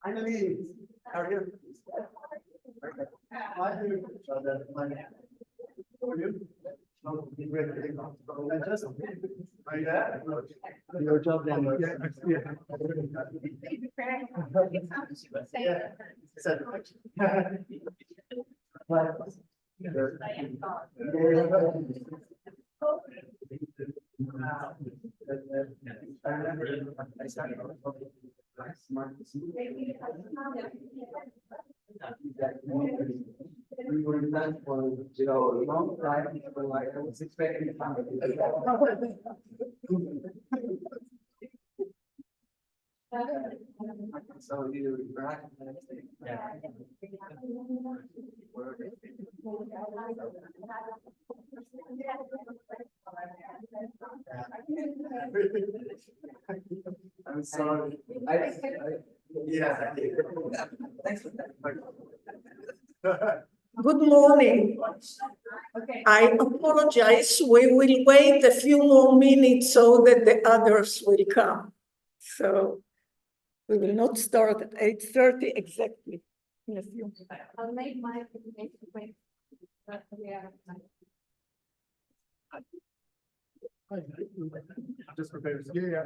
Finally, how are you? Your job then. We were in that for, a long time, like I was expecting. So you. Yeah. I'm sorry. Yeah. Thanks for that. Good morning. I apologize. We will wait a few more minutes so that the others will come. So we will not start at 8:30 exactly. In a few. I'll make my presentation. Just prepare. Yeah.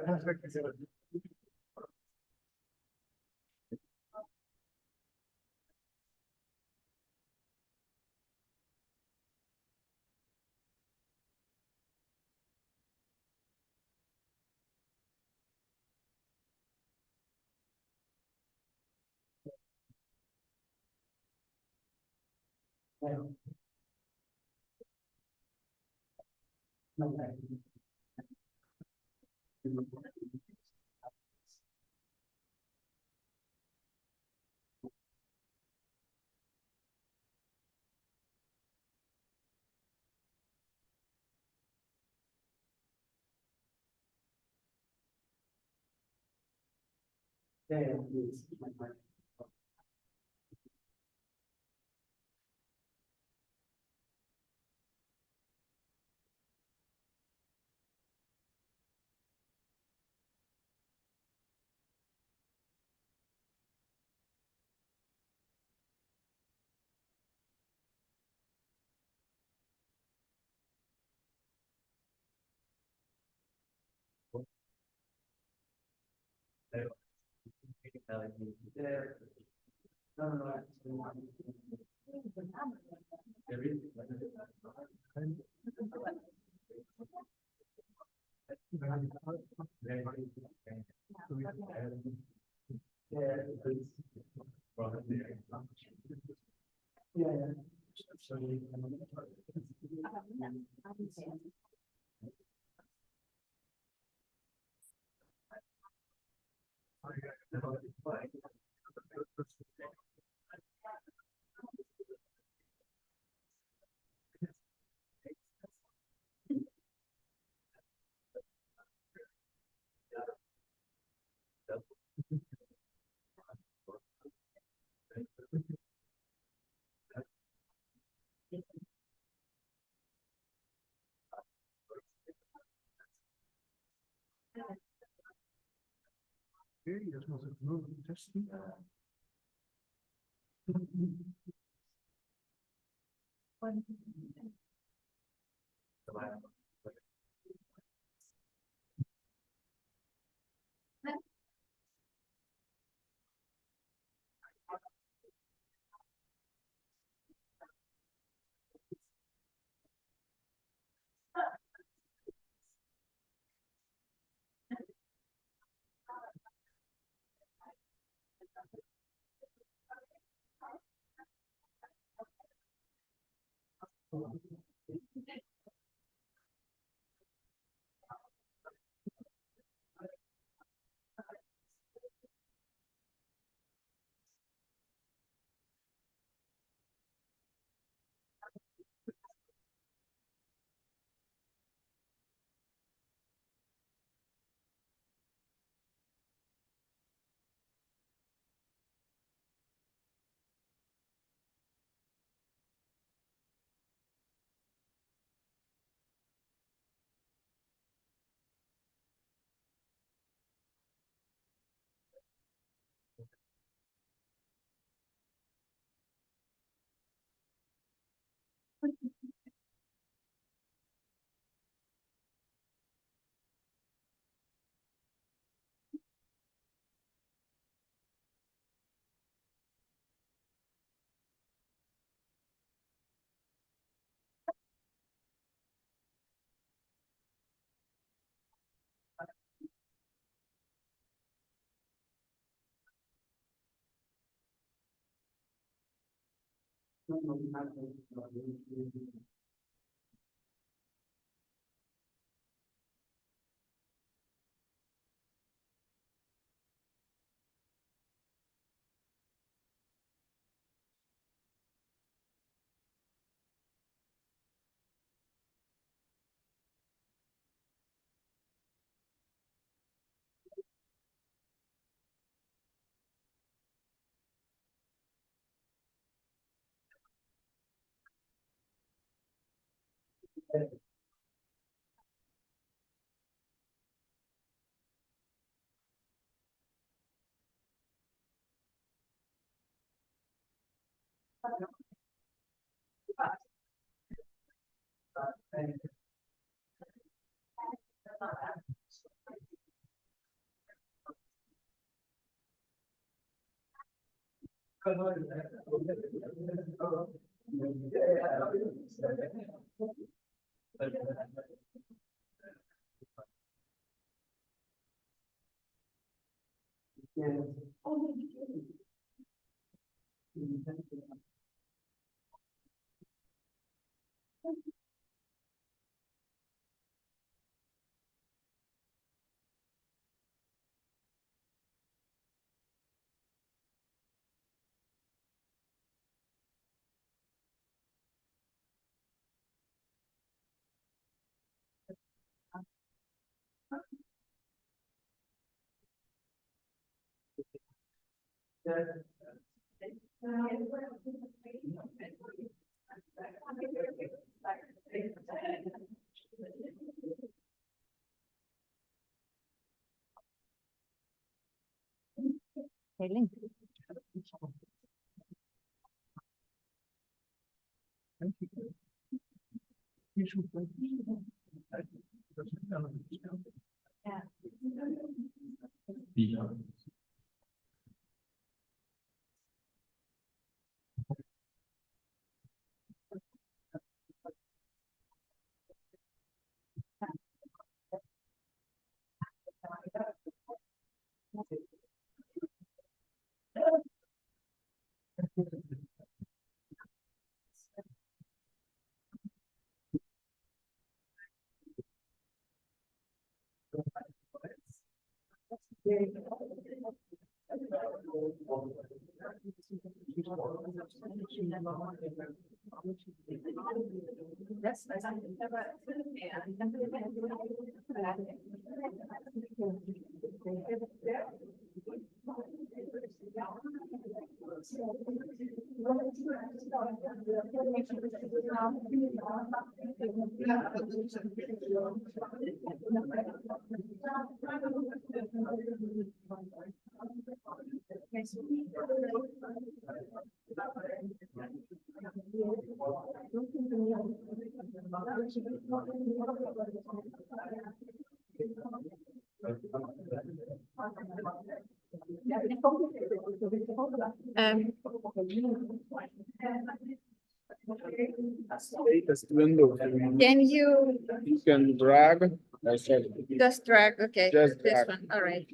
Latest window. Can you You can drag. I said, just drag? Okay, Just this drag. one. All right.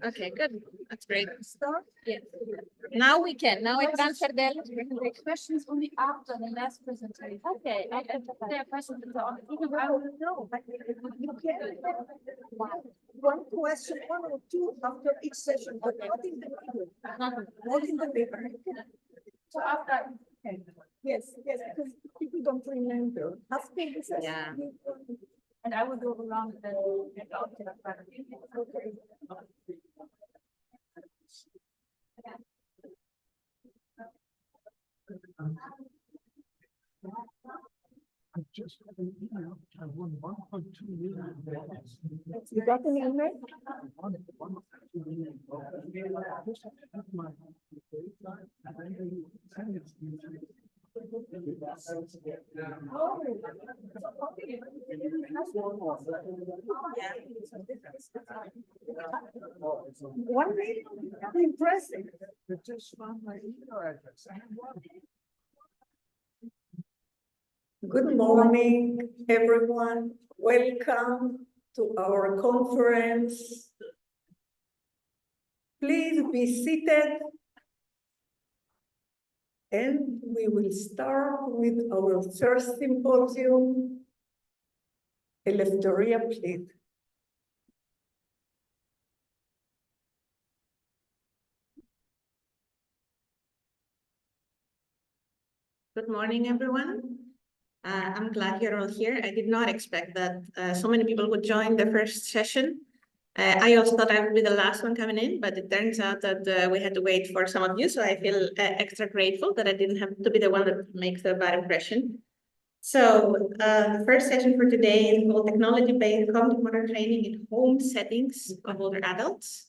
Okay, good. That's great. Start? Yeah. Now we can. Now I transfer the The questions only after the last presentation. Okay. There are questions on. I don't know, but you can. One question, one or two after each session, but not in the middle. Not in the middle. So after. Okay. Yes, yes, because people don't remember. After the session. Yeah. And I will go around the. Okay. I just had an email. I won 1.2 million. You got an email? One million, impressive. They just found my email address. I have one. Good morning, everyone. Welcome to our conference. Please be seated. And we will start with our first symposium, Eleftheria, please. Good morning, everyone. I'm glad you're all here. I did not expect that so many people would join the first session. I also thought I would be the last one coming in, but it turns out that we had to wait for some of you, so I feel extra grateful that I didn't have to be the one that makes a bad impression. So the first session for today is called Technology-Based Cognitive Motor Training in Home Settings of Older Adults.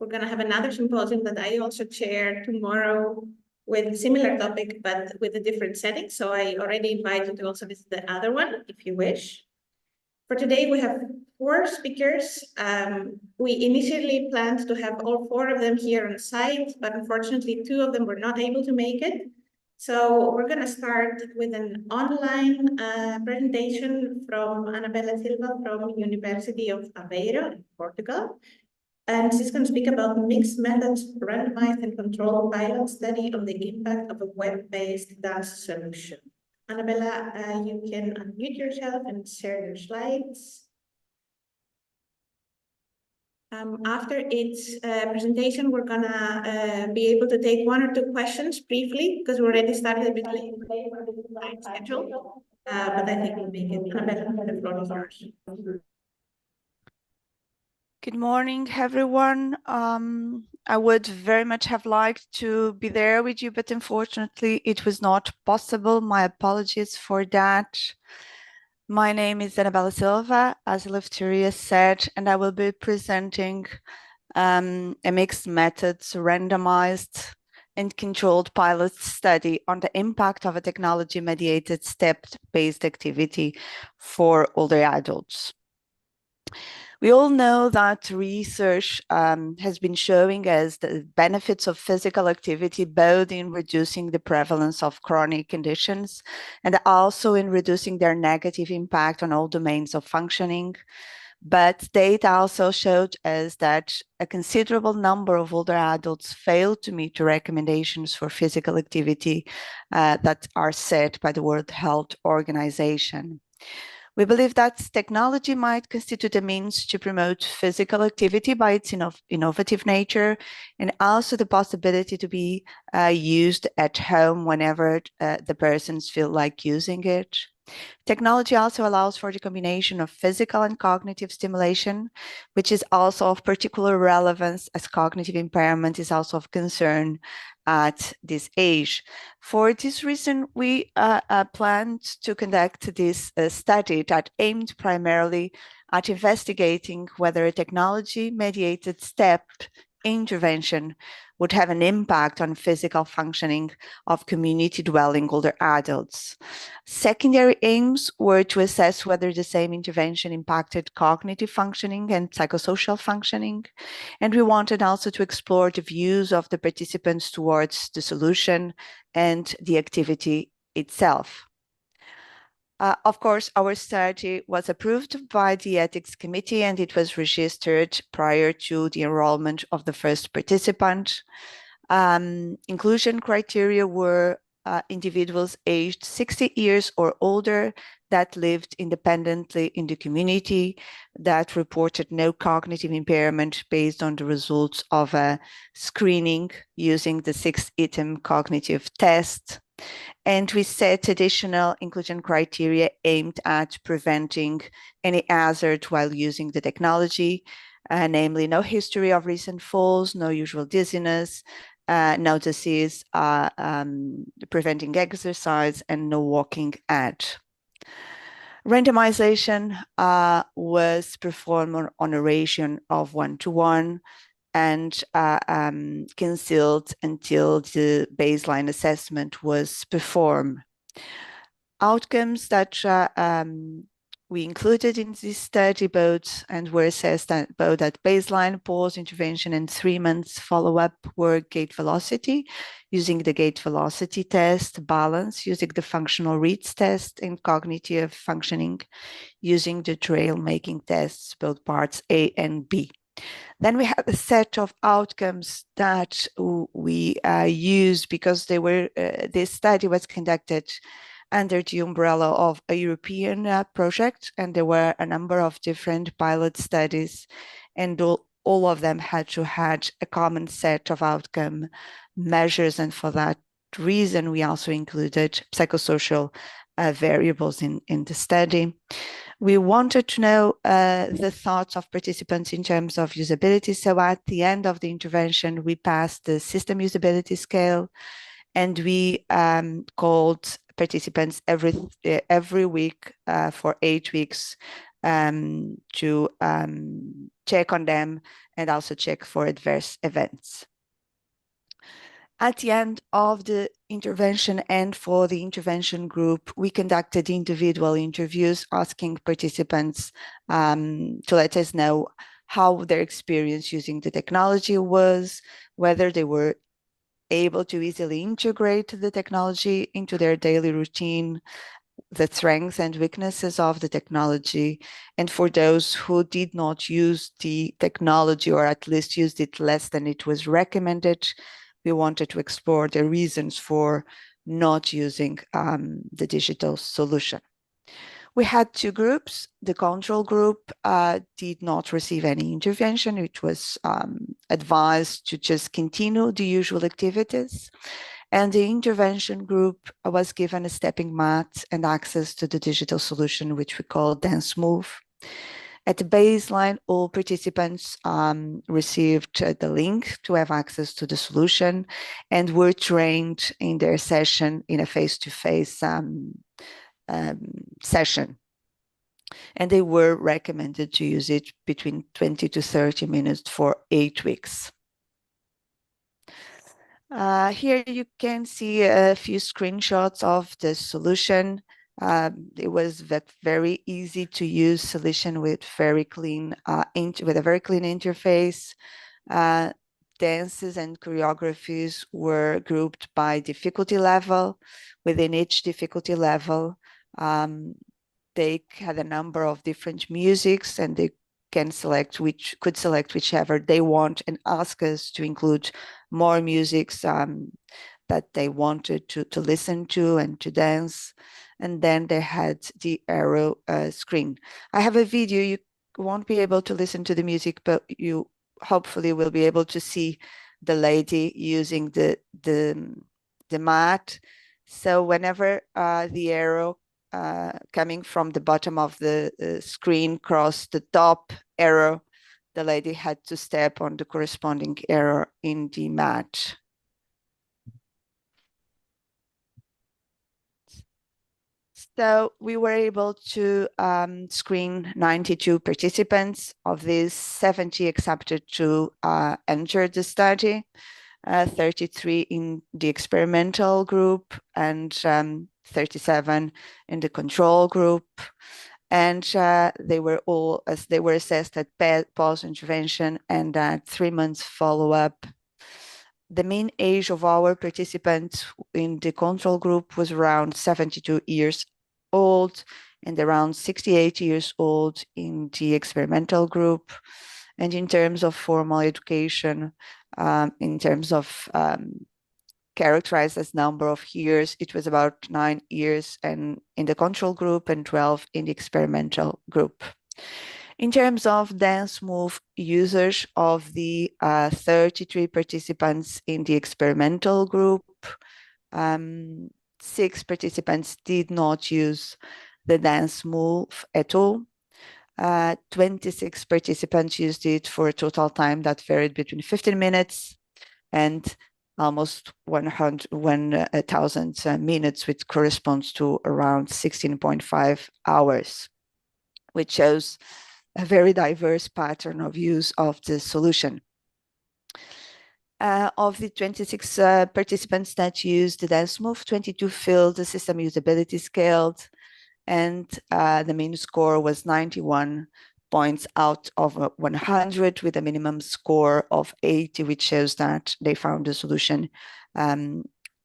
We're going to have another symposium that I also chair tomorrow with a similar topic, but with a different setting. So I already invite you to also visit the other one if you wish. For today, we have 4 speakers. We initially planned to have all 4 of them here on site, but unfortunately, 2 of them were not able to make it. So we're going to start with an online presentation from Anabela Silva from University of Aveiro in Portugal. And she's going to speak about mixed methods, randomized and controlled pilot study on the impact of a web-based dance solution. Anabela, you can unmute yourself and share your slides. After its presentation, we're gonna be able to take 1 or 2 questions briefly, because we already started a bit late today for the time schedule. But I think we'll make it. Anabela, the floor is yours. Good morning, everyone. I would very much have liked to be there with you, but unfortunately it was not possible. My apologies for that. My name is Anabela Silva, as Eleftheria said, and I will be presenting a mixed methods, randomized and controlled pilot study on the impact of a technology-mediated step-based activity for older adults. We all know that research has been showing us the benefits of physical activity, both in reducing the prevalence of chronic conditions and also in reducing their negative impact on all domains of functioning. But data also showed us that a considerable number of older adults fail to meet the recommendations for physical activity that are set by the World Health Organization. We believe that technology might constitute a means to promote physical activity by its innovative nature, and also the possibility to be used at home whenever the persons feel like using it. Technology also allows for the combination of physical and cognitive stimulation, which is also of particular relevance as cognitive impairment is also of concern at this age. For this reason, we planned to conduct this study that aimed primarily at investigating whether a technology-mediated step intervention would have an impact on physical functioning of community-dwelling older adults. Secondary aims were to assess whether the same intervention impacted cognitive functioning and psychosocial functioning, and we wanted also to explore the views of the participants towards the solution and the activity itself. Of course, our study was approved by the Ethics Committee and it was registered prior to the enrollment of the first participant. Inclusion criteria were individuals aged 60 years or older that lived independently in the community, that reported no cognitive impairment based on the results of a screening using the 6-item cognitive test. And we set additional inclusion criteria aimed at preventing any hazard while using the technology, namely no history of recent falls, no usual dizziness, no disease preventing exercise, and no walking at. Randomization was performed on a ratio of 1:1 and concealed until the baseline assessment was performed. Outcomes that we included in this study both and were assessed at both at baseline, pause intervention, and 3 months follow-up were gait velocity using the gait velocity test, balance using the functional reads test, and cognitive functioning using the trail making tests, both parts A and B. Then we had a set of outcomes that we used because they were this study was conducted under the umbrella of a European project, and there were a number of different pilot studies, and all of them had to have a common set of outcome measures, and for that reason, we also included psychosocial variables in the study. We wanted to know the thoughts of participants in terms of usability. So at the end of the intervention, we passed the system usability scale, and we called participants every week for 8 weeks to check on them and also check for adverse events. At the end of the intervention and for the intervention group, we conducted individual interviews asking participants to let us know how their experience using the technology was, whether they were able to easily integrate the technology into their daily routine, the strengths and weaknesses of the technology, and for those who did not use the technology or at least used it less than it was recommended, we wanted to explore the reasons for not using the digital solution. We had 2 groups. The control group did not receive any intervention. It was advised to just continue the usual activities. And the intervention group was given a stepping mat and access to the digital solution, which we call Dance Move. At the baseline, all participants received the link to have access to the solution and were trained in their session in a face-to-face session. And they were recommended to use it between 20 to 30 minutes for 8 weeks. Here you can see a few screenshots of the solution. It was a very easy to use solution with very clean, with a very clean interface. Dances and choreographies were grouped by difficulty level. Within each difficulty level, they had a number of different musics, and they could select whichever they want and ask us to include more musics that they wanted to listen to and to dance. And then they had the arrow screen. I have a video. You won't be able to listen to the music, but you hopefully will be able to see the lady using the mat. So whenever the arrow coming from the bottom of the screen crossed the top arrow, the lady had to step on the corresponding arrow in the mat. So we were able to screen 92 participants. Of these, 70 accepted to enter the study, 33 in the experimental group, and 37 in the control group. And they were assessed at pause intervention and at 3 months follow-up. The mean age of our participants in the control group was around 72 years old and around 68 years old in the experimental group. And in terms of formal education, in terms of characterized as number of years, it was about 9 years and in the control group and 12 in the experimental group. In terms of dance move users, of the 33 participants in the experimental group, 6 participants did not use the dance move at all. 26 participants used it for a total time that varied between 15 minutes and almost 1,000 minutes, which corresponds to around 16.5 hours, which shows a very diverse pattern of use of the solution. Of the 26 participants that used the dance move, 22 filled the system usability scaled, and the mean score was 91 points out of 100 with a minimum score of 80, which shows that they found the solution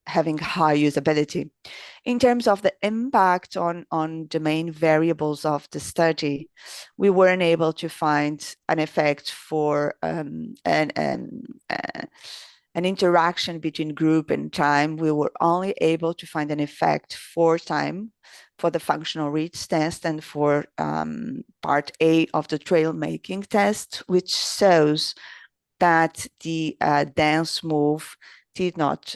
having high usability. In terms of the impact on the main variables of the study, we weren't able to find an effect for an interaction between group and time. We were only able to find an effect for time, for the functional reach test and for part A of the trail making test, which shows that the dance move did not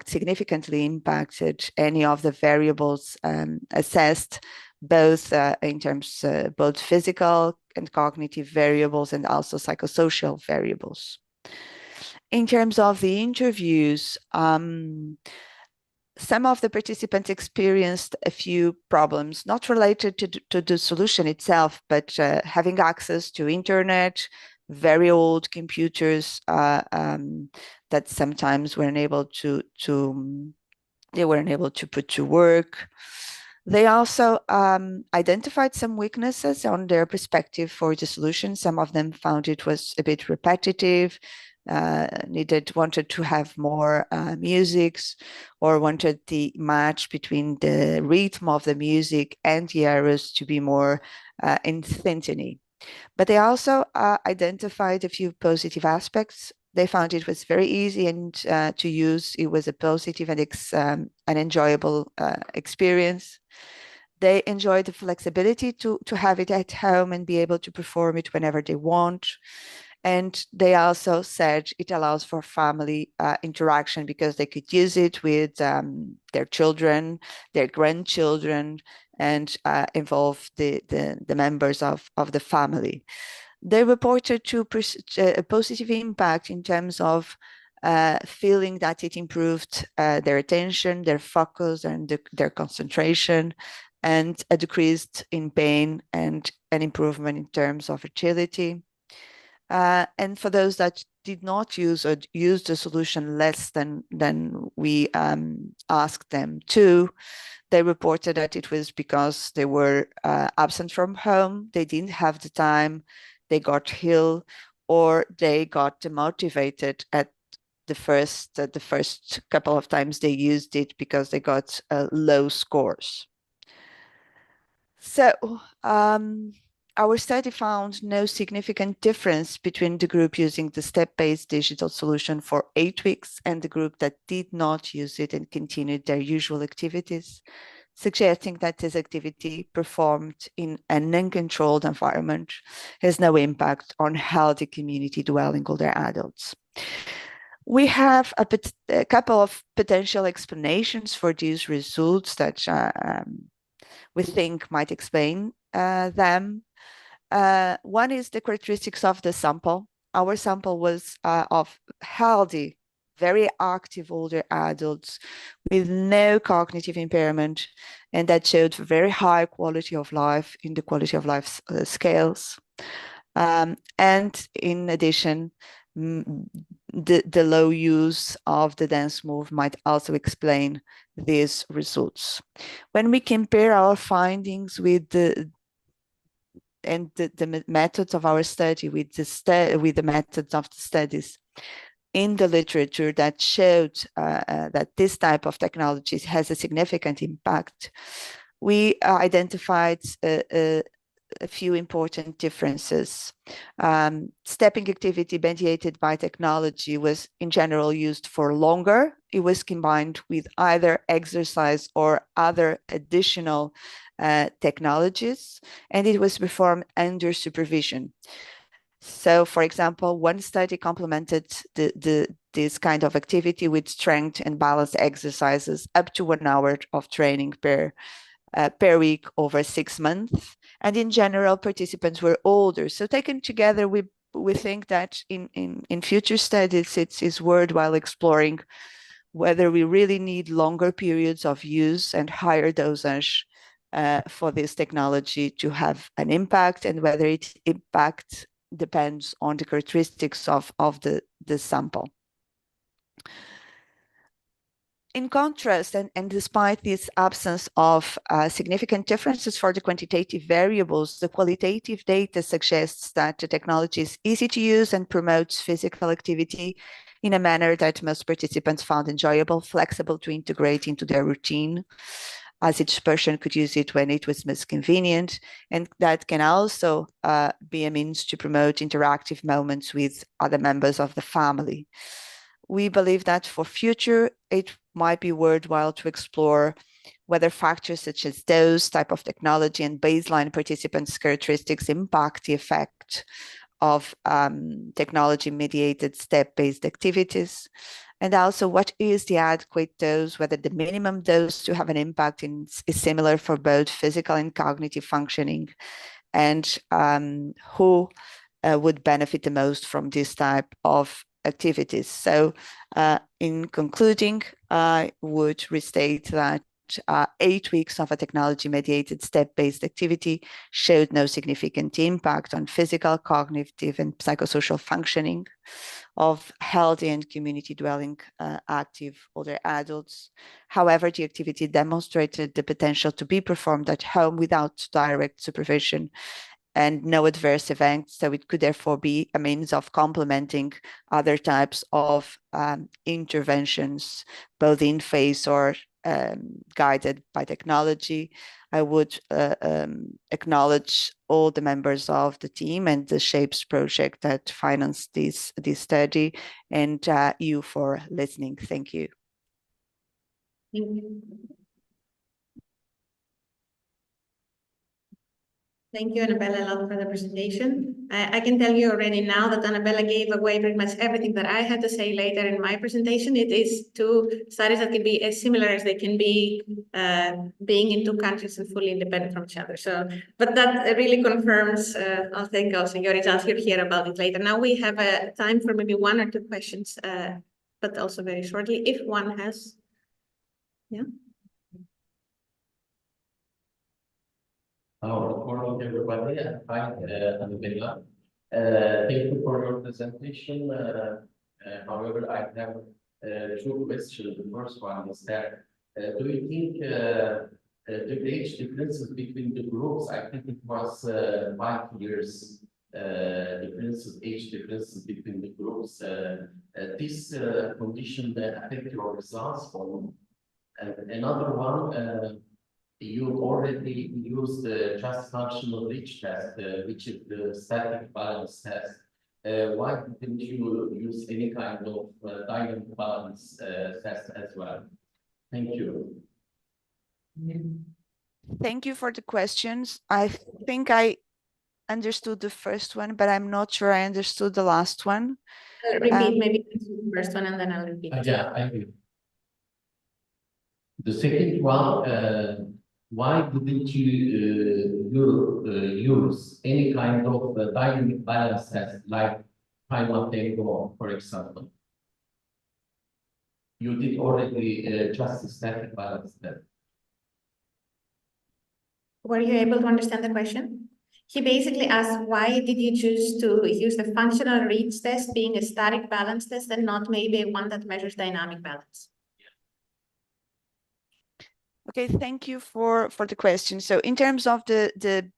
significantly impacted any of the variables assessed, both in terms both physical and cognitive variables and also psychosocial variables. In terms of the interviews, some of the participants experienced a few problems, not related to the solution itself, but having access to internet, very old computers that sometimes weren't able to put to work. They also identified some weaknesses on their perspective for the solution. Some of them found it was a bit repetitive, wanted to have more musics, or wanted the match between the rhythm of the music and the arrows to be more in synchrony. But they also identified a few positive aspects. They found it was very easy and to use. It was a positive and an enjoyable experience. They enjoyed the flexibility to have it at home and be able to perform it whenever they want. And they also said it allows for family interaction because they could use it with their children, their grandchildren, and involve the members of the family. They reported a positive impact in terms of feeling that it improved their attention, their focus, and their concentration, and a decrease in pain and an improvement in terms of agility. And for those that did not use or used the solution less than we asked them to, they reported that it was because they were absent from home, they didn't have the time, they got ill, or they got demotivated at the first couple of times they used it because they got low scores. So our study found no significant difference between the group using the step-based digital solution for 8 weeks and the group that did not use it and continued their usual activities, suggesting that this activity performed in an uncontrolled environment has no impact on healthy community dwelling older adults. We have a couple of potential explanations for these results that we think might explain them. One is the characteristics of the sample. Our sample was of healthy, very active older adults with no cognitive impairment, and that showed very high quality of life in the quality of life scales. And in addition, the low use of the dance move might also explain these results. When we compare our findings with the methods of our study with the methods of the studies in the literature that showed that this type of technology has a significant impact, we identified a few important differences. Stepping activity mediated by technology was in general used for longer. It was combined with either exercise or other additional technologies, and it was performed under supervision. So, for example, one study complemented this kind of activity with strength and balance exercises up to 1 hour of training per week over 6 months. And in general, participants were older. So taken together, we think that in future studies, it's worthwhile exploring whether we really need longer periods of use and higher dosage for this technology to have an impact, and whether its impact depends on the characteristics of the sample. In contrast, and despite this absence of significant differences for the quantitative variables, the qualitative data suggests that the technology is easy to use and promotes physical activity in a manner that most participants found enjoyable, flexible to integrate into their routine, as each person could use it when it was most convenient. And that can also be a means to promote interactive moments with other members of the family. We believe that for future, it might be worthwhile to explore whether factors such as dose, type of technology, and baseline participants' characteristics impact the effect of technology-mediated step-based activities. And also, what is the adequate dose, whether the minimum dose to have an impact is similar for both physical and cognitive functioning, and who would benefit the most from this type of activities. So in concluding, I would restate that 8 weeks of a technology-mediated step-based activity showed no significant impact on physical, cognitive, and psychosocial functioning of healthy and community-dwelling active older adults. However, the activity demonstrated the potential to be performed at home without direct supervision and no adverse events. So it could therefore be a means of complementing other types of interventions, both in phase or guided by technology. I would acknowledge all the members of the team and the SHAPES project that financed this study, and you for listening. Thank you. Thank you. Thank you, Annabella, a lot for the presentation. I can tell you already now that Annabella gave away pretty much everything that I had to say later in my presentation. It is two studies that can be as similar as they can be, being in two countries and fully independent from each other. So, but that really confirms, I'll think also your results. You'll hear about it later. Now we have time for maybe 1 or 2 questions, but also very shortly, if one has. Yeah. Hello, good morning, everybody. I'm fine, Annabella. Thank you for your presentation. However, I have 2 questions. The first one is that, do you think the age differences between the groups, I think it was 5 years age differences between the groups, this condition that affect your results for? And another one, you already used the just functional reach test, which is the static balance test. Why didn't you use any kind of dynamic balance test as well? Thank you. Thank you for the questions. I think I understood the first one, but I'm not sure I understood the last one. I'll repeat maybe the first one and then I'll repeat. Yeah, I do. The second one, why didn't you use any kind of dynamic balance test like time of tango, for example? You did already just a static balance test. Were you able to understand the question? He basically asked, why did you choose to use the functional reach test being a static balance test and not maybe one that measures dynamic balance? Okay, thank you for the question. So in terms of the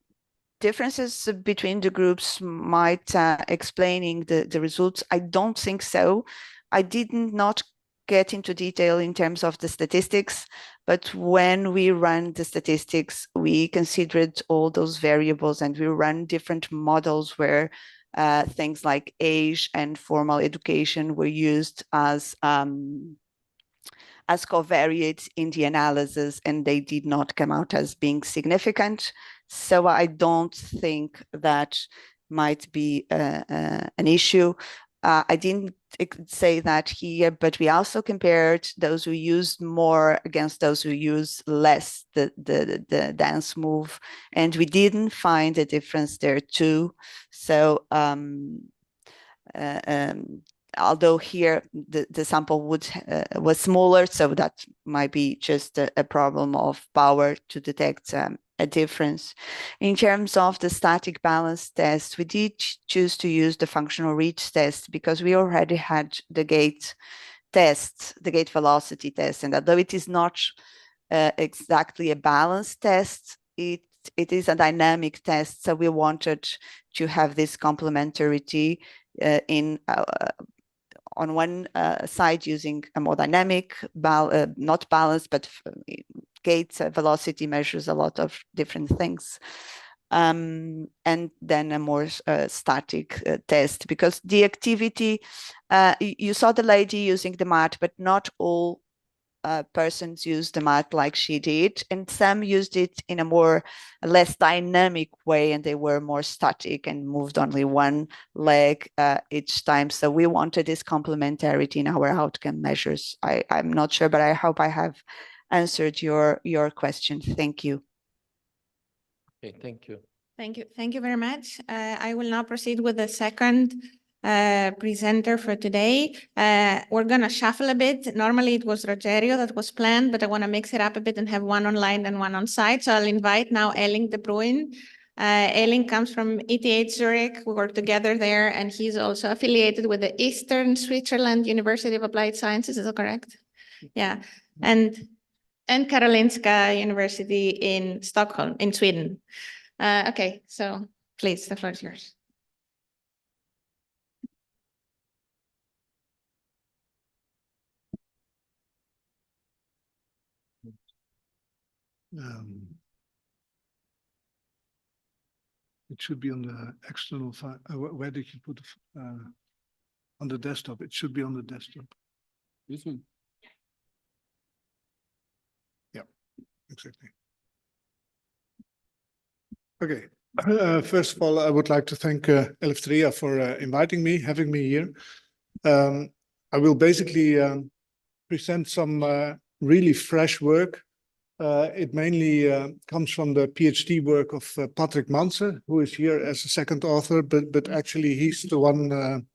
differences between the groups might explaining the results, I don't think so. I did not get into detail in terms of the statistics, but when we run the statistics, we considered all those variables and we run different models where things like age and formal education were used as covariates in the analysis, and they did not come out as being significant. So I don't think that might be an issue. I didn't say that here, but we also compared those who used more against those who use less the dance move, and we didn't find a difference there too. So although here the sample was smaller, so that might be just a problem of power to detect a difference. In terms of the static balance test, we did choose to use the functional reach test because we already had the gate test, the gate velocity test, and although it is not exactly a balance test, it is a dynamic test, so we wanted to have this complementarity on one side using a more dynamic, not balance, but gate velocity measures a lot of different things. And then a more static test, because the activity, you saw the lady using the mat, but not all persons used the mat like she did, and some used it in a less dynamic way, and they were more static and moved only one leg each time. So we wanted this complementarity in our outcome measures. I'm not sure, but I hope I have answered your question. Thank you. Okay, thank you. Thank you very much. I will now proceed with the second presenter for today. We're going to shuffle a bit. Normally it was Rogerio that was planned, but I want to mix it up a bit and have one online and one on site. So I'll invite now Elling de Bruin. Elling comes from ETH Zurich. We work together there, and he's also affiliated with the Eastern Switzerland University of Applied Sciences. Is that correct? Yeah. And Karolinska University in Stockholm, in Sweden. Okay, so please, the floor is yours. It should be on the external file. Where did you put it? On the desktop? It should be on the desktop. This one? Yeah, exactly. Okay. First of all, I would like to thank Elftria for inviting me, having me here. I will basically present some really fresh work. It mainly comes from the PhD work of Patrick Manse, who is here as a second author, but actually he's the one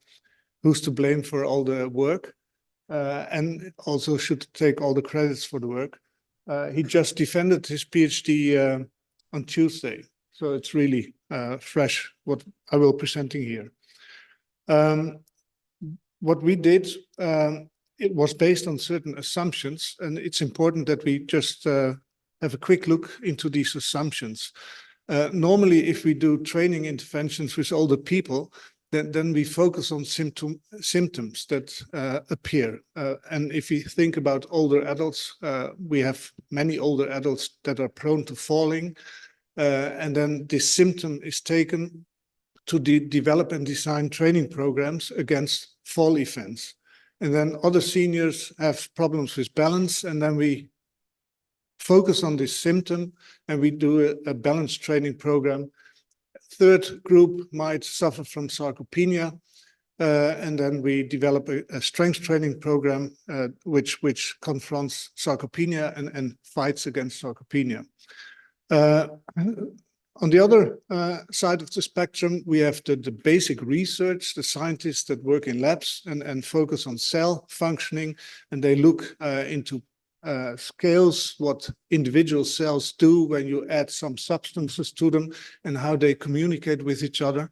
who's to blame for all the work and also should take all the credits for the work. He just defended his PhD on Tuesday, so it's really fresh what I will be presenting here. What we did, it was based on certain assumptions, and it's important that we just have a quick look into these assumptions. Normally, if we do training interventions with older people, then we focus on symptoms that appear. And if we think about older adults, we have many older adults that are prone to falling, and then this symptom is taken to develop and design training programs against fall events. And then other seniors have problems with balance, and then we focus on this symptom and we do a balance training program. Third group might suffer from sarcopenia, and then we develop a strength training program which confronts sarcopenia and fights against sarcopenia. On the other side of the spectrum, we have the basic research, the scientists that work in labs and focus on cell functioning, and they look into scales, what individual cells do when you add some substances to them and how they communicate with each other.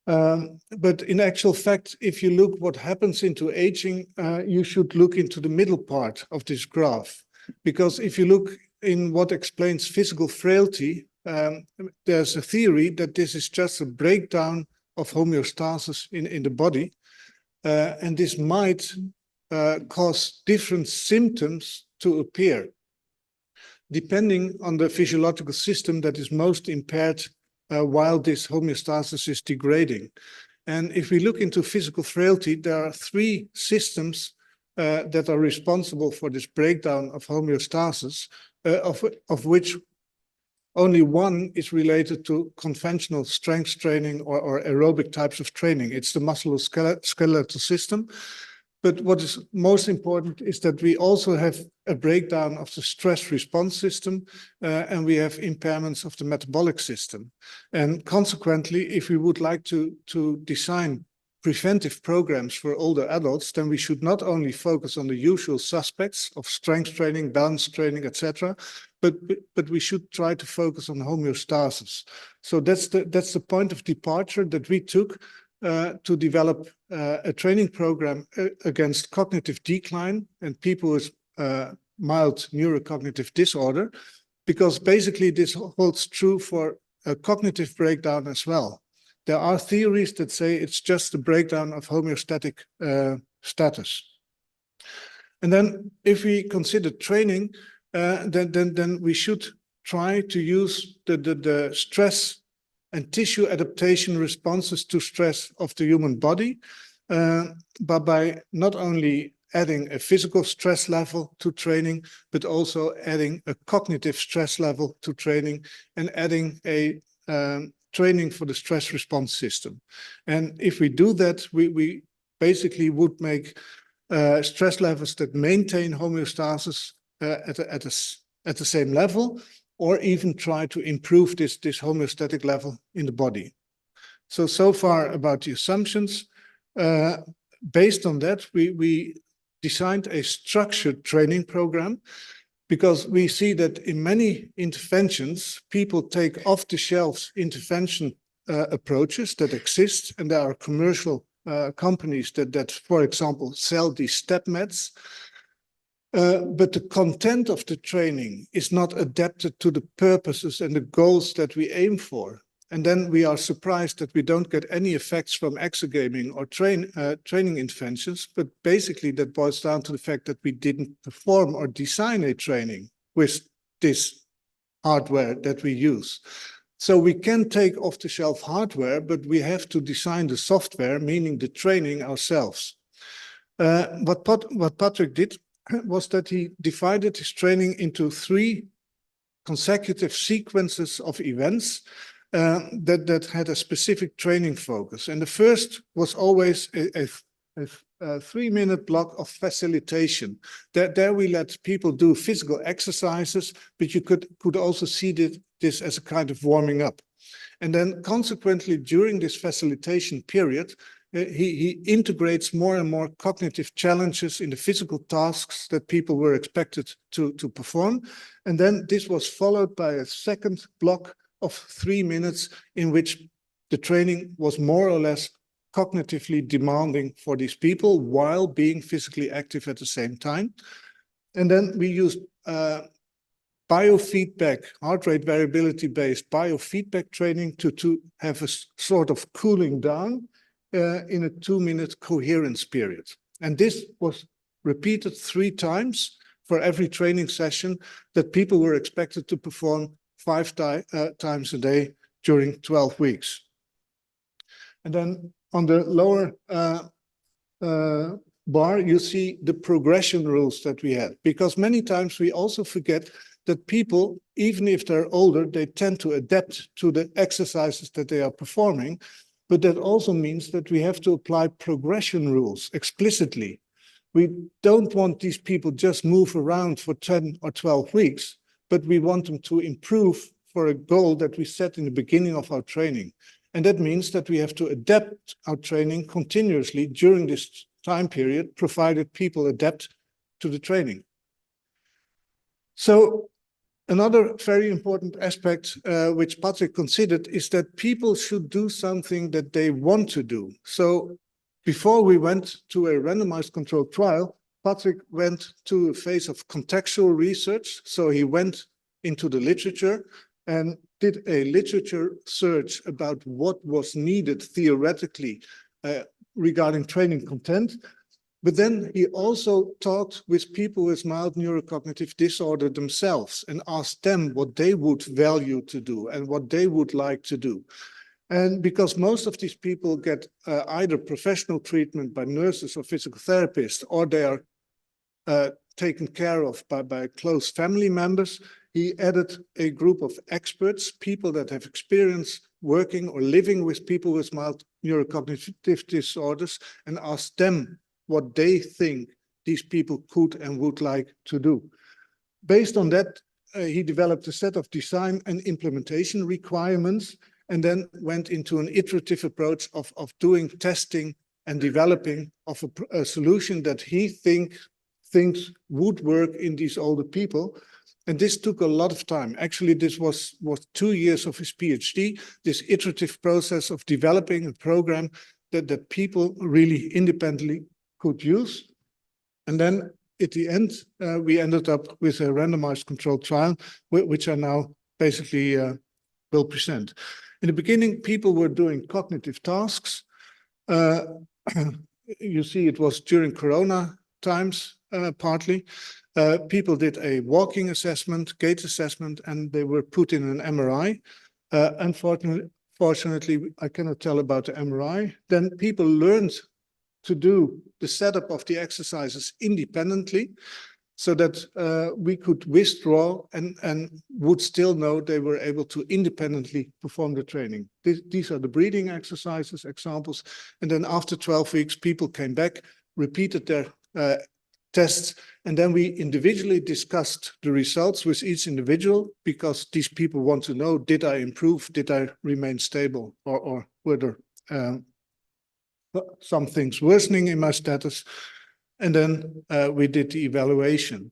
But in actual fact, if you look what happens into aging, you should look into the middle part of this graph, because if you look in what explains physical frailty, there's a theory that this is just a breakdown of homeostasis in the body, and this might cause different symptoms to appear, depending on the physiological system that is most impaired while this homeostasis is degrading. And if we look into physical frailty, there are three systems that are responsible for this breakdown of homeostasis, of which only one is related to conventional strength training or aerobic types of training. It's the musculoskeletal system. But what is most important is that we also have a breakdown of the stress response system, and we have impairments of the metabolic system. And consequently, if we would like to design preventive programs for older adults, then we should not only focus on the usual suspects of strength training, balance training, etc., but we should try to focus on homeostasis. So that's the point of departure that we took to develop a training program against cognitive decline and people with mild neurocognitive disorder, because basically this holds true for a cognitive breakdown as well. There are theories that say it's just a breakdown of homeostatic status. And then if we consider training, then we should try to use the stress and tissue adaptation responses to stress of the human body, but by not only adding a physical stress level to training, but also adding a cognitive stress level to training and adding a training for the stress response system. And if we do that, we basically would make stress levels that maintain homeostasis at the same level, or even try to improve this homeostatic level in the body. So far about the assumptions. Based on that, we designed a structured training program, because we see that in many interventions, people take off-the-shelf intervention approaches that exist, and there are commercial companies that, for example, sell these step mats. But the content of the training is not adapted to the purposes and the goals that we aim for. And then we are surprised that we don't get any effects from exergaming or training interventions, but basically that boils down to the fact that we didn't perform or design a training with this hardware that we use. So we can take off-the-shelf hardware, but we have to design the software, meaning the training ourselves. What Patrick did was that he divided his training into 3 consecutive sequences of events that had a specific training focus. And the first was always a 3-minute block of facilitation. There we let people do physical exercises, but you could also see this as a kind of warming up. And then consequently, during this facilitation period, he integrates more and more cognitive challenges in the physical tasks that people were expected to perform. And then this was followed by a second block of 3 minutes in which the training was more or less cognitively demanding for these people while being physically active at the same time. And then we used biofeedback, heart rate variability-based biofeedback training to have a sort of cooling down in a 2-minute coherence period. And this was repeated 3 times for every training session that people were expected to perform 5 times a day during 12 weeks. And then on the lower bar, you see the progression rules that we had, because many times we also forget that people, even if they're older, they tend to adapt to the exercises that they are performing. But that also means that we have to apply progression rules explicitly. We don't want these people just move around for 10 or 12 weeks, but we want them to improve for a goal that we set in the beginning of our training. And that means that we have to adapt our training continuously during this time period, provided people adapt to the training. So another very important aspect which Patrick considered is that people should do something that they want to do. So before we went to a randomized controlled trial, Patrick went to a phase of contextual research. So he went into the literature and did a literature search about what was needed theoretically regarding training content. But then he also talked with people with mild neurocognitive disorder themselves and asked them what they would value to do and what they would like to do. And because most of these people get either professional treatment by nurses or physical therapists, or they are taken care of by close family members, he added a group of experts, people that have experience working or living with people with mild neurocognitive disorders, and asked them what they think these people could and would like to do. Based on that, he developed a set of design and implementation requirements, and then went into an iterative approach of doing testing and developing of a solution that he thinks would work in these older people. And this took a lot of time. Actually, this was 2 years of his PhD, this iterative process of developing a program that people really independently could use. And then at the end, we ended up with a randomized controlled trial, which I now basically will present. In the beginning, people were doing cognitive tasks. You see, it was during Corona times, partly. People did a walking assessment, gait assessment, and they were put in an MRI. Unfortunately, I cannot tell about the MRI. Then people learned to do the setup of the exercises independently, so that we could withdraw and would still know they were able to independently perform the training. These are the breathing exercises, examples. And then after 12 weeks, people came back, repeated their tests, and then we individually discussed the results with each individual, because these people want to know, did I improve? Did I remain stable? Or were there some things worsening in my status? And then we did the evaluation.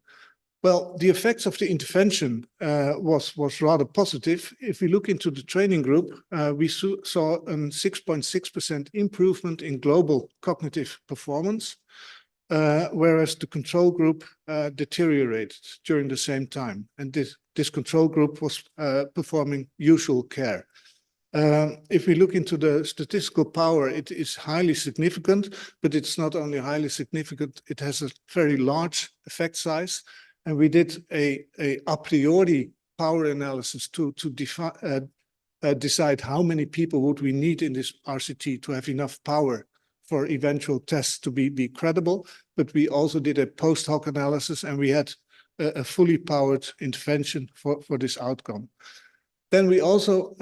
Well, the effects of the intervention was rather positive. If we look into the training group, we saw a 6.6% improvement in global cognitive performance, whereas the control group deteriorated during the same time. And this control group was performing usual care. If we look into the statistical power, it is highly significant, but it's not only highly significant, it has a very large effect size. And we did a priori power analysis to decide how many people would we need in this RCT to have enough power for eventual tests to be credible. But we also did a post hoc analysis, and we had a fully powered intervention for this outcome. Then we also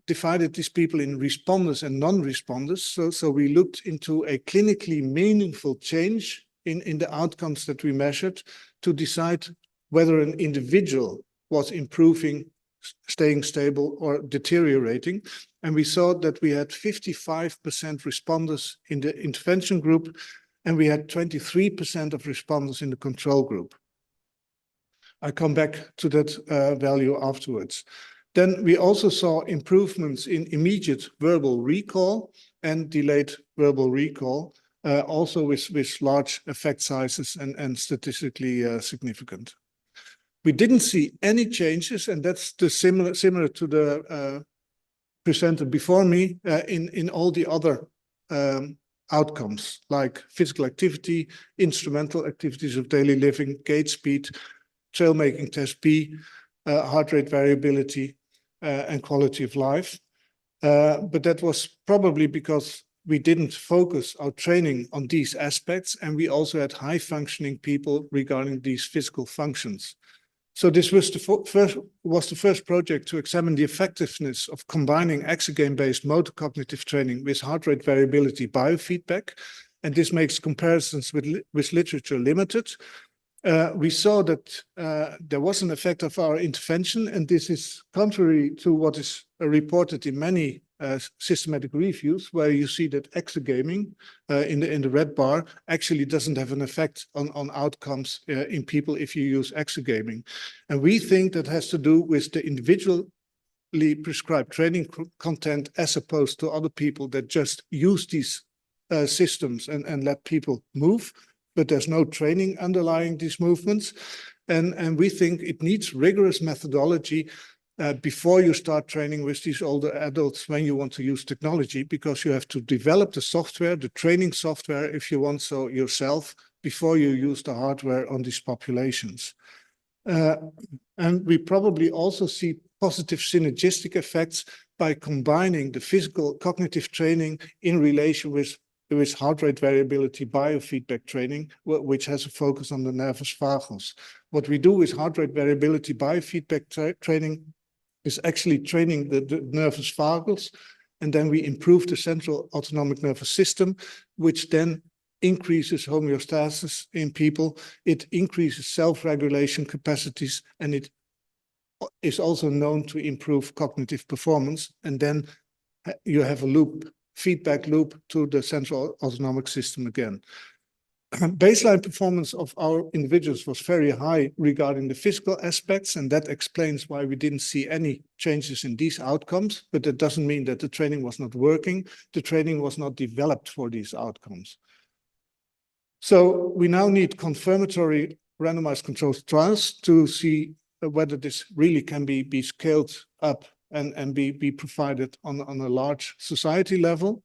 divided these people in responders and non-responders. So we looked into a clinically meaningful change in the outcomes that we measured to decide whether an individual was improving, staying stable, or deteriorating. And we saw that we had 55% responders in the intervention group, and we had 23% of responders in the control group. I come back to that value afterwards. Then we also saw improvements in immediate verbal recall and delayed verbal recall, also with large effect sizes and statistically significant. We didn't see any changes, and that's similar to the presenter before me, in all the other outcomes, like physical activity, instrumental activities of daily living, gait speed, trail making test B, heart rate variability, and quality of life. But that was probably because we didn't focus our training on these aspects, and we also had high functioning people regarding these physical functions. So this was the first project to examine the effectiveness of combining exergame-based motor cognitive training with heart rate variability biofeedback, and this makes comparisons with literature limited. We saw that there was an effect of our intervention, and this is contrary to what is reported in many systematic reviews, where you see that exergaming in the red bar actually doesn't have an effect on outcomes in people if you use exergaming. And we think that has to do with the individually prescribed training content, as opposed to other people that just use these systems and let people move, but there's no training underlying these movements. And we think it needs rigorous methodology before you start training with these older adults when you want to use technology, because you have to develop the software, the training software, if you want so yourself, before you use the hardware on these populations. And we probably also see positive synergistic effects by combining the physical cognitive training in relation with heart rate variability biofeedback training, which has a focus on the nervus vagus. What we do with heart rate variability biofeedback training is actually training the nervus vagus, and then we improve the central autonomic nervous system, which then increases homeostasis in people. It increases self-regulation capacities, and it is also known to improve cognitive performance. And then you have a loop, feedback loop to the central autonomic system again. Baseline performance of our individuals was very high regarding the physical aspects, and that explains why we didn't see any changes in these outcomes, but that doesn't mean that the training was not working. The training was not developed for these outcomes. So we now need confirmatory randomized controlled trials to see whether this really can be scaled up and be provided on a large society level.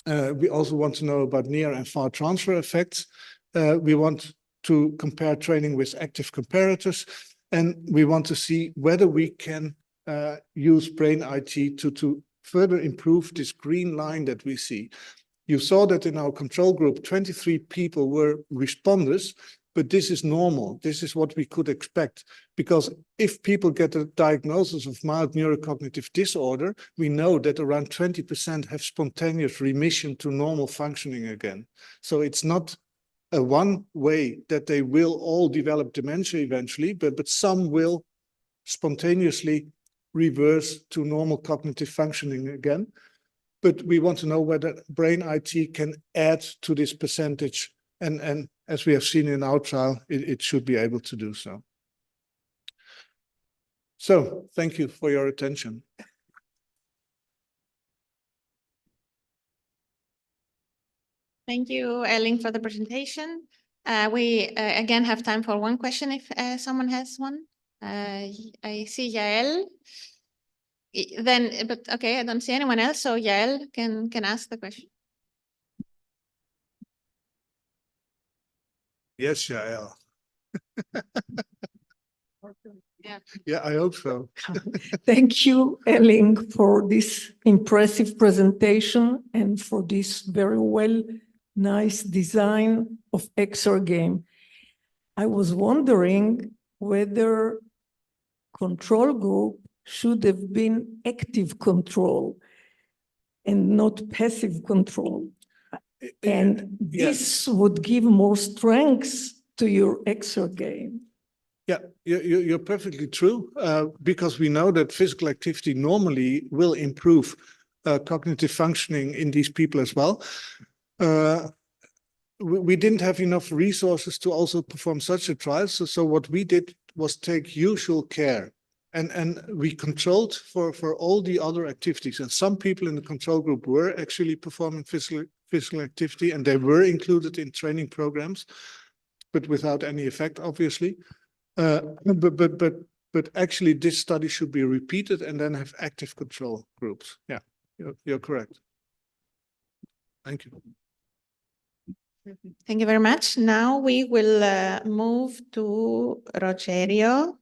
We also want to know about near and far transfer effects. We want to compare training with active comparators, and we want to see whether we can use brain IT to further improve this green line that we see. You saw that in our control group, 23 people were responders, but this is normal. This is what we could expect, because if people get a diagnosis of mild neurocognitive disorder, we know that around 20% have spontaneous remission to normal functioning again. So it's not a one way that they will all develop dementia eventually, but some will spontaneously reverse to normal cognitive functioning again. But we want to know whether brain IT can add to this percentage. And as we have seen in our trial, it should be able to do so. So thank you for your attention. Thank you, Elling, for the presentation. We again have time for one question if someone has one. I see Yael. But okay, I don't see anyone else, so Yael can ask the question. Yes, Yael. Yeah. Yeah, I hope so. Thank you, Elling, for this impressive presentation and for this very nice design of EGRAPA. I was wondering whether control group should have been active control and not passive control. And this would give more strength to your EGRAPA. Yeah, you're perfectly true, because we know that physical activity normally will improve cognitive functioning in these people as well. We didn't have enough resources to also perform such a trial. So what we did was take usual care. And we controlled for all the other activities. And some people in the control group were actually performing physical activity, and they were included in training programs, but without any effect, obviously. But actually, this study should be repeated and then have active control groups. Yeah, you're correct. Thank you. Thank you very much. Now we will move to Rogerio.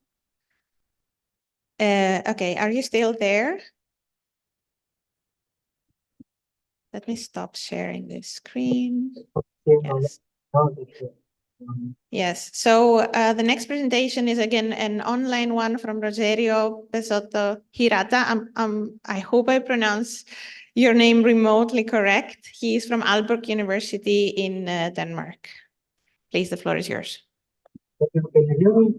Okay, are you still there? Let me stop sharing the screen. Yes. Yes, so the next presentation is again an online one from Rogerio Pesotto Hirata. I hope I pronounce your name remotely correct. He is from Aalborg University in Denmark. Please, the floor is yours. Can you hear me?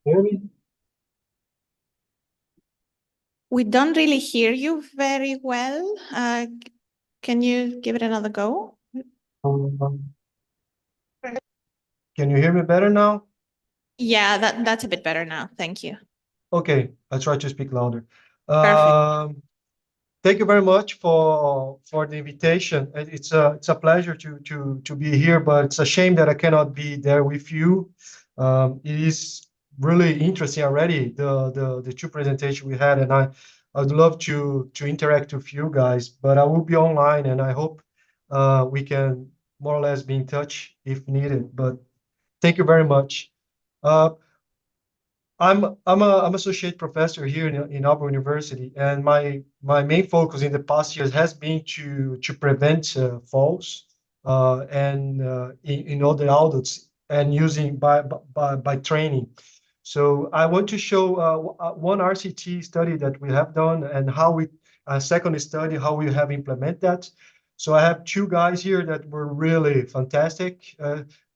Hear me? We don't really hear you very well. Can you give it another go? Can you hear me better now? Yeah, that's a bit better now. Thank you. Okay, I'll try to speak louder. Perfect. Thank you very much for the invitation. It's a pleasure to be here, but it's a shame that I cannot be there with you. It is really interesting already, the two presentations we had, and I'd love to interact with you guys, but I will be online, and I hope we can more or less be in touch if needed. But thank you very much. Uh, I'm associate professor here in Auburn University, and my main focus in the past years has been to prevent falls in other adults and using by training. So I want to show one RCT study that we have done and how we a second study how we have implemented that. So I have two guys here that were really fantastic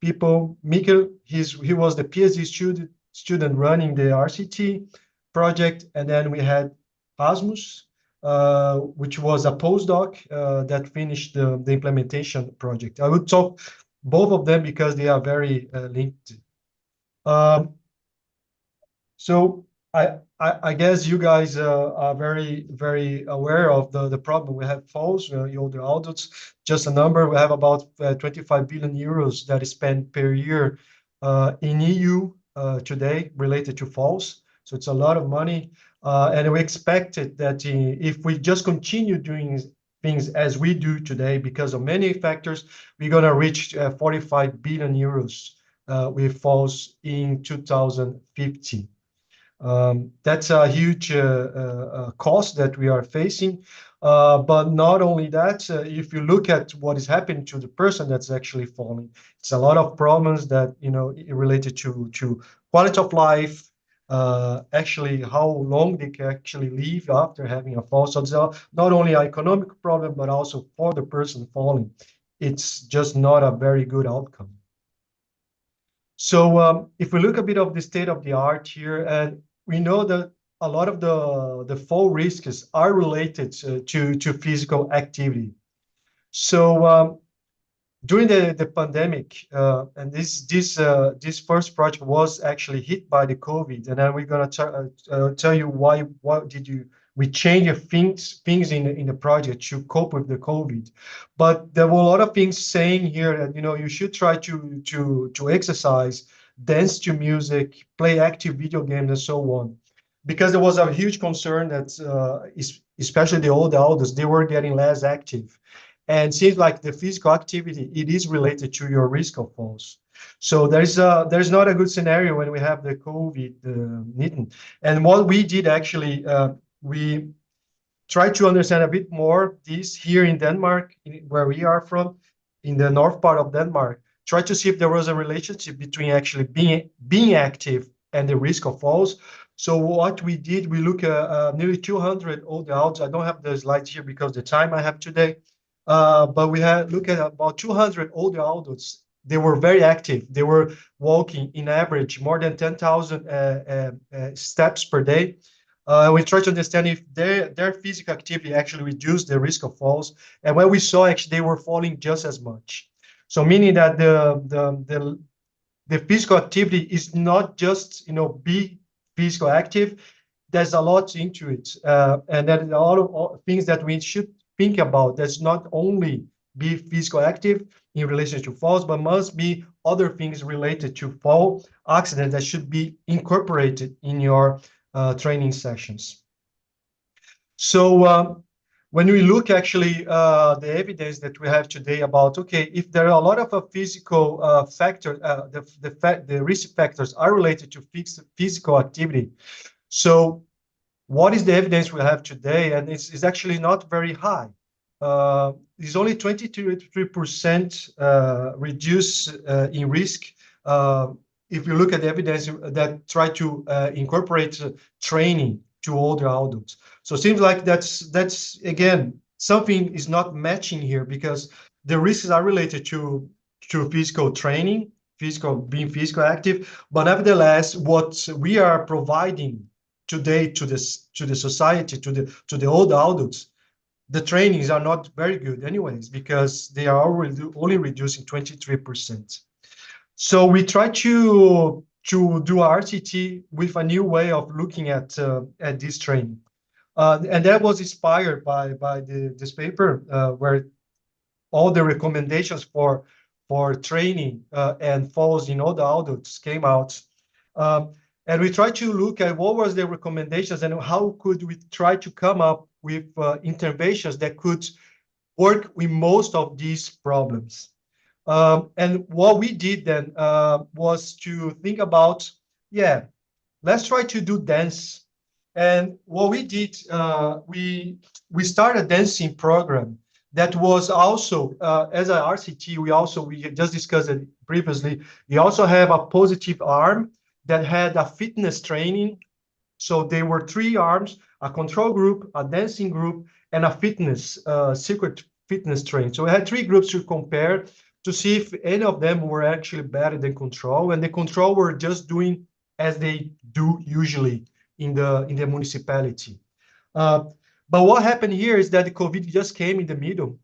people. Mikkel, he was the PhD student running the RCT project, and then we had Rasmus, which was a postdoc that finished the implementation project. I would talk both of them because they are very linked. Um, so I guess you guys are very aware of the problem we have falls, older adults. Just a number, we have about 25 billion euros that is spent per year in EU today related to falls. So it's a lot of money. And we expected that if we just continue doing things as we do today, because of many factors, we're going to reach 45 billion euros with falls in 2050. That's a huge cost that we are facing. But not only that, if you look at what is happening to the person that's actually falling, it's a lot of problems that, related to quality of life, actually how long they can actually live after having a fall. So it's not only an economic problem, but also for the person falling. It's just not a very good outcome. So if we look a bit of the state of the art here, and we know that a lot of the fall risks are related to physical activity. So during the pandemic, and this first project was actually hit by the COVID, and then we're gonna tell you why we change things in the project to cope with the COVID. But there were a lot of things saying here that you should try to exercise, dance to music, play active video games, and so on, because there was a huge concern that especially the old adults, they were getting less active. And seems like the physical activity, it is related to your risk of falls. So there's not a good scenario when we have the COVID meeting. And what we did actually, we tried to understand a bit more this here in Denmark, where we are from, in the north part of Denmark, try to see if there was a relationship between actually being active and the risk of falls. So what we did, we look at nearly 200 old adults. I don't have the slides here because the time I have today. But we had look at about 200 older adults. They were very active. They were walking in average more than 10,000 steps per day. We tried to understand if their physical activity actually reduced the risk of falls. And when we saw, actually, they were falling just as much. So meaning that the physical activity is not just be physical active. There's a lot into it, and there's a lot of things that we should think about. That's not only be physical active in relation to falls, but must be other things related to fall accident that should be incorporated in your training sessions. So when we look actually the evidence that we have today about, okay, if there are a lot of physical factors, the risk factors are related to physical activity. So what is the evidence we have today? And it's actually not very high. It's only 23% reduce in risk if you look at the evidence that try to incorporate training to older adults. So it seems like that's again, something is not matching here, because the risks are related to physical training, being physical active, but nevertheless, what we are providing today to the society, to the old adults, the trainings are not very good anyways, because they are only reducing 23%. So we try to do RCT with a new way of looking at this training, and that was inspired by this paper where all the recommendations for training and falls in all the adults came out. And we tried to look at what was the recommendations and how could we try to come up with interventions that could work with most of these problems. And what we did then was to think about, yeah, let's try to do dance. And what we did, we started a dancing program that was also, as a RCT, we just discussed it previously, we also have a positive arm that had a fitness training. So there were 3 arms, a control group, a dancing group, and a fitness, secret fitness train. So we had 3 groups to compare to see if any of them were actually better than control. And the control were just doing as they do usually in the municipality. But what happened here is that the COVID just came in the middle,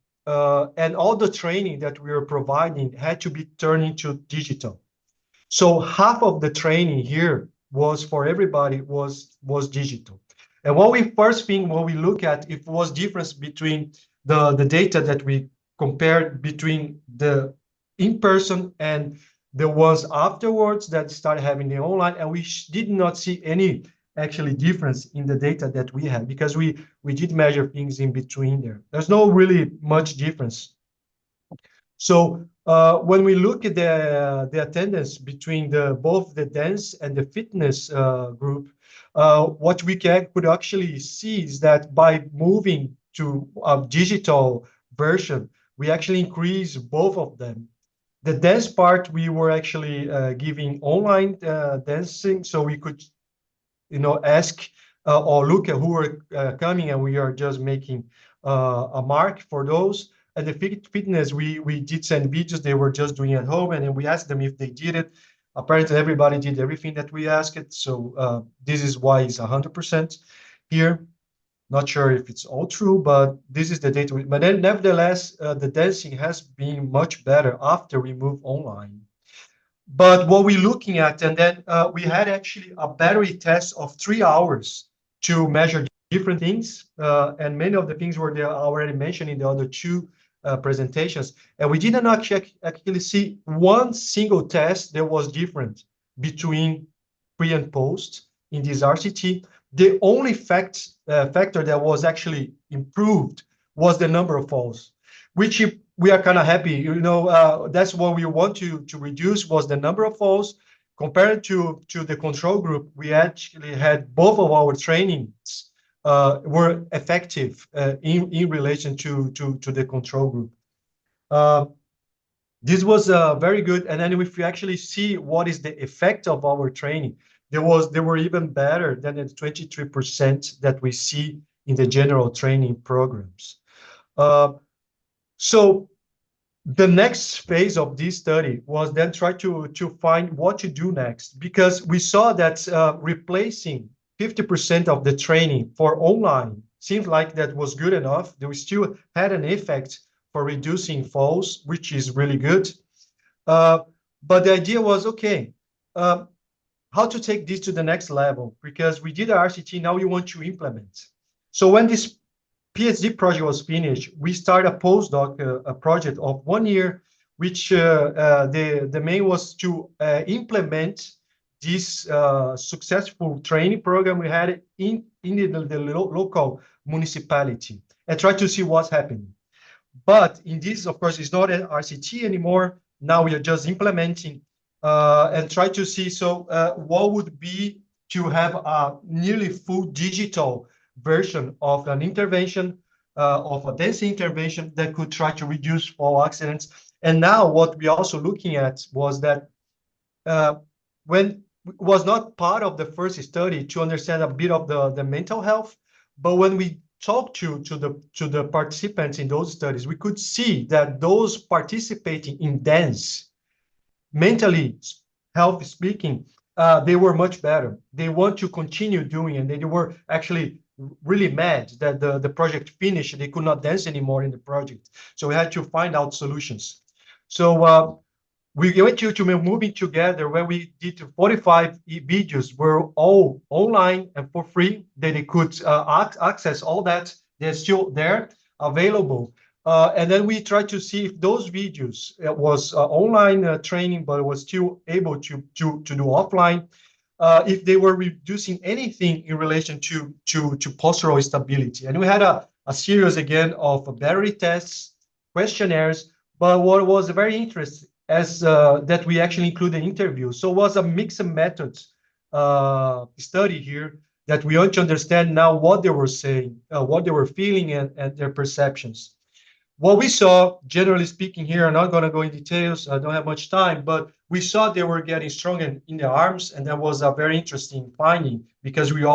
and all the training that we were providing had to be turned into digital. So half of the training here was for everybody was digital. And what we look at, if was difference between the data that we compared between the in-person and the ones afterwards that started having the online, and we did not see any actually difference in the data that we had, because we did measure things in between there. There's no really much difference. So when we look at the attendance between both the dance and the fitness group, what we could actually see is that by moving to a digital version, we actually increase both of them. The dance part, we were actually giving online dancing, so we could, ask or look at who are coming, and we are just making a mark for those. And the fitness, we did send videos they were just doing at home, and then we asked them if they did it. Apparently, everybody did everything that we asked it. So this is why it's 100% here. Not sure if it's all true, but this is the data. But then, nevertheless, the dancing has been much better after we move online. But what we're looking at, and then we had actually a battery test of 3 hours to measure different things, and many of the things were there already mentioned in the other 2 presentations. And we did not actually see one single test that was different between pre and post in this RCT. The only factor that was actually improved was the number of falls, which we are kind of happy. That's what we want to reduce, was the number of falls. Compared to the control group, we actually had both of our trainings were effective in relation to the control group. This was very good. And then if you actually see what is the effect of our training, they were even better than the 23% that we see in the general training programs. So the next phase of this study was then try to find what to do next, because we saw that replacing 50% of the training for online seemed like that was good enough. We still had an effect for reducing falls, which is really good. But the idea was, okay, how to take this to the next level, because we did a RCT, now we want to implement. So when this PhD project was finished, we started a postdoc a project of 1 year, which the main was to implement this successful training program we had in the local municipality and try to see what's happening. But in this, of course, it's not an RCT anymore. Now we are just implementing and try to see, what would be to have a nearly full digital version of an intervention, of a dancing intervention that could try to reduce fall accidents. And now what we're also looking at was that when was not part of the first study to understand a bit of the mental health, but when we talked to the participants in those studies, we could see that those participating in dance, mentally health speaking, they were much better. They want to continue doing, and they were actually really mad that the project finished. They could not dance anymore in the project. So we had to find out solutions. So we went to moving together, where we did 45 videos, were all online and for free, that they could access all that. They're still there, available. And then we tried to see if those videos, it was online training, but it was still able to do offline. if they were reducing anything in relation to postural stability. And we had a series again of battery tests, questionnaires, but what was very interesting as that we actually included interviews. So it was a mixed methods study here that we want to understand now what they were saying, what they were feeling, and their perceptions. What we saw, generally speaking here, I'm not going to go in details, I don't have much time, but we saw they were getting stronger in the arms, and that was a very interesting finding because we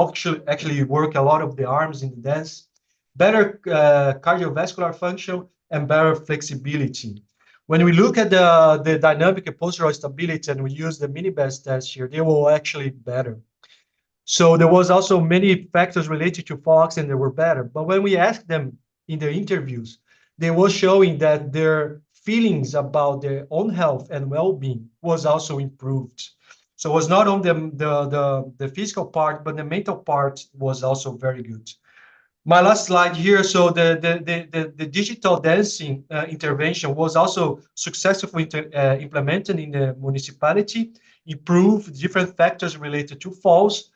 actually work a lot of the arms in the dance, better cardiovascular function, and better flexibility. When we look at the dynamic and postural stability and we use the mini best test here, they were actually better. So there was also many factors related to Fox and they were better. But when we asked them in their interviews, they were showing that their feelings about their own health and well-being was also improved. So it was not on the physical part, but the mental part was also very good. My last slide here. So the digital dancing intervention was also successfully implemented in the municipality, improved different factors related to falls.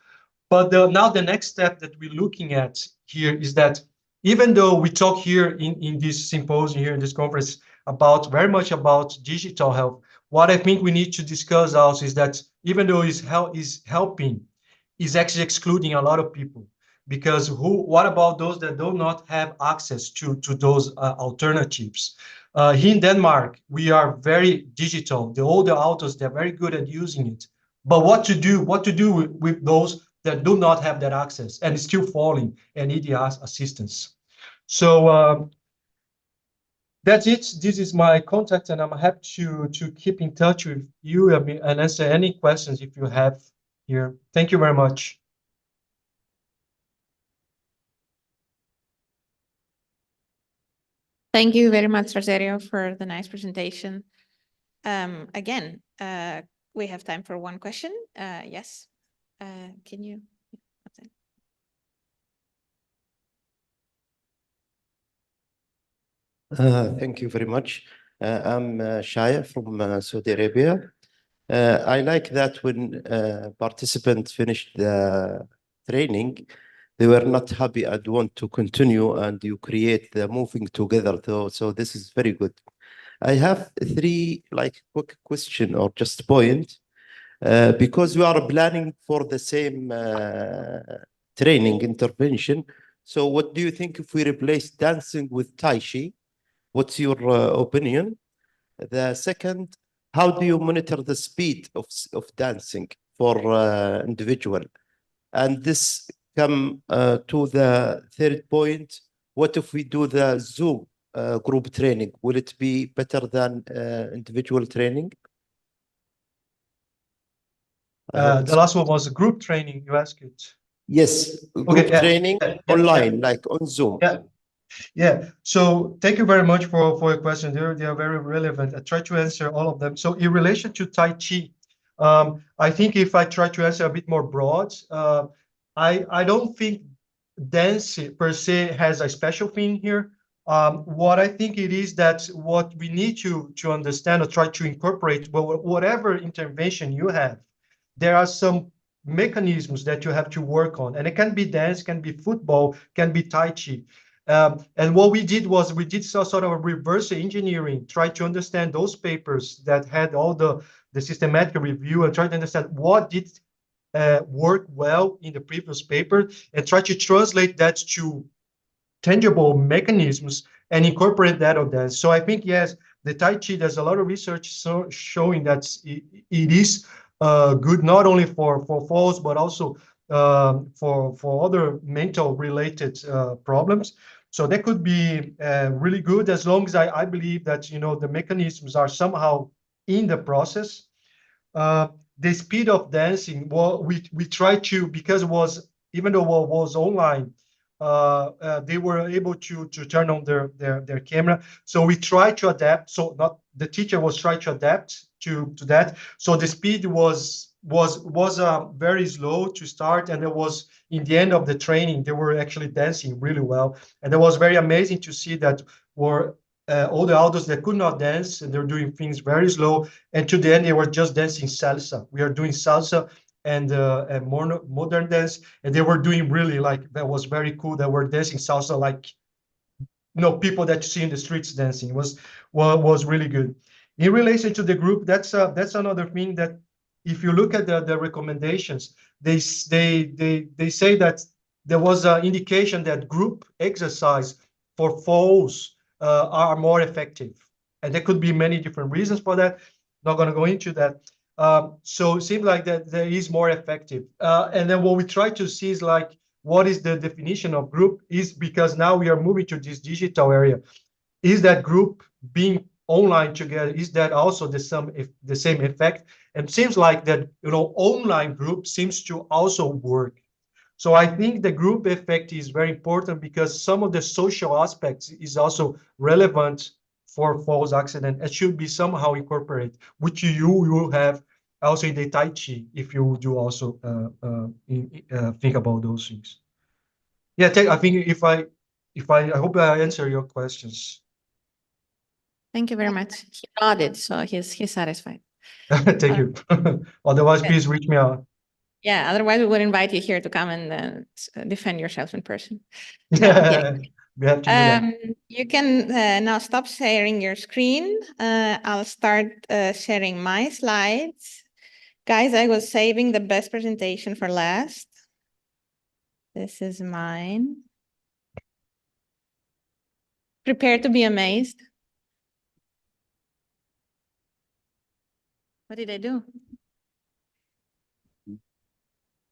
But now the next step that we're looking at here is that even though we talk here in this symposium, here in this conference, about very much about digital health, what I think we need to discuss also is that even though is helping, is actually excluding a lot of people. Because what about those that do not have access to those alternatives? Here in Denmark, we are very digital. The older autos, they're very good at using it. But what to do with those that do not have that access and still falling and need assistance? So that's it. This is my contact, and I'm happy to keep in touch with you and answer any questions if you have here. Thank you very much. Thank you very much, Rosario, for the nice presentation. Again, we have time for one question. Yes, can you? Thank you very much. I'm Shaya from Saudi Arabia. I like that when participants finished the training, they were not happy and want to continue, and you create the moving together. So this is very good. I have three quick question or just point, because we are planning for the same training intervention. So what do you think if we replace dancing with Tai Chi? What's your opinion? The second, how do you monitor the speed of dancing for individual? And this come to the third point. What if we do the Zoom group training? Will it be better than individual training? The last one was a group training, you asked it. Yes, group training online, like on Zoom. Yeah. So thank you very much for your question. They are very relevant. I try to answer all of them. So in relation to Tai Chi, I think if I try to answer a bit more broad, I don't think dance per se has a special thing here. What I think it is that what we need to understand or try to incorporate, whatever intervention you have, there are some mechanisms that you have to work on, and it can be dance, can be football, can be Tai Chi. And what we did was we did sort of a reverse engineering, try to understand those papers that had all the systematic review and try to understand what did work well in the previous paper and try to translate that to tangible mechanisms and incorporate that on dance. So I think, yes, the Tai Chi, there's a lot of research showing that it is good not only for falls, but also for other mental related problems. So that could be really good as long as I believe that, you know, the mechanisms are somehow in the process. The speed of dancing, well, we try to, because it was, even though it was online, they were able to turn on their camera. So we try to adapt. So not the teacher was trying to adapt to that. So the speed was very slow to start, and it was in the end of the training they were actually dancing really well, and it was very amazing to see that were all the adults that could not dance and they're doing things very slow, and to the end they were just dancing salsa. We are doing salsa, and more modern dance, and they were doing really like, that was very cool. They were dancing salsa like, people that you see in the streets dancing. Was really good. In relation to the group, that's another thing that if you look at the recommendations, they say that there was an indication that group exercise for falls are more effective, and there could be many different reasons for that. Not going to go into that. So it seems like that there is more effective. And then what we try to see is like, what is the definition of group? Is because now we are moving to this digital area. Is that group being online together? Is that also the same effect? And seems like that, online group seems to also work. So I think the group effect is very important because some of the social aspects is also relevant for falls accident. It should be somehow incorporated, which you will have also in the Tai Chi if you do also think about those things. Yeah, I think I hope I answer your questions. Thank you very much. He nodded, so he's satisfied. Thank you. Otherwise, please reach me out. Yeah, otherwise we would invite you here to come and defend yourself in person. No, I'm kidding. We have to do that. You can now stop sharing your screen. I'll start sharing my slides. Guys, I was saving the best presentation for last. This is mine. Prepare to be amazed. What did I do?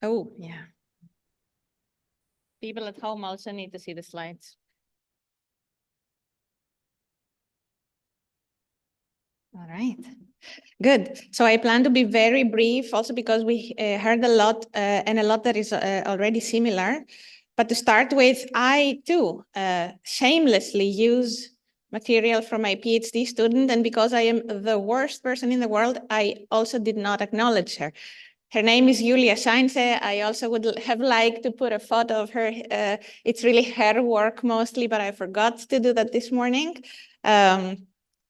Oh, yeah. People at home also need to see the slides. All right, good. So I plan to be very brief also because we heard a lot and a lot that is already similar. But to start with, I too shamelessly use material from my PhD student. And because I am the worst person in the world, I also did not acknowledge her. Her name is Julia Scheinse. I also would have liked to put a photo of her. It's really her work mostly, but I forgot to do that this morning.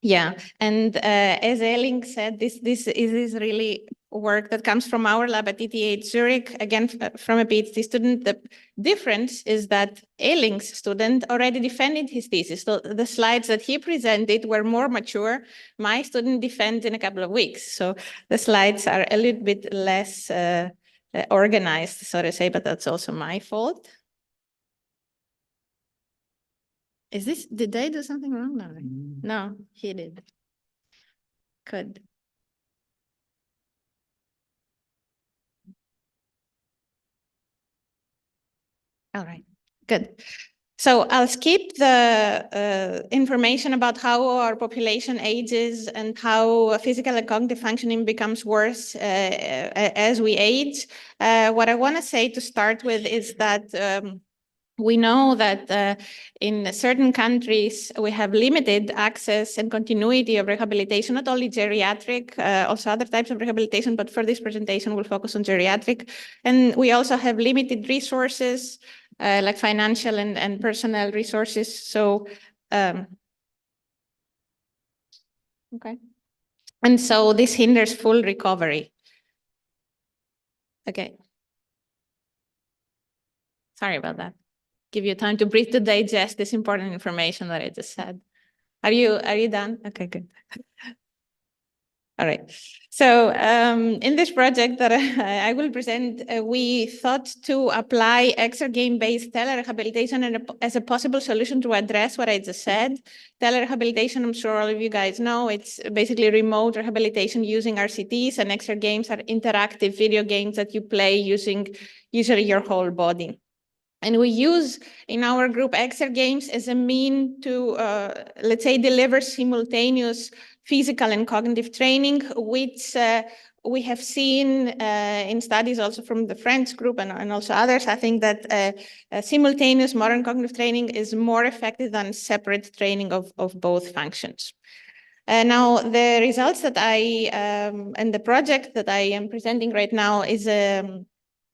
Yeah, and as Elling said, this is really work that comes from our lab at ETH Zurich, again, from a PhD student. The difference is that Elling's student already defended his thesis. So the slides that he presented were more mature. My student defends in a couple of weeks. So the slides are a little bit less organized, so to say, but that's also my fault. Did I do something wrong? No, right? No, he did. Good. All right, good. So I'll skip the information about how our population ages and how physical and cognitive functioning becomes worse as we age. What I want to say to start with is that we know that in certain countries, we have limited access and continuity of rehabilitation, not only geriatric, also other types of rehabilitation, but for this presentation, we'll focus on geriatric. And we also have limited resources, like financial and personnel resources. So, okay. And so this hinders full recovery. Okay. Sorry about that. Give you time to breathe to digest this important information that I just said. Are you done? Okay, good. All right. So in this project that I will present, we thought to apply exergame-based telerehabilitation as a possible solution to address what I just said. Telerehabilitation, I'm sure all of you guys know, it's basically remote rehabilitation using RCTs, and exergames are interactive video games that you play using usually your whole body. And we use in our group exergames as a mean to, let's say, deliver simultaneous physical and cognitive training, which we have seen in studies also from the French group and also others. I think that simultaneous modern cognitive training is more effective than separate training of both functions. Now, the results that and the project that I am presenting right now is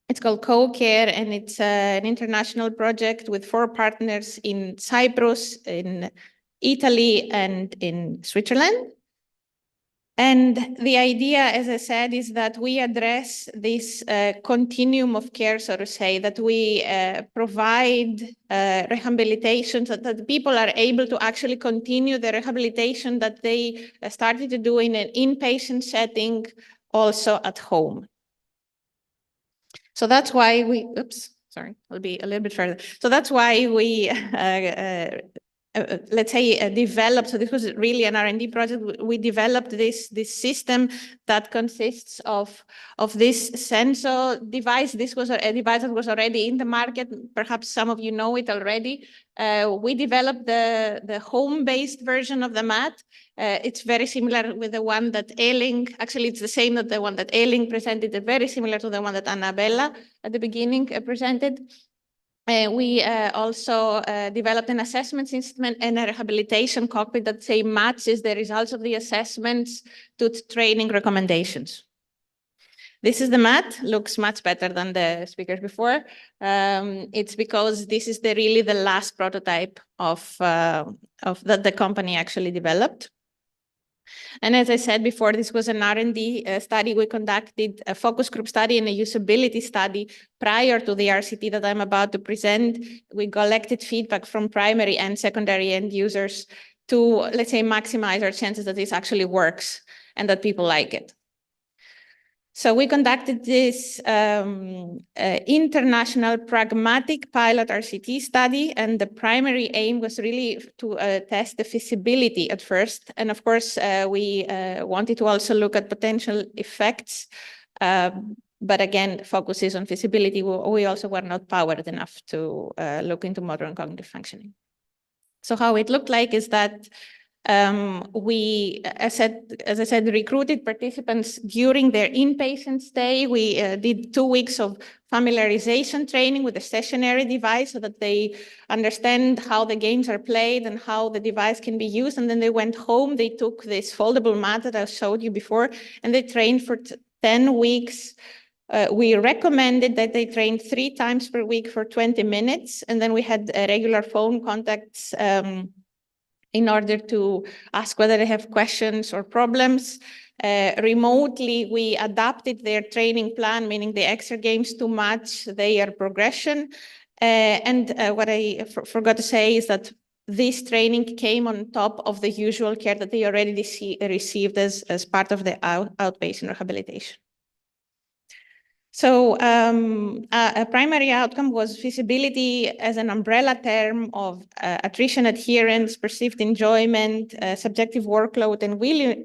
it's called Co-Care, and it's an international project with 4 partners in Cyprus, in Italy, and in Switzerland. And the idea, as I said, is that we address this continuum of care, so to say, that we provide rehabilitation so that people are able to actually continue the rehabilitation that they started to do in an inpatient setting, also at home. So that's why we, oops, sorry, I'll be a little bit further. So that's why we let's say developed, so this was really an R&D project, we developed this system that consists of this sensor device. This was a device that was already in the market. Perhaps some of you know it already. We developed the home-based version of the mat. It's very similar with the one that Eiling, actually it's the same as the one that Eiling presented, very similar to the one that Annabella at the beginning presented. We also developed an assessment system and a rehabilitation cockpit that matches the results of the assessments to training recommendations. This is the mat, looks much better than the speakers before. It's because this is really the last prototype of that the company actually developed. And as I said before, this was an R&D study. We conducted a focus group study and a usability study prior to the RCT that I'm about to present. We collected feedback from primary and secondary end users to, let's say, maximize our chances that this actually works and that people like it. So we conducted this international pragmatic pilot RCT study, and the primary aim was really to test the feasibility at first. And of course, we wanted to also look at potential effects, but again, focus is on feasibility. We also were not powered enough to look into motor and cognitive functioning. So how it looked like is that we, as I said, recruited participants during their inpatient stay. We did 2 weeks of familiarization training with the stationary device so that they understand how the games are played and how the device can be used. And then they went home, they took this foldable mat that I showed you before, and they trained for 10 weeks. We recommended that they train 3 times per week for 20 minutes. And then we had regular phone contacts in order to ask whether they have questions or problems. Remotely, we adapted their training plan, meaning the extra games to match their progression. And what I forgot to say is that this training came on top of the usual care that they already received as part of the outpatient rehabilitation. So a primary outcome was feasibility as an umbrella term of attrition, adherence, perceived enjoyment, subjective workload, and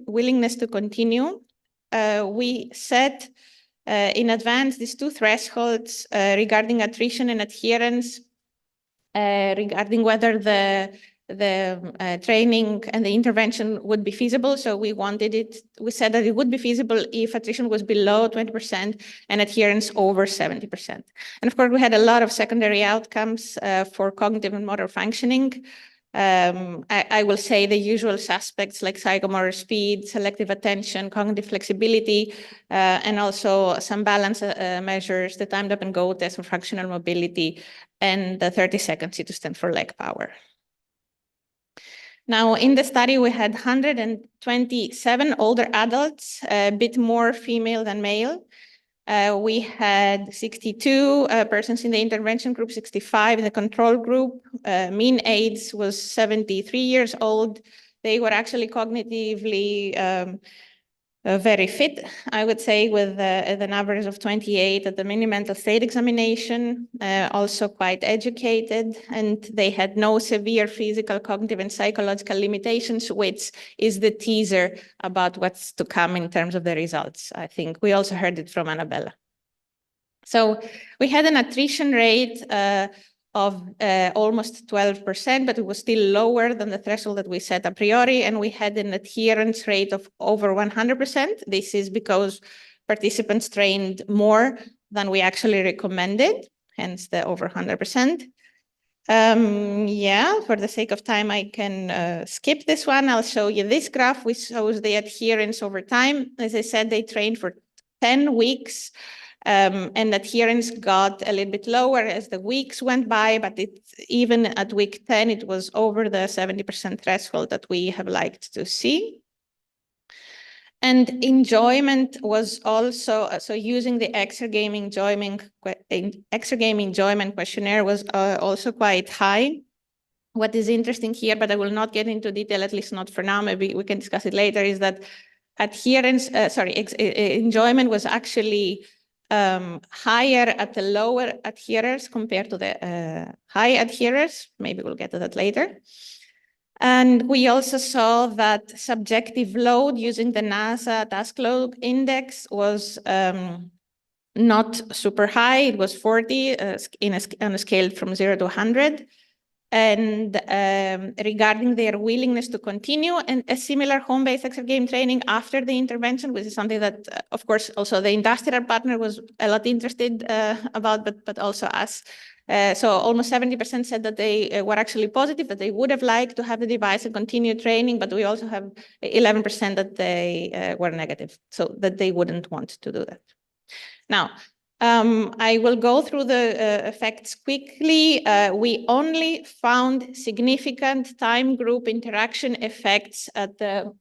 willingness to continue. We set in advance these 2 thresholds regarding attrition and adherence, regarding whether the training and the intervention would be feasible. So we said that it would be feasible if attrition was below 20% and adherence over 70%. And of course, we had a lot of secondary outcomes for cognitive and motor functioning. I will say the usual suspects like psychomotor speed, selective attention, cognitive flexibility, and also some balance measures, the timed up and go test for functional mobility, and the 30-second sit to stand for leg power. Now, in the study, we had 127 older adults, a bit more female than male. We had 62 persons in the intervention group, 65 in the control group. Mean age was 73 years old. They were actually cognitively very fit, I would say, with an average of 28 at the mini mental state examination, also quite educated, and they had no severe physical, cognitive, and psychological limitations, which is the teaser about what's to come in terms of the results. I think we also heard it from Annabella. So we had an attrition rate of almost 12%, but it was still lower than the threshold that we set a priori, and we had an adherence rate of over 100%. This is because participants trained more than we actually recommended, hence the over 100%. Yeah, for the sake of time, I can skip this one. I'll show you this graph, which shows the adherence over time. As I said, they trained for 10 weeks. And adherence got a little bit lower as the weeks went by, but even at week 10, it was over the 70% threshold that we have liked to see. And enjoyment was also, so using the exergame enjoyment questionnaire was also quite high. What is interesting here, but I will not get into detail, at least not for now, maybe we can discuss it later, is that enjoyment was actually higher at the lower adherers compared to the high adherers. Maybe we'll get to that later. And we also saw that subjective load using the NASA task load index was not super high. It was 40 on a scale from 0 to 100. And regarding their willingness to continue and a similar home-based exergame training after the intervention, which is something that, of course, also the industrial partner was a lot interested about, but also us. So almost 70% said that they were actually positive, that they would have liked to have the device and continue training, but we also have 11% that they were negative, so that they wouldn't want to do that. Now, I will go through the effects quickly. We only found significant time group interaction effects at the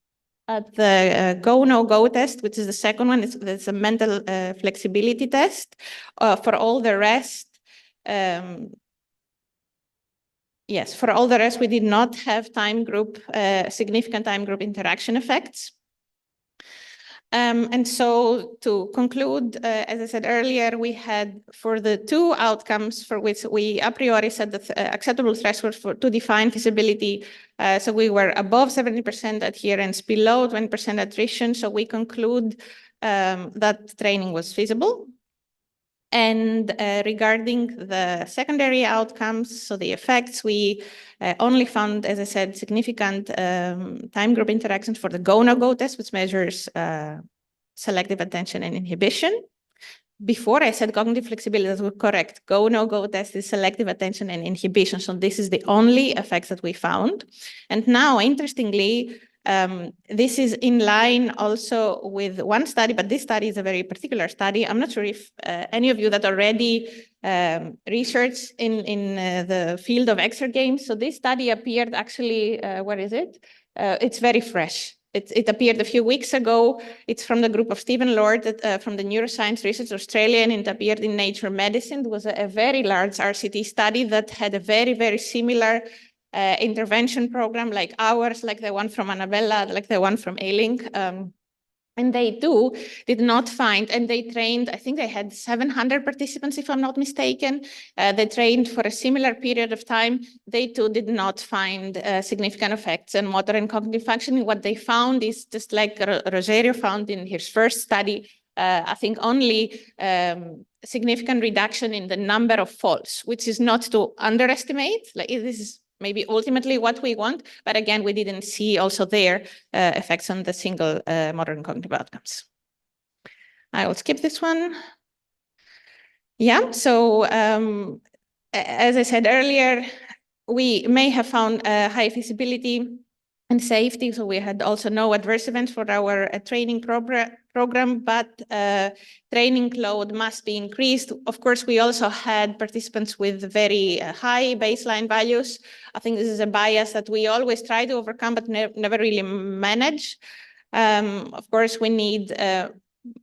go-no-go test, which is the second one. It's a mental flexibility test. For all the rest, yes, for all the rest, we did not have significant time group interaction effects. And so to conclude, as I said earlier, we had for the two outcomes for which we a priori set the acceptable threshold to define feasibility. So we were above 70% adherence, below 20% attrition. So we conclude that training was feasible. And regarding the secondary outcomes, so the effects, we only found, as I said, significant time group interactions for the go-no-go test, which measures selective attention and inhibition. Before I said cognitive flexibility, that was correct. Go-no-go test is selective attention and inhibition. So this is the only effects that we found. And now, interestingly, this is in line also with one study, but this study is a very particular study. I'm not sure if any of you that already research in the field of exergames. So this study appeared actually, where is it? It's very fresh. It appeared a few weeks ago. It's from the group of Stephen Lord from the Neuroscience Research Australia, and it appeared in Nature Medicine. It was a very large RCT study that had a very, very similar intervention program like ours, like the one from Annabella, like the one from A-Link. And they too did not find, and they trained, I think they had 700 participants, if I'm not mistaken. They trained for a similar period of time. They too did not find significant effects in motor and cognitive functioning. What they found is just like Rogerio found in his first study, I think only significant reduction in the number of falls, which is not to underestimate. Like this is maybe ultimately what we want, but again, we didn't see also their effects on the single motor and cognitive outcomes. I will skip this one. Yeah, so as I said earlier, we may have found high feasibility and safety, so we had also no adverse events for our training program, but training load must be increased. Of course, we also had participants with very high baseline values. I think this is a bias that we always try to overcome, but never really manage. Of course, we need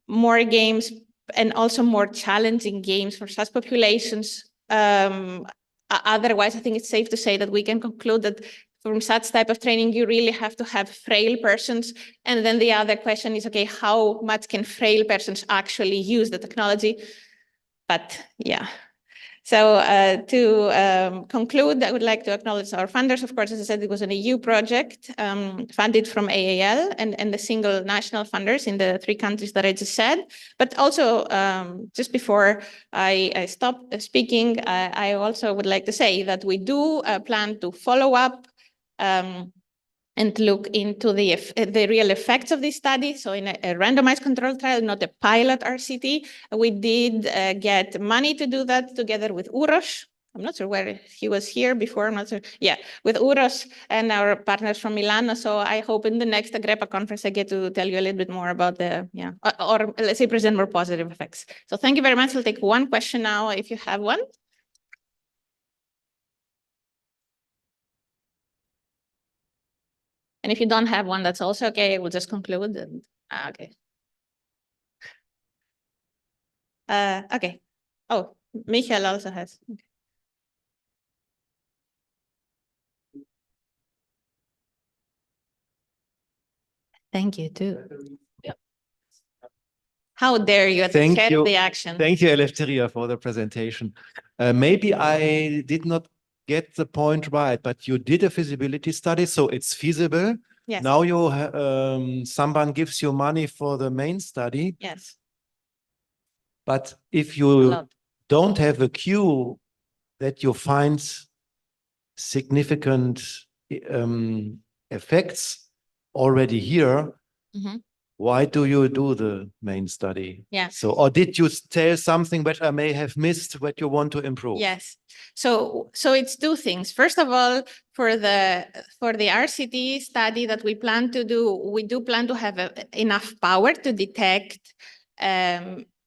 more games and also more challenging games for such populations. Otherwise, I think it's safe to say that we can conclude that from such type of training, you really have to have frail persons. And then the other question is, okay, how much can frail persons actually use the technology? But yeah. So to conclude, I would like to acknowledge our funders. Of course, as I said, it was an EU project funded from AAL and the single national funders in the 3 countries that I just said. But also, just before I stop speaking, I also would like to say that we do plan to follow up and look into the real effects of this study. So in a randomized control trial, not a pilot RCT, we did get money to do that together with Uros. I'm not sure where he was here before, I'm not sure. Yeah, with Uros and our partners from Milano. So I hope in the next EGRAPA conference, I get to tell you a little bit more about the, or let's say present more positive effects. So thank you very much. I'll take one question now if you have one. And if you don't have one, that's also okay. We'll just conclude. And Okay. Okay. Oh, Michael also has. Okay. Thank you too. How dare you at the Thank head you. of the action? Thank you, Eleftheria, for the presentation. Maybe I did not get the point right, but you did a feasibility study, so it's feasible. Yes. Now someone gives you money for the main study, Yes. but if you Allowed. don't have a queue that you find significant effects already here, Mhm. why do you do the main study? Yeah. So, or did you tell something that I may have missed what you want to improve? Yes. So it's two things. First of all, for the RCT study that we plan to do, we do plan to have enough power to detect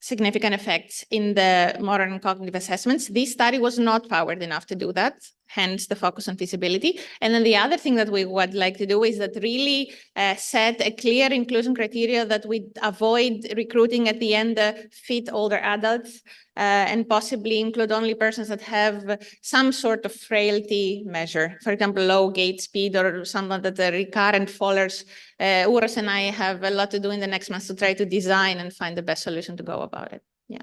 significant effects in the motor and cognitive assessments. This study was not powered enough to do that, hence the focus on feasibility. And then the other thing that we would like to do is that really set a clear inclusion criteria that we avoid recruiting at the end fit older adults and possibly include only persons that have some sort of frailty measure. For example, low gait speed or someone that the recurrent fallers. Uros and I have a lot to do in the next months to try to design and find the best solution to go about it. Yeah.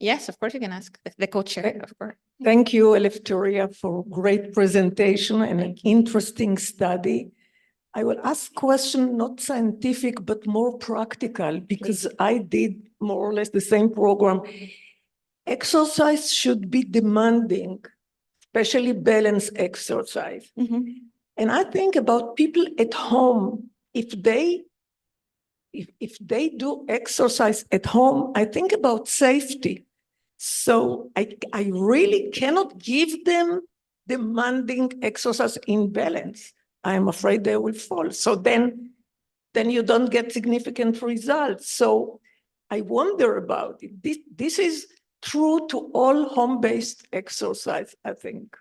Yes, of course you can ask the co-chair, of course. Thank you, Eleftheria, for great presentation and an interesting study. I will ask question not scientific, but more practical, because I did more or less the same program. Exercise should be demanding, especially balance exercise. And I think about people at home, if they do exercise at home, I think about safety. So I really cannot give them demanding exercise in balance. I'm afraid they will fall. So then you don't get significant results. So I wonder about it. This is true to all home-based exercise, I think.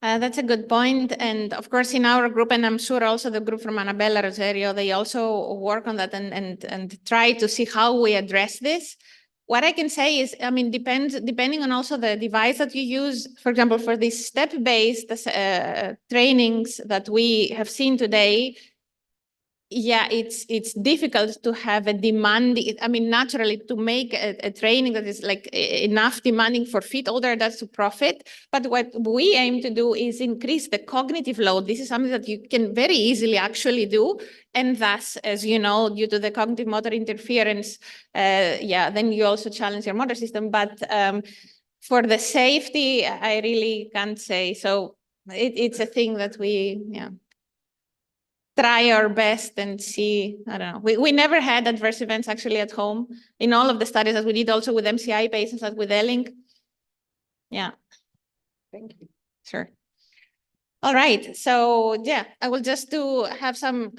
That's a good point. And of course, in our group, and I'm sure also the group from Annabella Rosario, they also work on that and try to see how we address this. What I can say is, I mean, depending on also the device that you use. For example, for these step-based trainings that we have seen today, yeah, it's difficult to have a demanding, I mean, naturally to make a training that is like enough demanding for fit older adults to profit. But what we aim to do is increase the cognitive load. This is something that you can very easily actually do. And thus, as you know, due to the cognitive motor interference, yeah, then you also challenge your motor system. But for the safety, I really can't say. So it's a thing that we, yeah, try our best and see. I don't know. We never had adverse events actually at home in all of the studies that we did, also with MCI patients, like with Elling. Yeah. Thank you. Sure. All right. So yeah, I will just have some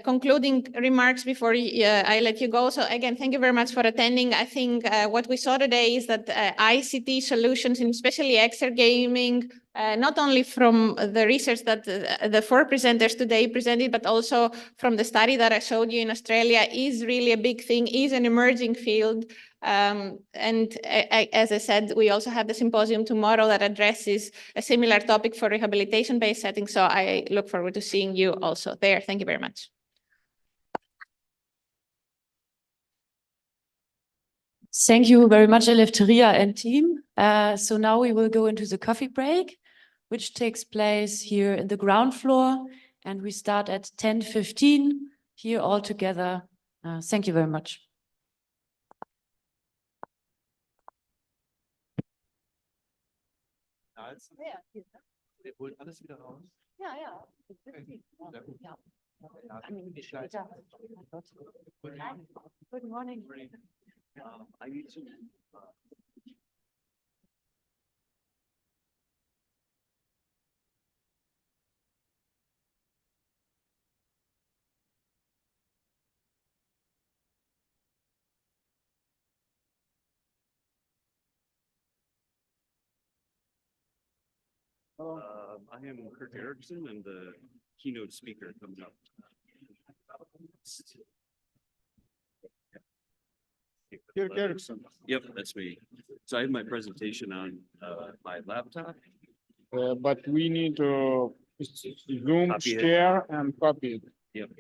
concluding remarks before I let you go. So again, thank you very much for attending. I think what we saw today is that ICT solutions, and especially exergaming, not only from the research that the 4 presenters today presented, but also from the study that I showed you in Australia, is really a big thing, is an emerging field. And as I said, we also have the symposium tomorrow that addresses a similar topic for rehabilitation-based settings. So I look forward to seeing you also there. Thank you very much. Thank you very much, Eleftheria and team. So now we will go into the coffee break, which takes place here in the ground floor. And we start at 10:15 here all together. Thank you very much. Wir holen alles wieder raus. Ja, ja. Ja. Good morning. I need to. I am Kurt Erickson, and the keynote speaker comes up. Kirk Erickson. Yep, that's me. So I have my presentation on my laptop. But we need to Zoom Copy it. share and copy it. Yep.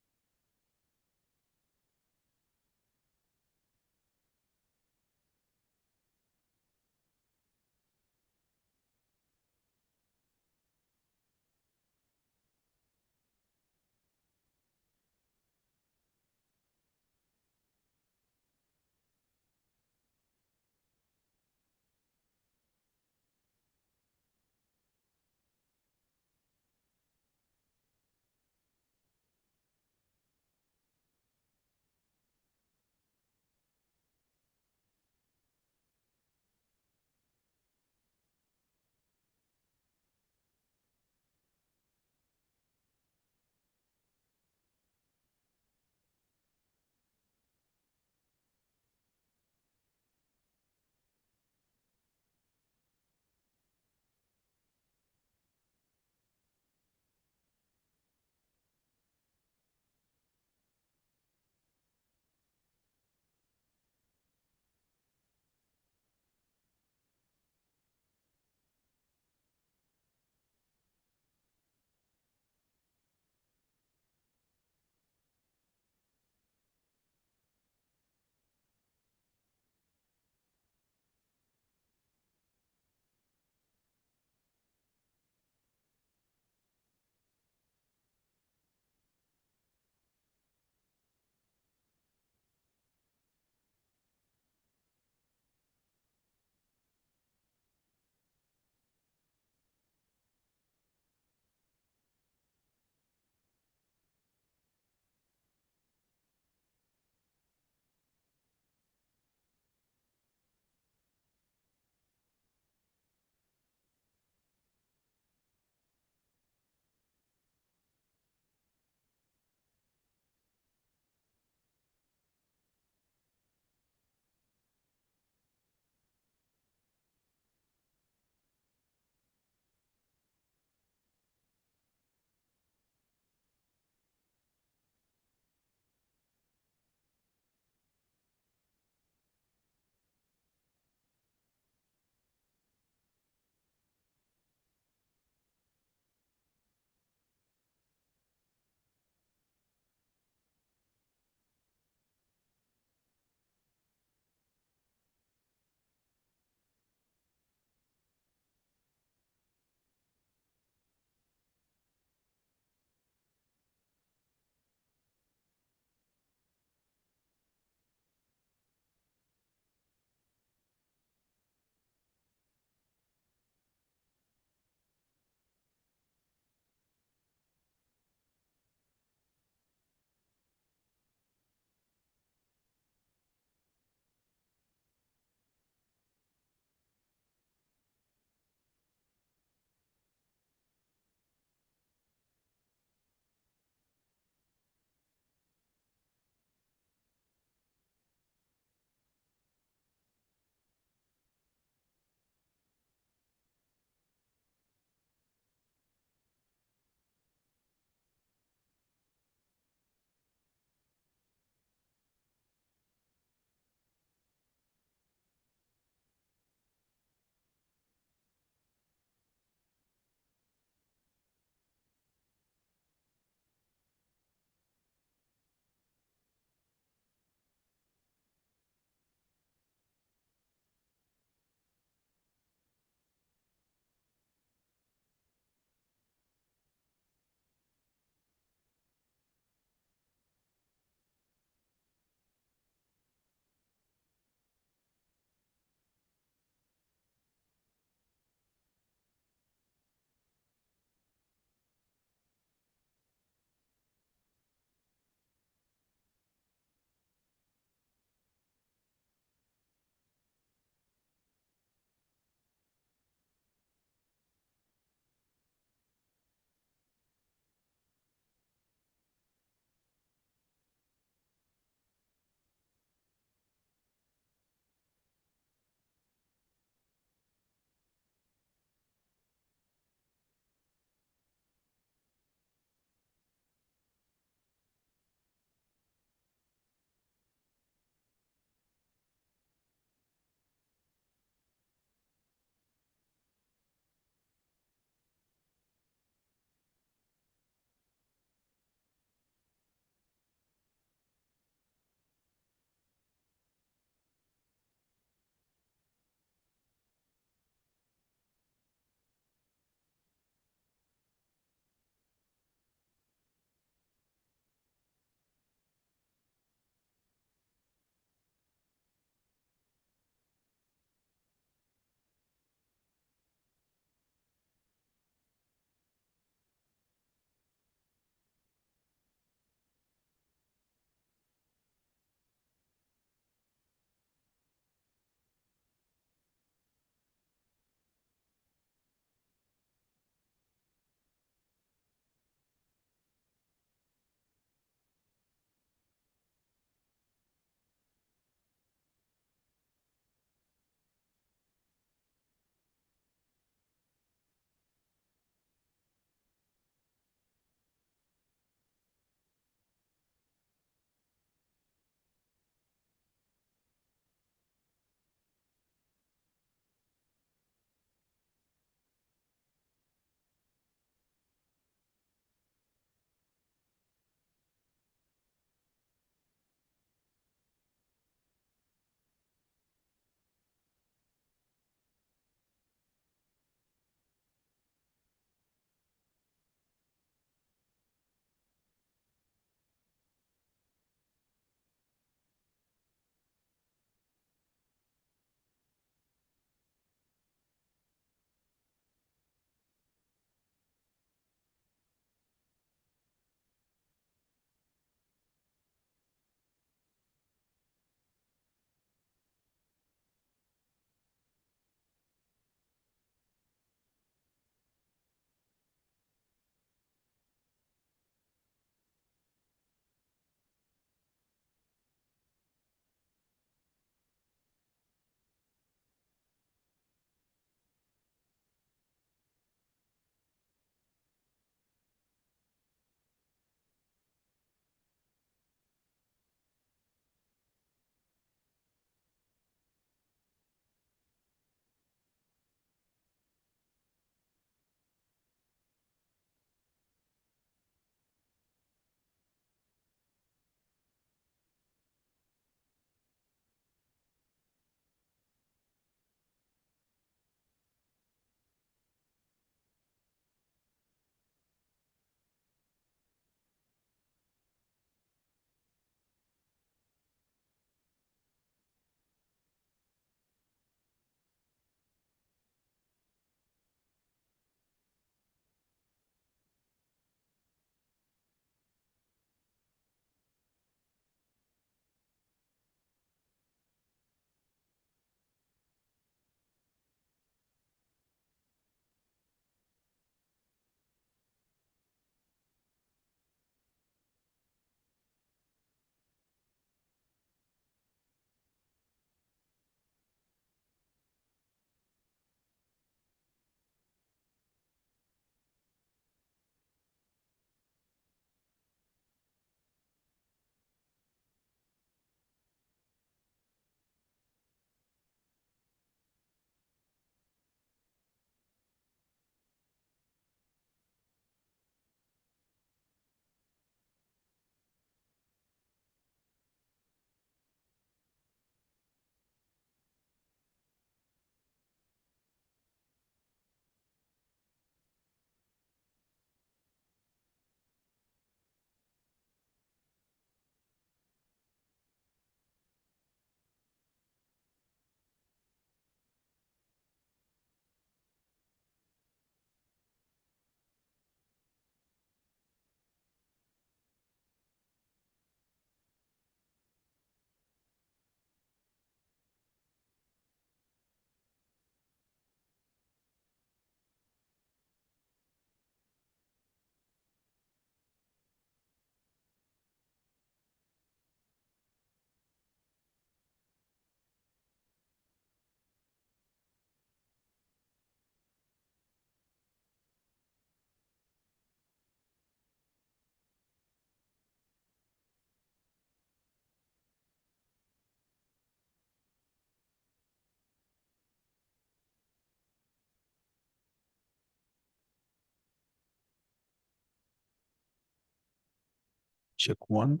Check one.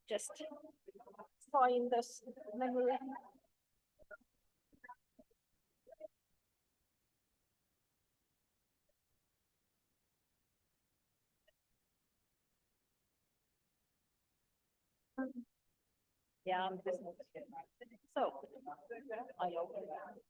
Just find this memory. Yeah, so I open that.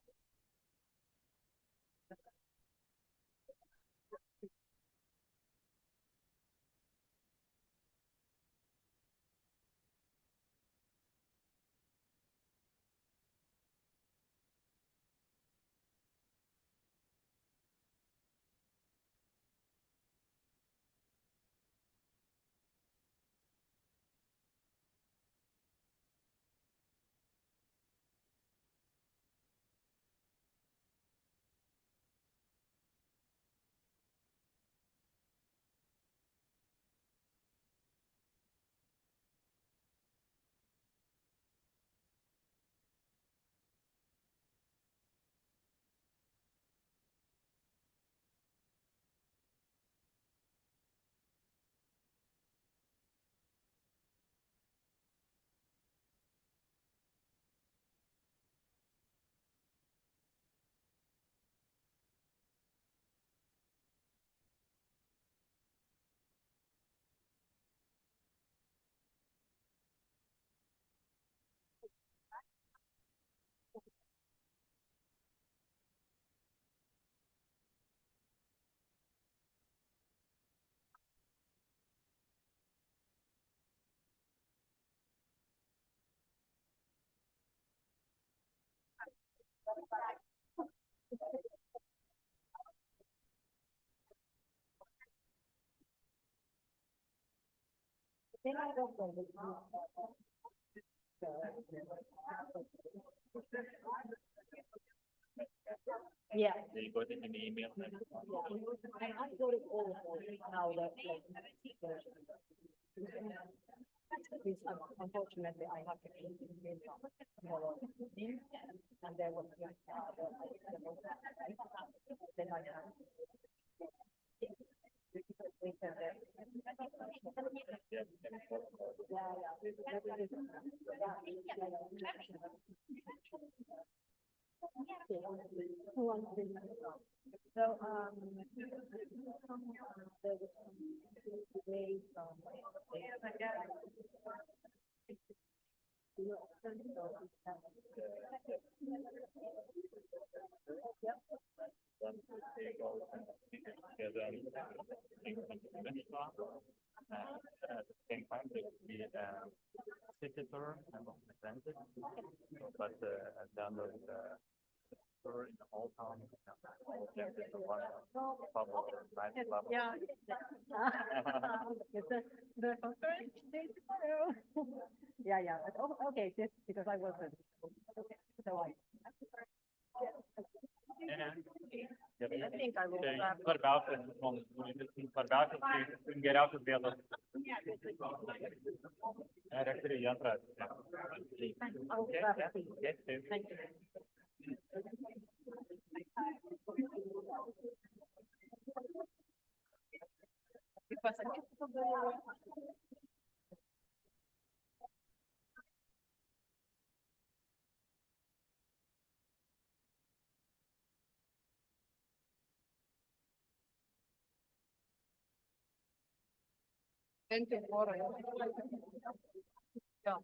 Yeah. You got it in the email. And I got it all now that unfortunately I have to tomorrow and there was then I have so there was today from At the same time, they could be visitor and represented, but download the tour in the whole town. yeah. The conference day tomorrow. Yeah, but okay, just because I wasn't. Okay, so I think I will. What about it? What about it? You can get out together. Actually, yeah, right. Thank you. Thank you for yeah.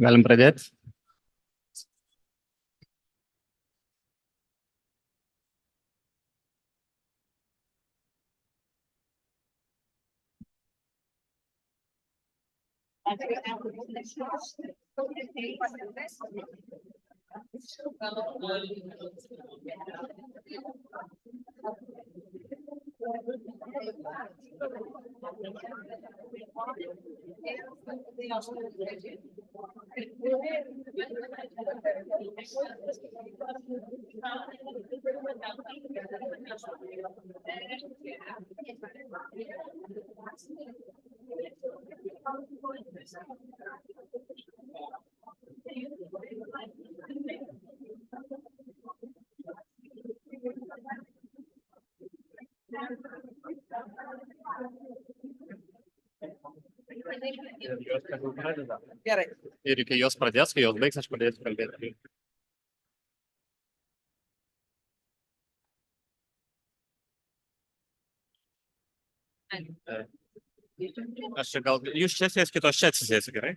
Galim pradėti. Gerai. Ir kai jos pradės, kai jos baigs, aš pradėsiu kalbėti. Aš čia gal, jūs čia sėskit, aš čia atsisėsiu, gerai?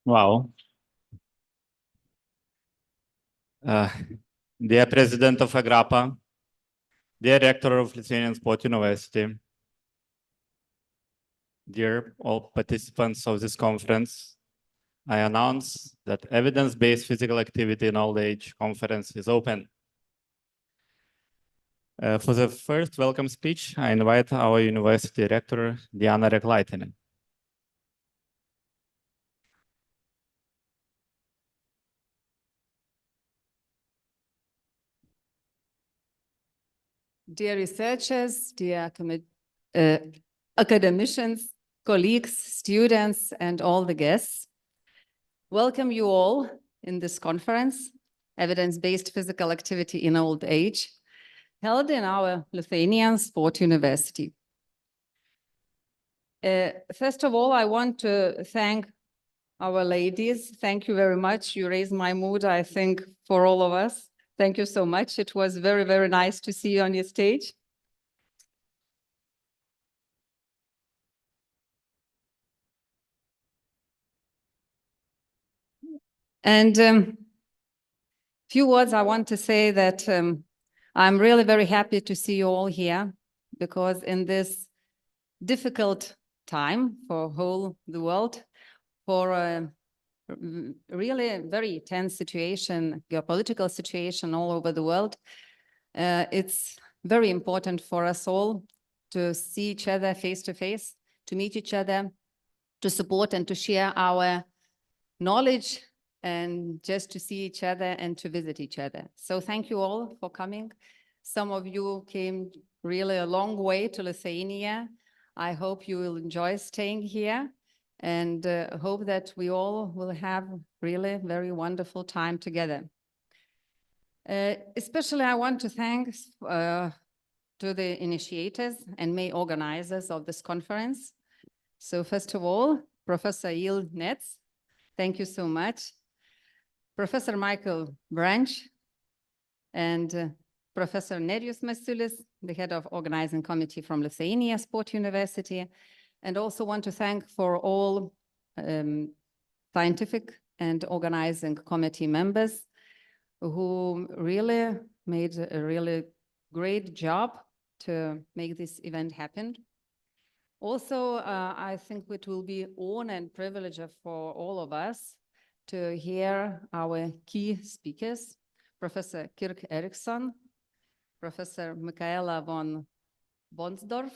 Wow. Dear President of EGRAPA, dear Rector of Lithuanian Sport University, dear all participants of this conference, I announce that evidence-based physical activity in old age conference is open. For the first welcome speech, I invite our university rector, Diana Reklaitinen. Dear researchers, dear academicians, colleagues, students, and all the guests, welcome you all in this conference, Evidence-Based Physical Activity in Old Age, held in our Lithuanian Sport University. First of all, I want to thank our ladies. Thank you very much. You raised my mood, I think, for all of us. Thank you so much. It was very, very nice to see you on your stage. And few words I want to say that I'm really very happy to see you all here, because in this difficult time for whole the world, for a really very tense situation, geopolitical situation all over the world, it's very important for us all to see each other face to face, to meet each other, to support and to share our knowledge, and just to see each other and to visit each other. So thank you all for coming. Some of you came really a long way to Lithuania. I hope you will enjoy staying here, and hope that we all will have really very wonderful time together. Especially I want to thank to the initiators and main organizers of this conference. So first of all, Professor Il Netz, thank you so much. Professor Michael Branch and Professor Nerijus Masiulis, the head of organizing committee from Lithuania Sport University, and also want to thank for all scientific and organizing committee members who really made a really great job to make this event happen. Also, I think it will be honor and privilege for all of us to hear our key speakers, Professor Kirk Eriksson, Professor Michaela von Bonsdorf,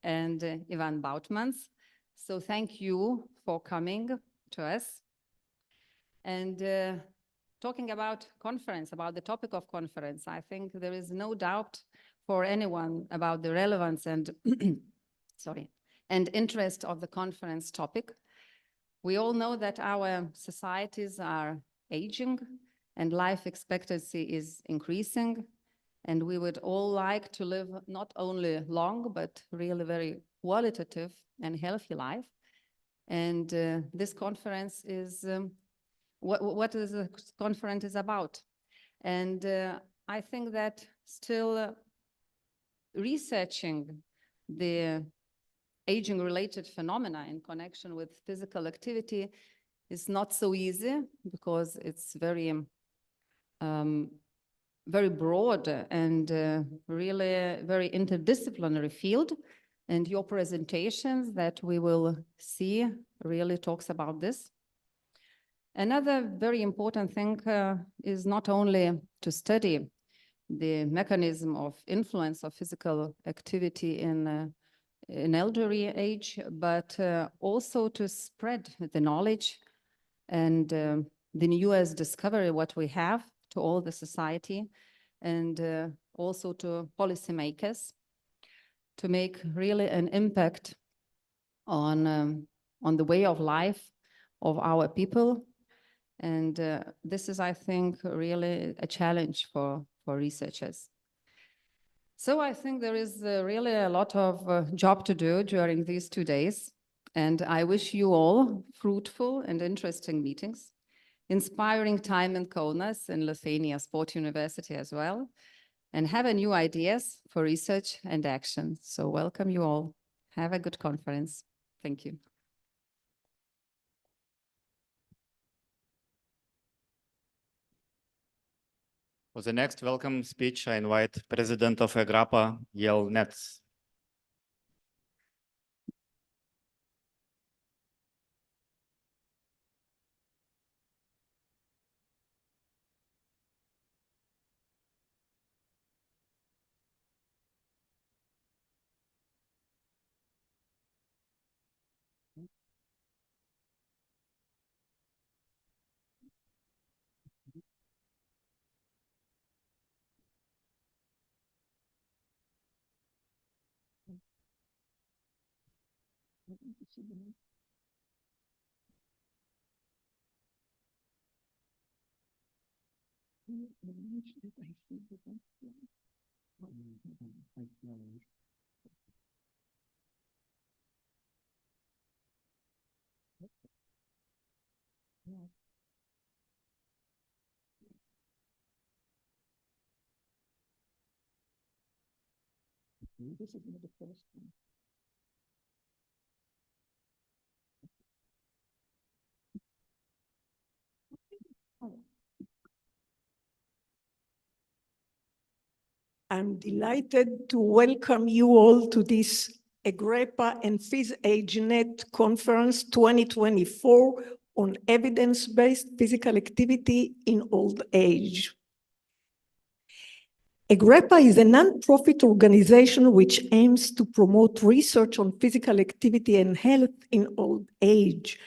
and Ivan Boutmans. So thank you for coming to us. And talking about conference, about the topic of conference, I think there is no doubt for anyone about the relevance and and interest of the conference topic. We all know that our societies are aging and life expectancy is increasing, and we would all like to live not only long, but really very qualitative and healthy life. And this conference is what is the conference is about. And I think that still researching the aging-related phenomena in connection with physical activity is not so easy, because it's very, very broad and really very interdisciplinary field. And your presentations that we will see really talks about this. Another very important thing is not only to study the mechanism of influence of physical activity in elderly age, but also to spread the knowledge and the newest discovery what we have to all the society, and also to policymakers, to make really an impact on the way of life of our people. And this is, I think, really a challenge for researchers. So I think there is really a lot of job to do during these 2 days. And I wish you all fruitful and interesting meetings, inspiring time in Kaunas and Lithuania Sport University as well, and have a new ideas for research and action. So welcome you all. Have a good conference. Thank you. For the next welcome speech, I invite President of EGRAPA, Il Netz. This is not the first one. I'm delighted to welcome you all to this EGRAPA and PhysAgeNet Conference 2024 on evidence-based physical activity in old age. EGRAPA is a non-profit organization which aims to promote research on physical activity and health in old age.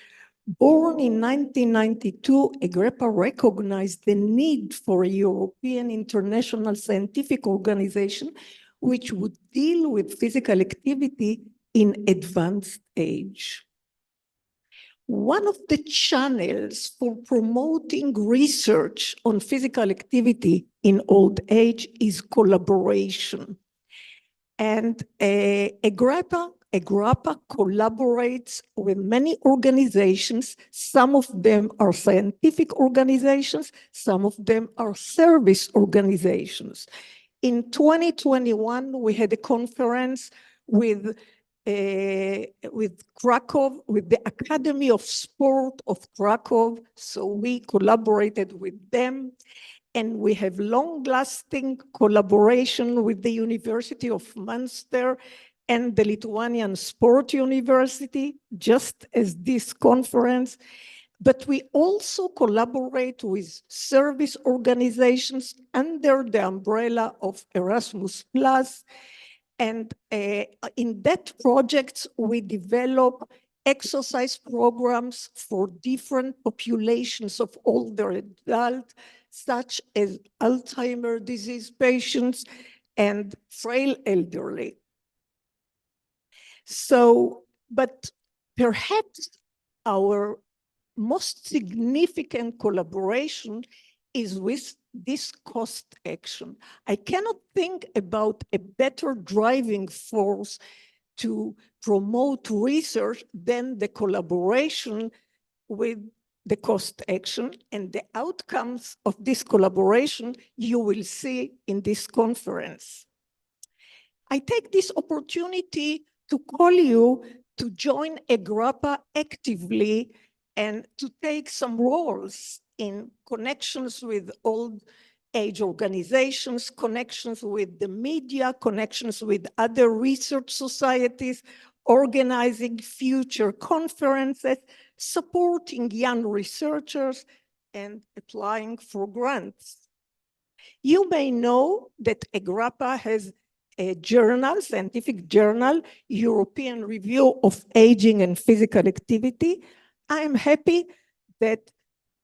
Born in 1992, EGRAPA recognized the need for a European international scientific organization which would deal with physical activity in advanced age. One of the channels for promoting research on physical activity in old age is collaboration. And EGRAPA collaborates with many organizations. Some of them are scientific organizations, some of them are service organizations. In 2021, we had a conference with Krakow, with the Academy of Sport of Krakow. So we collaborated with them. And we have long-lasting collaboration with the University of Munster and the Lithuanian Sport University, just as this conference. But we also collaborate with service organizations under the umbrella of Erasmus+. And in that project, we develop exercise programs for different populations of older adults, such as Alzheimer's disease patients and frail elderly. So, but perhaps our most significant collaboration is with this cost action. I cannot think about a better driving force to promote research than the collaboration with the cost action, and the outcomes of this collaboration you will see in this conference. I take this opportunity to call you to join EGRAPA actively and to take some roles in connections with old age organizations, connections with the media, connections with other research societies, organizing future conferences, supporting young researchers, and applying for grants. You may know that EGRAPA has a journal, scientific journal, European Review of Aging and Physical Activity. I am happy that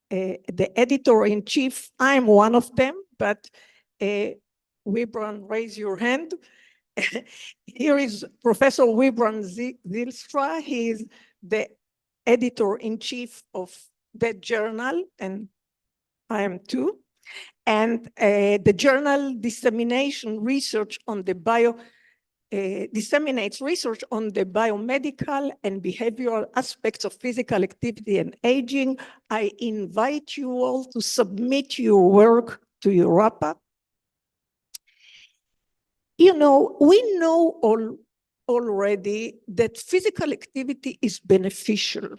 the editor-in-chief, I'm one of them, but Wibran, raise your hand. Here is Professor Wibran Zylstra. He is the editor-in-chief of that journal, and I am too. And the journal disseminates research on the biomedical and behavioral aspects of physical activity and aging. I invite you all to submit your work to EGRAPA. You know, we know already that physical activity is beneficial.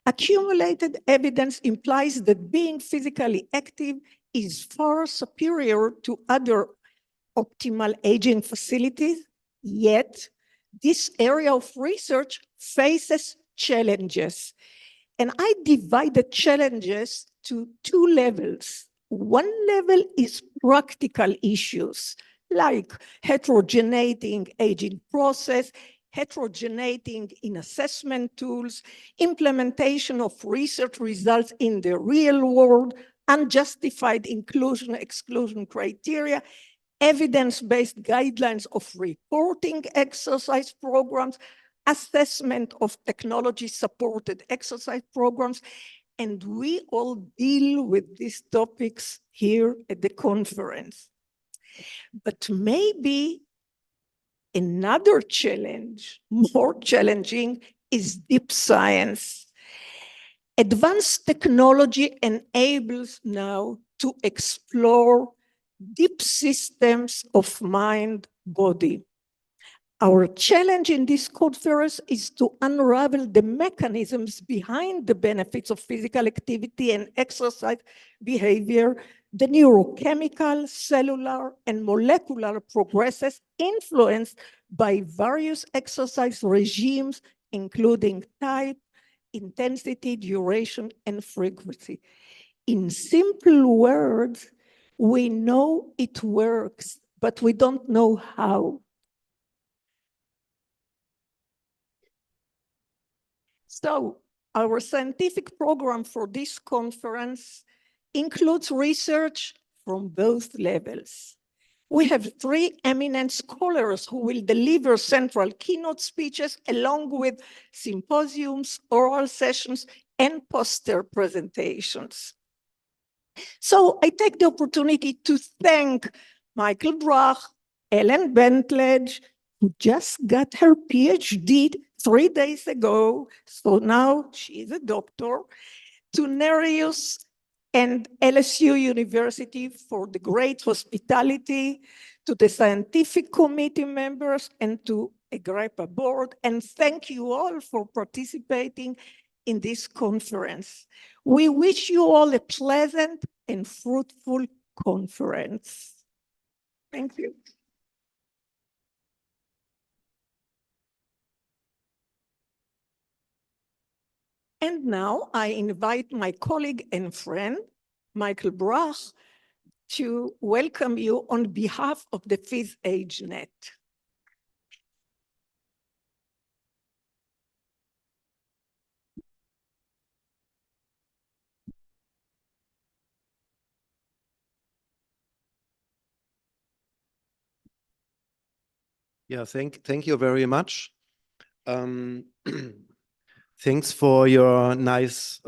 Accumulated evidence implies that being physically active is far superior to other optimal aging facilities, yet this area of research faces challenges. And I divide the challenges to two levels. One level is practical issues, like heterogeneity aging process, heterogeneity in assessment tools, implementation of research results in the real world, unjustified inclusion-exclusion criteria, evidence-based guidelines of reporting exercise programs, assessment of technology-supported exercise programs, and we all deal with these topics here at the conference. But maybe another challenge, more challenging, is deep science. Advanced technology enables now to explore deep systems of mind-body. Our challenge in this conference is to unravel the mechanisms behind the benefits of physical activity and exercise behavior, the neurochemical, cellular, and molecular progresses influenced by various exercise regimes, including type, intensity, duration, and frequency. In simple words, we know it works, but we don't know how. So our scientific program for this conference includes research from both levels. We have 3 eminent scholars who will deliver central keynote speeches along with symposiums, oral sessions, and poster presentations. So I take the opportunity to thank Michael Brach, Ellen Bentledge, who just got her PhD 3 days ago, so now she's a doctor, to Nereus and LSU University for the great hospitality, to the scientific committee members, and to EGRAPA board, and thank you all for participating in this conference. We wish you all a pleasant and fruitful conference. Thank you. And now I invite my colleague and friend, Michael Brach, to welcome you on behalf of the PhysAgeNet. Yeah, thank you very much. Thanks for your nice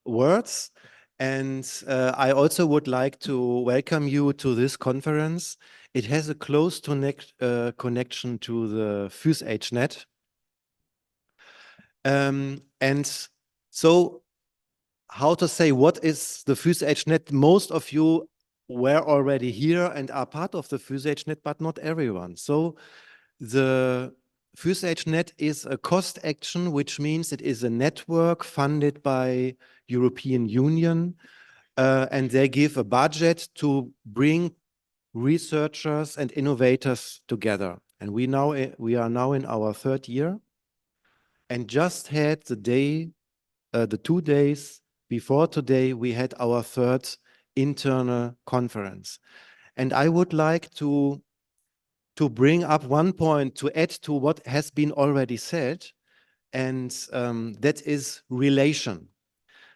words. And I also would like to welcome you to this conference. It has a close connection to the PhysAgeNet. And so how to say, what is the PhysAgeNet? Most of you were already here and are part of the PhysAgeNet, but not everyone. So the PhysAgeNet is a cost action, which means it is a network funded by European Union, and they give a budget to bring researchers and innovators together. And we are now in our 3rd year, and just had the 2 days before today, we had our 3rd internal conference. And I would like to bring up one point to add to what has been already said, and that is relation.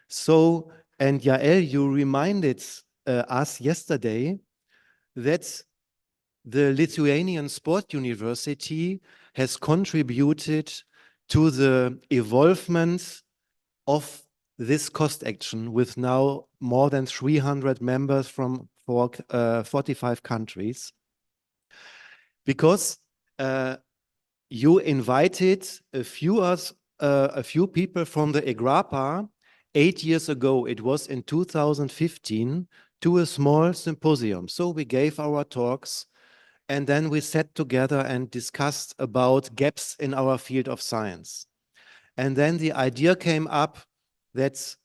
So, and Yael, you reminded us yesterday that the Lithuanian Sport University has contributed to the evolvement of this cost action with now more than 300 members from 45 countries. Because you invited a few people from the EGRAPA 8 years ago. It was in 2015 to a small symposium. So we gave our talks, and then we sat together and discussed about gaps in our field of science. And then the idea came up that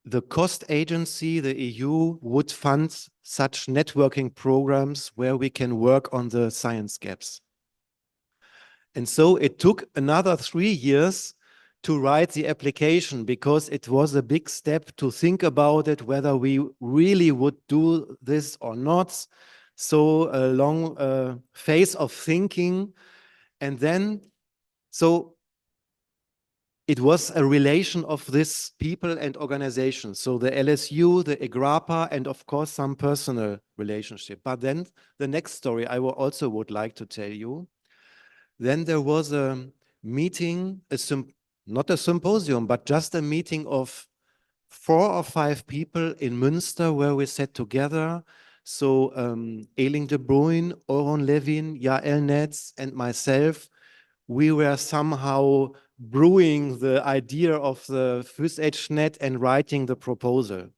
the cost agency, the EU, would fund such networking programs where we can work on the science gaps. And so it took another 3 years to write the application, because it was a big step to think about it, whether we really would do this or not. So a long phase of thinking. And then, so it was a relation of these people and organizations. So the LSU, the EGRAPA, and of course some personal relationship. But then the next story I also would like to tell you. Then there was a meeting, not a symposium, but just a meeting of 4 or 5 people in Münster where we sat together. So Eiling de Bruyn, Oron Levin, Yael Netz, and myself, we were somehow brewing the idea of the PhysAgeNet and writing the proposal.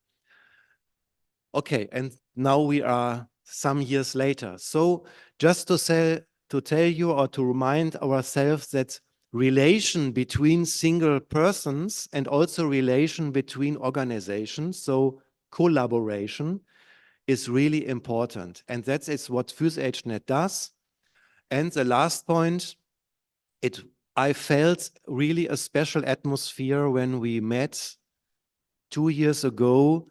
Okay, and now we are some years later. So just to tell you or to remind ourselves that relation between single persons and also relation between organizations, so collaboration, is really important. And that is what FusAgeNet does. And the last point, I felt really a special atmosphere when we met 2 years ago,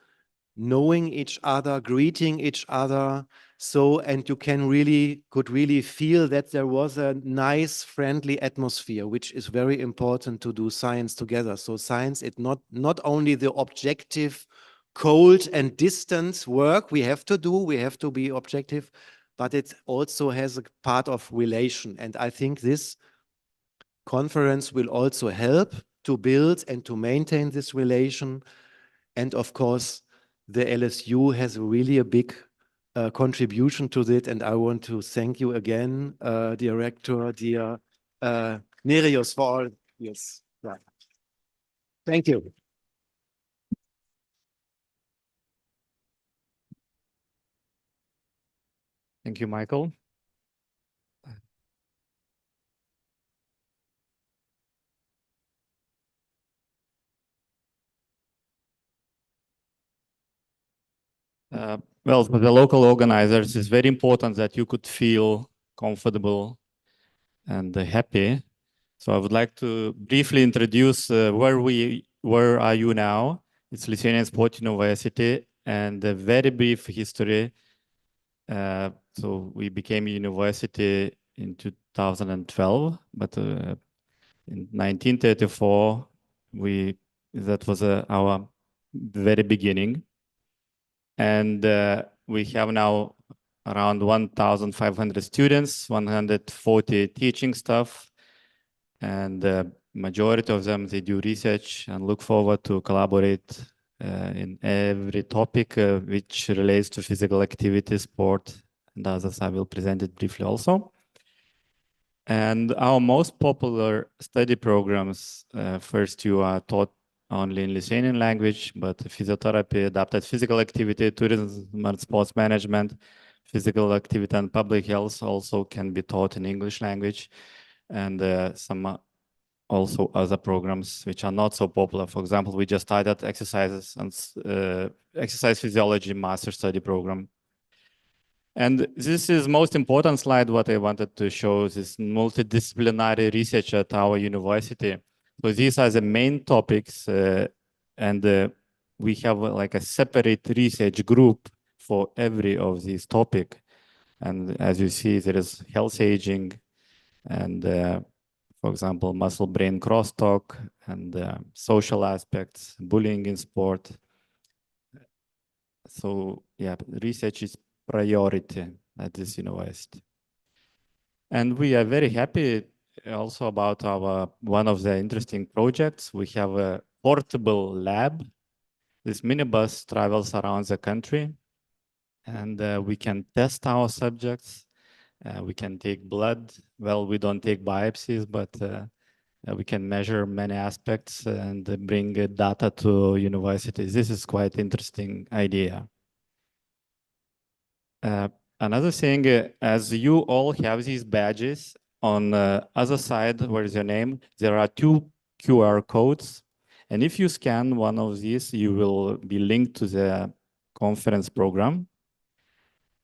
knowing each other, greeting each other. So, and you could really feel that there was a nice, friendly atmosphere, which is very important to do science together. So science, it's not only the objective, cold and distant work we have to be objective, but it also has a part of relation. And I think this conference will also help to build and to maintain this relation. And of course, the LSU has really a big contribution to it. And I want to thank you again, Director, dear Nereus, for all. Yes. Yeah. Thank you. Thank you, Michael. Well, for the local organizers, it's very important that you could feel comfortable and happy. So I would like to briefly introduce where are you now? It's Lithuanian Sport University, and a very brief history. So we became a university in 2012, but in 1934, that was our very beginning. And we have now around 1,500 students, 140 teaching staff, and the majority of them, they do research and look forward to collaborate in every topic which relates to physical activity, sport, and others. I will present it briefly also. And our most popular study programs, first you are taught only in Lithuanian language, but physiotherapy, adapted physical activity, tourism and sports management, physical activity and public health also can be taught in English language. And some also other programs which are not so popular. For example, we just started exercises and exercise physiology master study program. And this is most important slide, what I wanted to show is multidisciplinary research at our university. So these are the main topics and we have like a separate research group for every of these topic. And as you see, there is health aging and for example, muscle-brain crosstalk and social aspects, bullying in sport. So yeah, research is priority at this university. And we are very happy also about one of the interesting projects. We have a portable lab. This minibus travels around the country and we can test our subjects. We can take blood. Well, we don't take biopsies, but we can measure many aspects and bring data to universities. This is quite interesting idea. Another thing, as you all have these badges, on the other side, where is your name, there are 2 QR codes. And if you scan one of these, you will be linked to the conference program.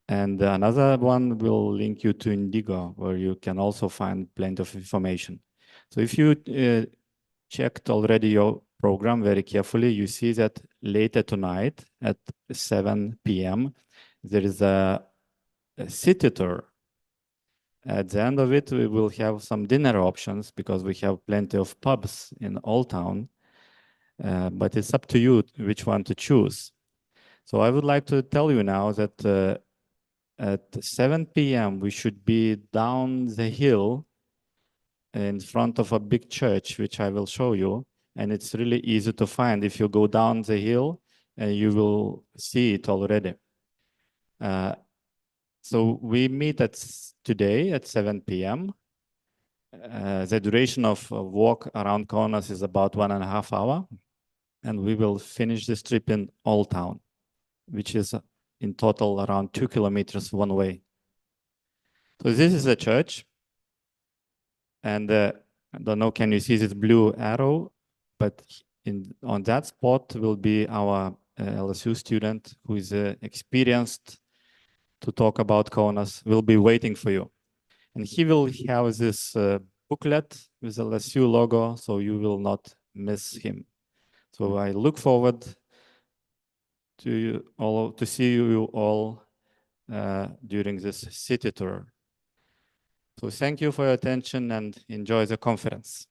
And another one will link you to Indigo, where you can also find plenty of information. So if you checked already your program very carefully, you see that later tonight at 7 p.m., there is a city tour. At the end of it, we will have some dinner options because we have plenty of pubs in Old Town, but it's up to you which one to choose. So I would like to tell you now that at 7 p.m. we should be down the hill in front of a big church, which I will show you. And it's really easy to find. If you go down the hill, you will see it already. So we meet today at 7 p.m. The duration of walk around Kaunas is about 1.5 hours. And we will finish this trip in Old Town, which is in total around 2 kilometers one way. So this is a church. And I don't know, can you see this blue arrow? But on that spot will be our LSU student who is experienced to talk about Kaunas, will be waiting for you. And he will have this booklet with the LSU logo, so you will not miss him. So I look forward to you all, to see you all during this city tour. So thank you for your attention and enjoy the conference.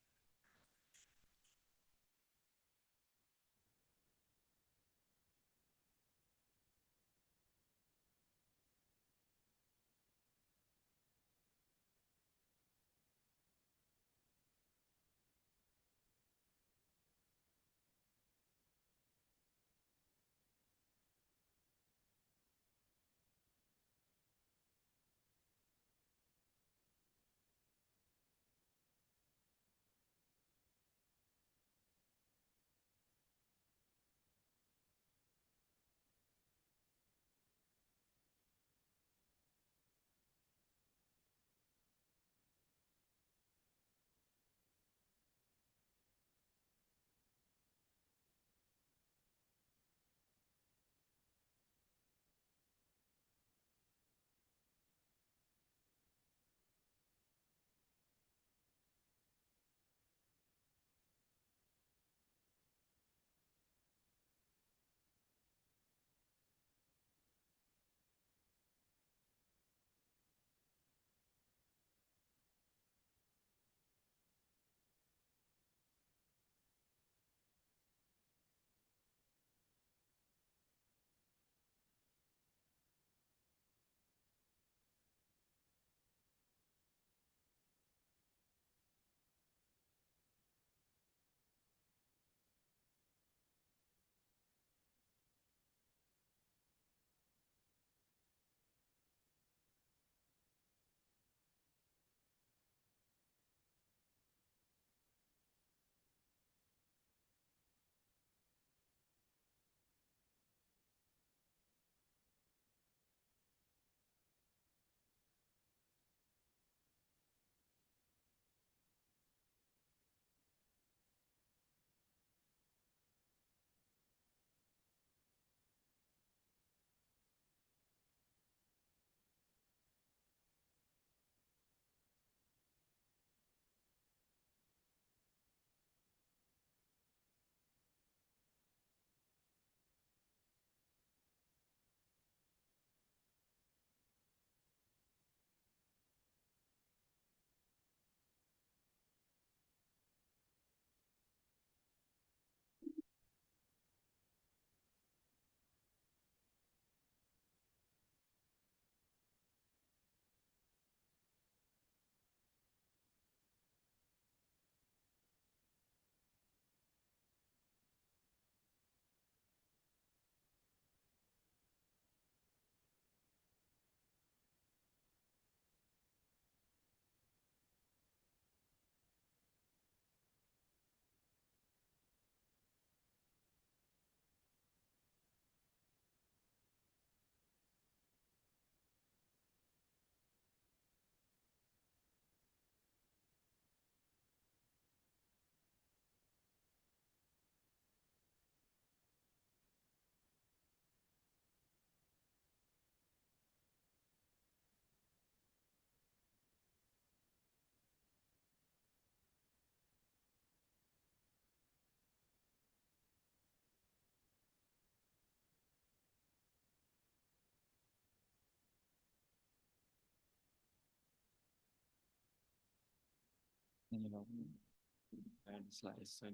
The slides. So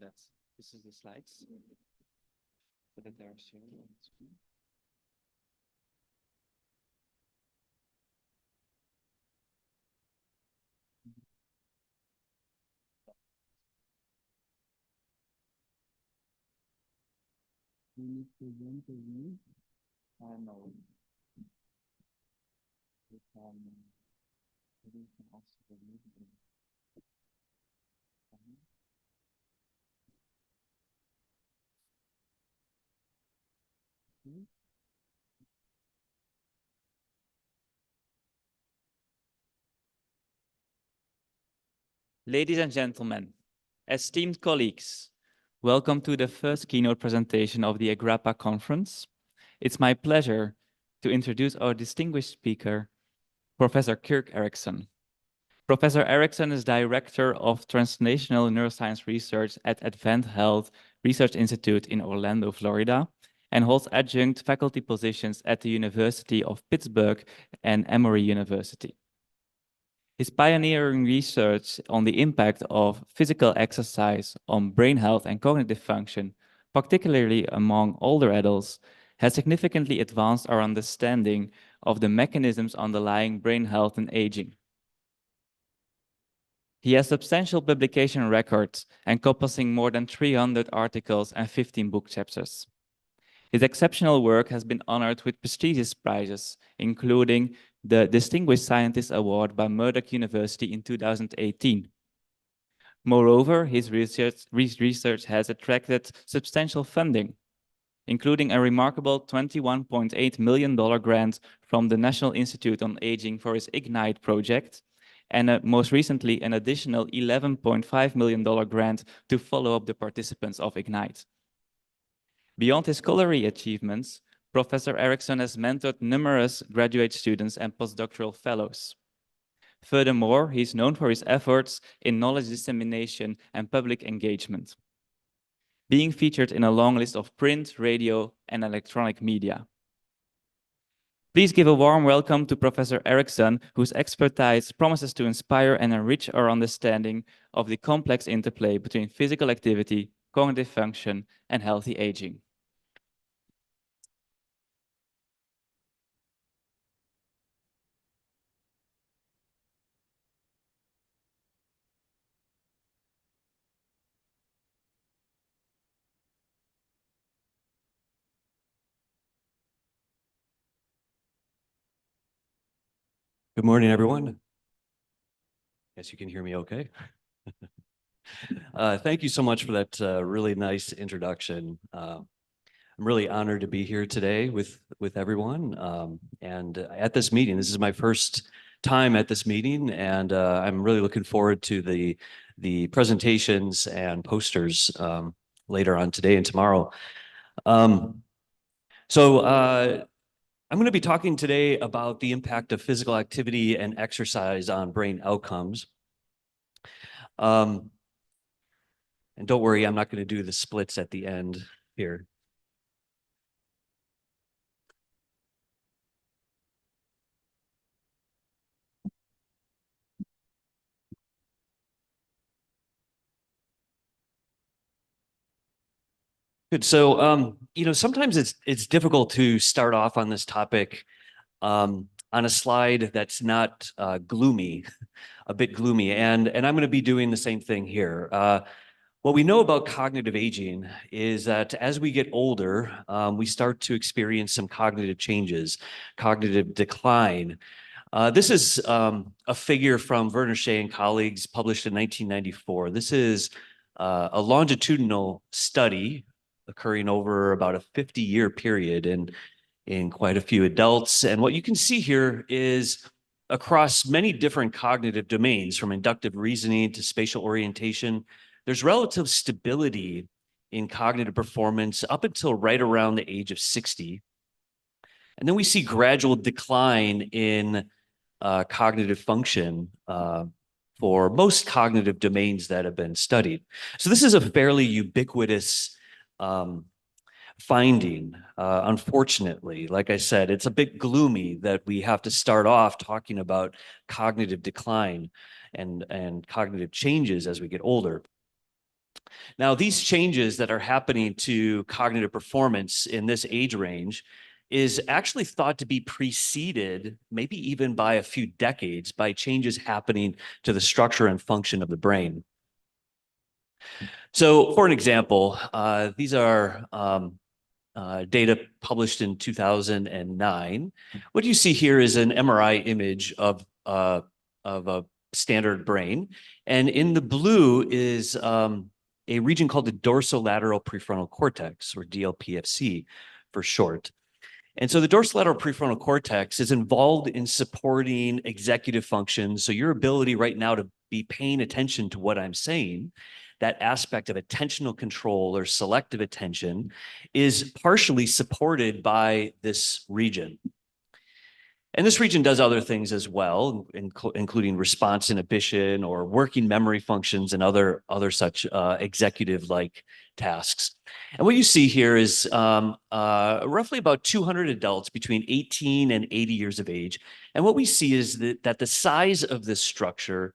this is the slides that they are showing on the screen. I know. We can also remove them. Ladies and gentlemen, esteemed colleagues, welcome to the first keynote presentation of the EGRAPA conference. It's my pleasure to introduce our distinguished speaker, Professor Kirk Erickson. Professor Erickson is Director of Translational Neuroscience Research at Advent Health Research Institute in Orlando, Florida, and holds adjunct faculty positions at the University of Pittsburgh and Emory University. His pioneering research on the impact of physical exercise on brain health and cognitive function, particularly among older adults, has significantly advanced our understanding of the mechanisms underlying brain health and aging. He has substantial publication records encompassing more than 300 articles and 15 book chapters. His exceptional work has been honored with prestigious prizes, including the Distinguished Scientist Award by Murdoch University in 2018. Moreover, his research has attracted substantial funding, including a remarkable $21.8 million grant from the National Institute on Aging for his IGNITE project, and most recently, an additional $11.5 million grant to follow up the participants of IGNITE. Beyond his scholarly achievements, Professor Erickson has mentored numerous graduate students and postdoctoral fellows. Furthermore, he is known for his efforts in knowledge dissemination and public engagement, being featured in a long list of print, radio, and electronic media. Please give a warm welcome to Professor Erickson, whose expertise promises to inspire and enrich our understanding of the complex interplay between physical activity, cognitive function, and healthy aging. Good morning, everyone. Guess you can hear me okay. Thank you so much for that really nice introduction. I'm really honored to be here today with everyone. And at this meeting, this is my first time at this meeting, and I'm really looking forward to the presentations and posters later on today and tomorrow. I'm going to be talking today about the impact of physical activity and exercise on brain outcomes. And don't worry, I'm not going to do the splits at the end here. Good. So, sometimes it's difficult to start off on this topic on a slide that's not gloomy, a bit gloomy, and I'm going to be doing the same thing here. What we know about cognitive aging is that as we get older, we start to experience some cognitive changes, cognitive decline. This is a figure from Werner Shea and colleagues published in 1994. This is a longitudinal study occurring over about a 50-year period in quite a few adults. And what you can see here is across many different cognitive domains, from inductive reasoning to spatial orientation, there's relative stability in cognitive performance up until right around the age of 60. And then we see gradual decline in cognitive function for most cognitive domains that have been studied. So this is a fairly ubiquitous finding. Unfortunately, like I said, it's a bit gloomy that we have to start off talking about cognitive decline and cognitive changes as we get older. Now, these changes that are happening to cognitive performance in this age range is actually thought to be preceded, maybe even by a few decades, by changes happening to the structure and function of the brain. So, for an example, these are data published in 2009. What you see here is an MRI image of a standard brain, and in the blue is a region called the dorsolateral prefrontal cortex, or DLPFC for short. And so the dorsolateral prefrontal cortex is involved in supporting executive functions. So your ability right now to be paying attention to what I'm saying, that aspect of attentional control or selective attention is partially supported by this region. And this region does other things as well, including response inhibition or working memory functions and other such executive-like tasks. And what you see here is roughly about 200 adults between 18 and 80 years of age. And what we see is that the size of this structure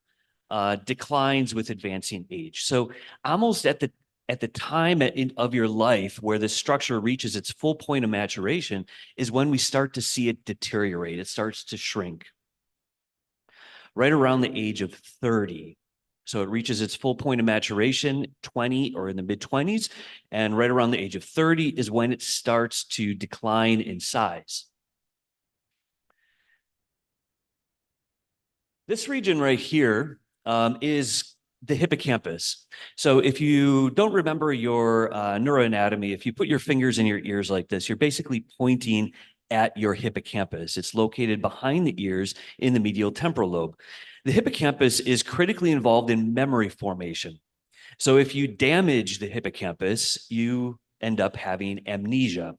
declines with advancing age. So almost at the time of your life where the structure reaches its full point of maturation is when we start to see it deteriorate. It starts to shrink. Right around the age of 30. So it reaches its full point of maturation, 20 or in the mid-20s, and right around the age of 30 is when it starts to decline in size. This region right here is the hippocampus. So if you don't remember your neuroanatomy, if you put your fingers in your ears like this, you're basically pointing at your hippocampus. It's located behind the ears in the medial temporal lobe. The hippocampus is critically involved in memory formation. So if you damage the hippocampus, you end up having amnesia.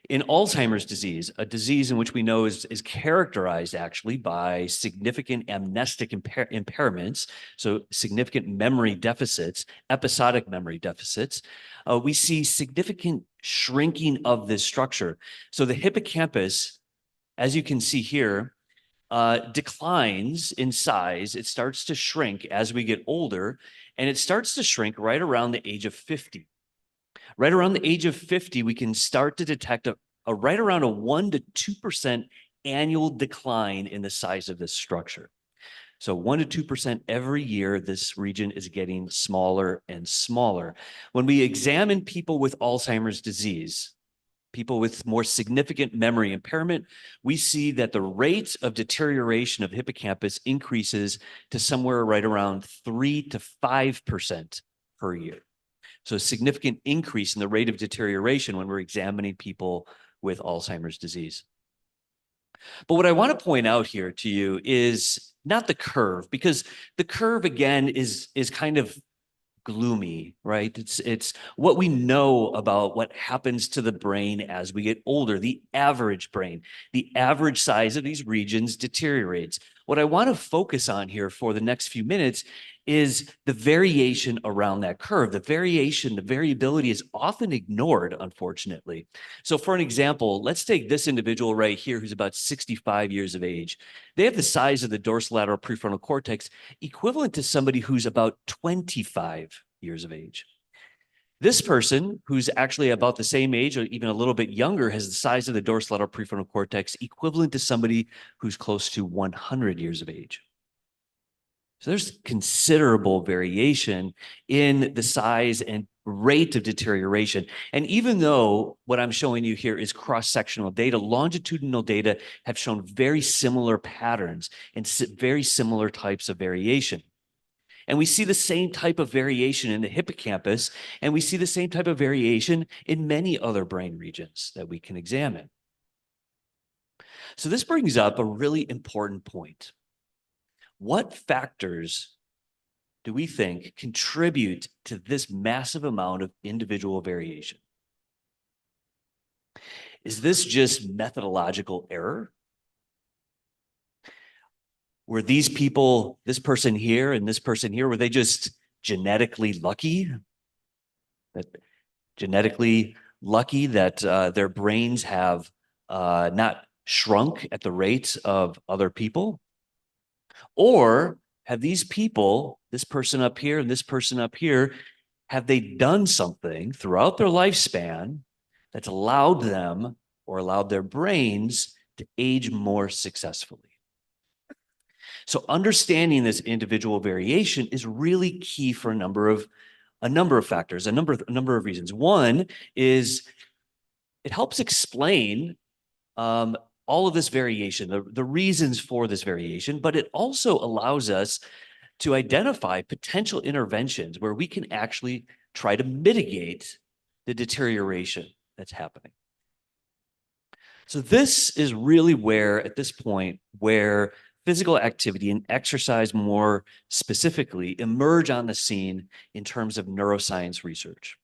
In Alzheimer's disease, a disease in which we know is characterized actually by significant amnestic impairments, so significant memory deficits, episodic memory deficits, we see significant shrinking of this structure. So the hippocampus, as you can see here, declines in size. It starts to shrink as we get older, and it starts to shrink right around the age of 50. Right around the age of 50, we can start to detect a right around a 1 to 2% annual decline in the size of this structure. So 1 to 2% every year, this region is getting smaller and smaller. When we examine people with Alzheimer's disease, people with more significant memory impairment, we see that the rate of deterioration of hippocampus increases to somewhere right around 3 to 5% per year. So a significant increase in the rate of deterioration when we're examining people with Alzheimer's disease. But what I want to point out here to you is not the curve, because the curve again is kind of gloomy, right? It's what we know about what happens to the brain as we get older. The average brain, the average size of these regions deteriorates. What I want to focus on here for the next few minutes is the variation around that curve. The variability is often ignored, unfortunately. So for an example, let's take this individual right here who's about 65 years of age. They have the size of the dorsolateral prefrontal cortex equivalent to somebody who's about 25 years of age. This person, who's actually about the same age or even a little bit younger, has the size of the dorsolateral prefrontal cortex equivalent to somebody who's close to 100 years of age. So there's considerable variation in the size and rate of deterioration. And even though what I'm showing you here is cross-sectional data, longitudinal data have shown very similar patterns and very similar types of variation. And we see the same type of variation in the hippocampus, and we see the same type of variation in many other brain regions that we can examine. So this brings up a really important point. What factors do we think contribute to this massive amount of individual variation? Is this just methodological error? Were these people, this person here and this person here, were they just genetically lucky? That their brains have not shrunk at the rate of other people? Or have these people, this person up here and this person up here, have they done something throughout their lifespan that's allowed them or allowed their brains to age more successfully? So understanding this individual variation is really key for a number of factors, a number of reasons. One is it helps explain all of this variation, the reasons for this variation, but it also allows us to identify potential interventions where we can actually try to mitigate the deterioration that's happening. So this is really where, at this point, where physical activity and exercise more specifically emerge on the scene in terms of neuroscience research.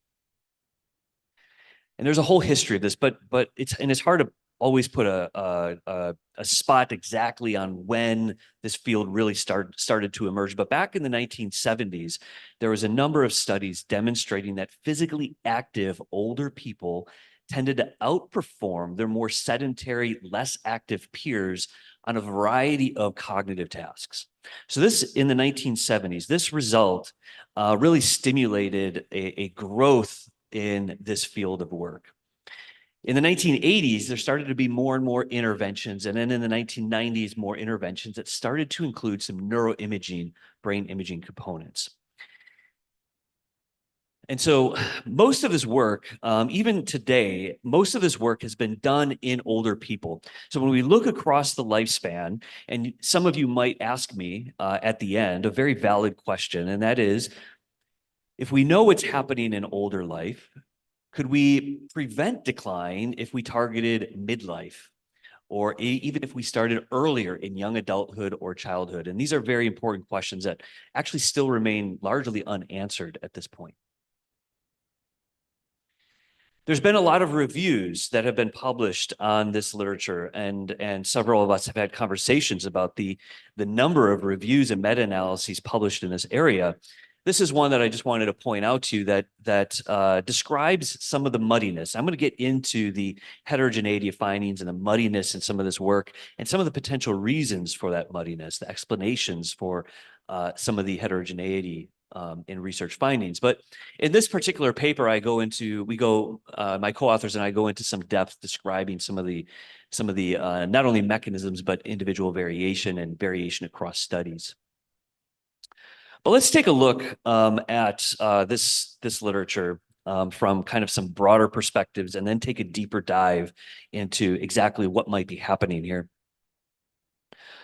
And there's a whole history of this, but it's hard to always put a spot exactly on when this field really started to emerge. But back in the 1970s, there was a number of studies demonstrating that physically active older people tended to outperform their more sedentary, less active peers on a variety of cognitive tasks. So this, in the 1970s, this result really stimulated a growth in this field of work. In the 1980s, there started to be more and more interventions. And then in the 1990s, more interventions that started to include some neuroimaging, brain imaging components. And so most of this work, even today, most of this work has been done in older people. So when we look across the lifespan, and some of you might ask me at the end, a very valid question, and that is, if we know what's happening in older life, could we prevent decline if we targeted midlife, or even if we started earlier in young adulthood or childhood? And these are very important questions that actually still remain largely unanswered at this point. There's been a lot of reviews that have been published on this literature, and several of us have had conversations about the number of reviews and meta-analyses published in this area. This is one that I just wanted to point out to you that describes some of the muddiness. I'm going to get into the heterogeneity of findings and the muddiness in some of this work and some of the potential reasons for that muddiness, the explanations for some of the heterogeneity in research findings. But in this particular paper, my co-authors and I go into some depth describing some of the not only mechanisms, but individual variation and variation across studies. But let's take a look at this literature from kind of some broader perspectives, and then take a deeper dive into exactly what might be happening here.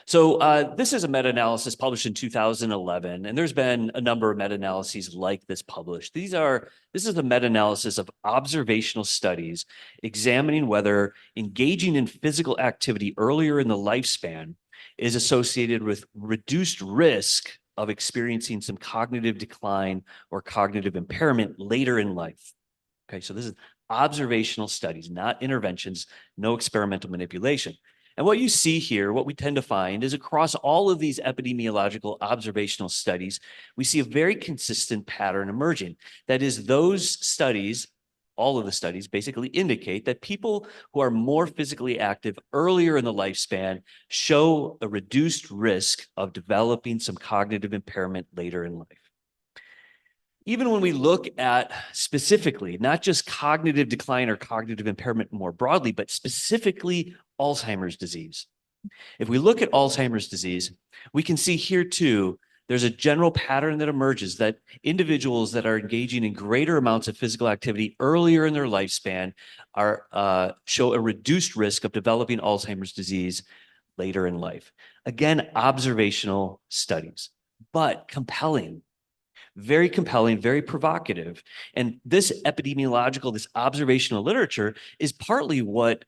So this is a meta-analysis published in 2011, and there's been a number of meta-analyses like this published. This is a meta-analysis of observational studies examining whether engaging in physical activity earlier in the lifespan is associated with reduced risk of experiencing some cognitive decline or cognitive impairment later in life. Okay, so this is observational studies, not interventions, no experimental manipulation. And what you see here, what we tend to find is across all of these epidemiological observational studies, we see a very consistent pattern emerging. That is, those studies, all of the studies basically indicate that people who are more physically active earlier in the lifespan show a reduced risk of developing some cognitive impairment later in life. Even when we look at specifically, not just cognitive decline or cognitive impairment more broadly, but specifically Alzheimer's disease. If we look at Alzheimer's disease, we can see here too, there's a general pattern that emerges that individuals that are engaging in greater amounts of physical activity earlier in their lifespan show a reduced risk of developing Alzheimer's disease later in life. Again, observational studies, but compelling, very compelling, very provocative. And this epidemiological, this observational literature is partly what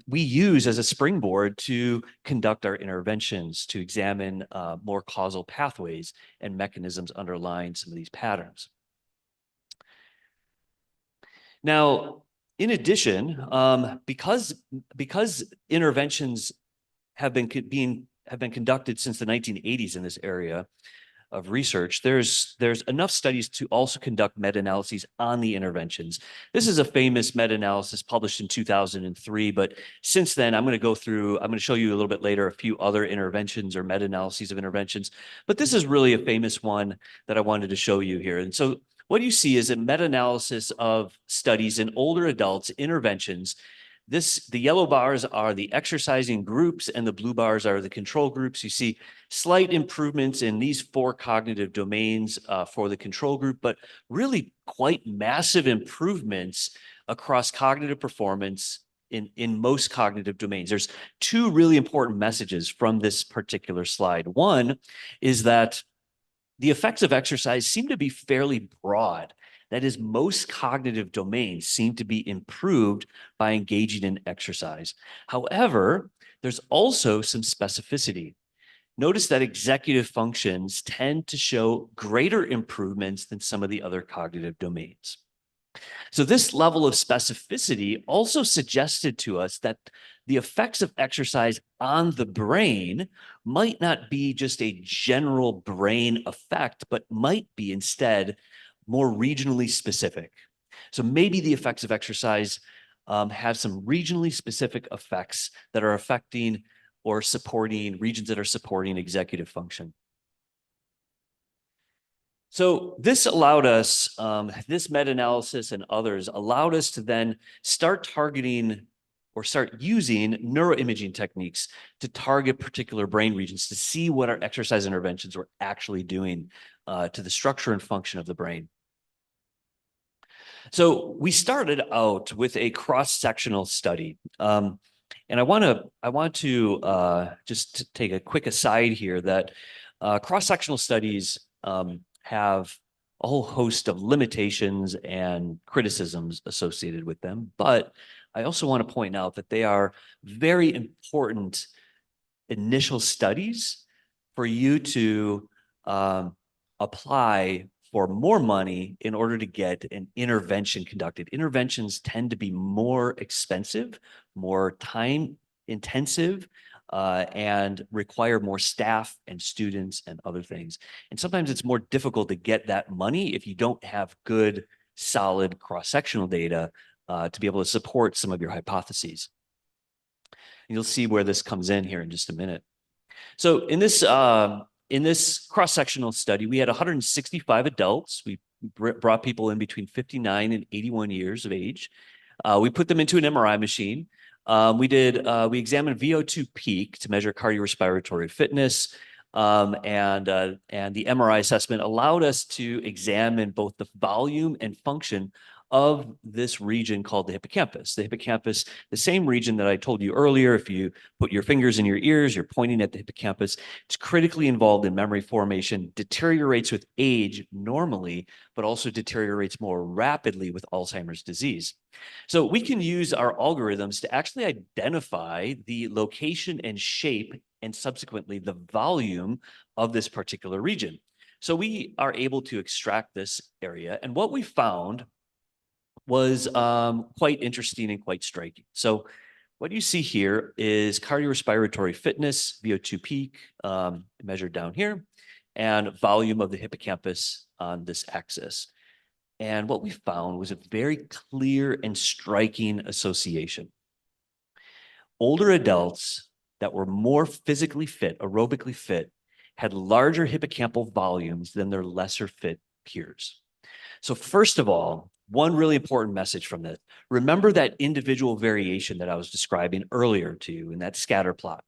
we use as a springboard to conduct our interventions, to examine more causal pathways and mechanisms underlying some of these patterns. Now, in addition, because interventions have been conducted since the 1980s in this area of research, there's enough studies to also conduct meta-analyses on the interventions. This is a famous meta-analysis published in 2003, but since then, I'm going to show you a little bit later a few other interventions or meta-analyses of interventions, but this is really a famous one that I wanted to show you here. And so what you see is a meta-analysis of studies in older adults, interventions. The yellow bars are the exercising groups and the blue bars are the control groups. You see slight improvements in these 4 cognitive domains for the control group, but really quite massive improvements across cognitive performance in most cognitive domains. There's 2 really important messages from this particular slide. One is that the effects of exercise seem to be fairly broad. That is, most cognitive domains seem to be improved by engaging in exercise. However, there's also some specificity. notice that executive functions tend to show greater improvements than some of the other cognitive domains. So this level of specificity also suggested to us that the effects of exercise on the brain might not be just a general brain effect, but might be instead more regionally specific. So maybe the effects of exercise have some regionally specific effects that are affecting or supporting regions that are supporting executive function. So this allowed us, this meta-analysis and others allowed us to then start targeting or start using neuroimaging techniques to target particular brain regions to see what our exercise interventions were actually doing to the structure and function of the brain. So we started out with a cross-sectional study. And I want to just take a quick aside here that cross-sectional studies have a whole host of limitations and criticisms associated with them. But I also want to point out that they are very important initial studies for you to apply for more money in order to get an intervention conducted. Interventions tend to be more expensive, more time intensive, and require more staff and students and other things. And sometimes it's more difficult to get that money if you don't have good, solid cross-sectional data to be able to support some of your hypotheses. And you'll see where this comes in here in just a minute. So in this cross-sectional study, we had 165 adults. We brought people in between 59 and 81 years of age. We put them into an MRI machine. We examined VO2 peak to measure cardiorespiratory fitness. And the MRI assessment allowed us to examine both the volume and function of this region called the hippocampus. The hippocampus, the same region that I told you earlier, if you put your fingers in your ears, you're pointing at the hippocampus. It's critically involved in memory formation, deteriorates with age normally, but also deteriorates more rapidly with Alzheimer's disease. So we can use our algorithms to actually identify the location and shape and subsequently the volume of this particular region. So we are able to extract this area. And what we found was quite interesting and quite striking. So what you see here is cardiorespiratory fitness, VO2 peak, measured down here, and volume of the hippocampus on this axis. And what we found was a very clear and striking association. Older adults that were more physically fit, aerobically fit, had larger hippocampal volumes than their lesser fit peers. So first of all, one really important message from this, remember that individual variation that I was describing earlier to you in that scatter plot.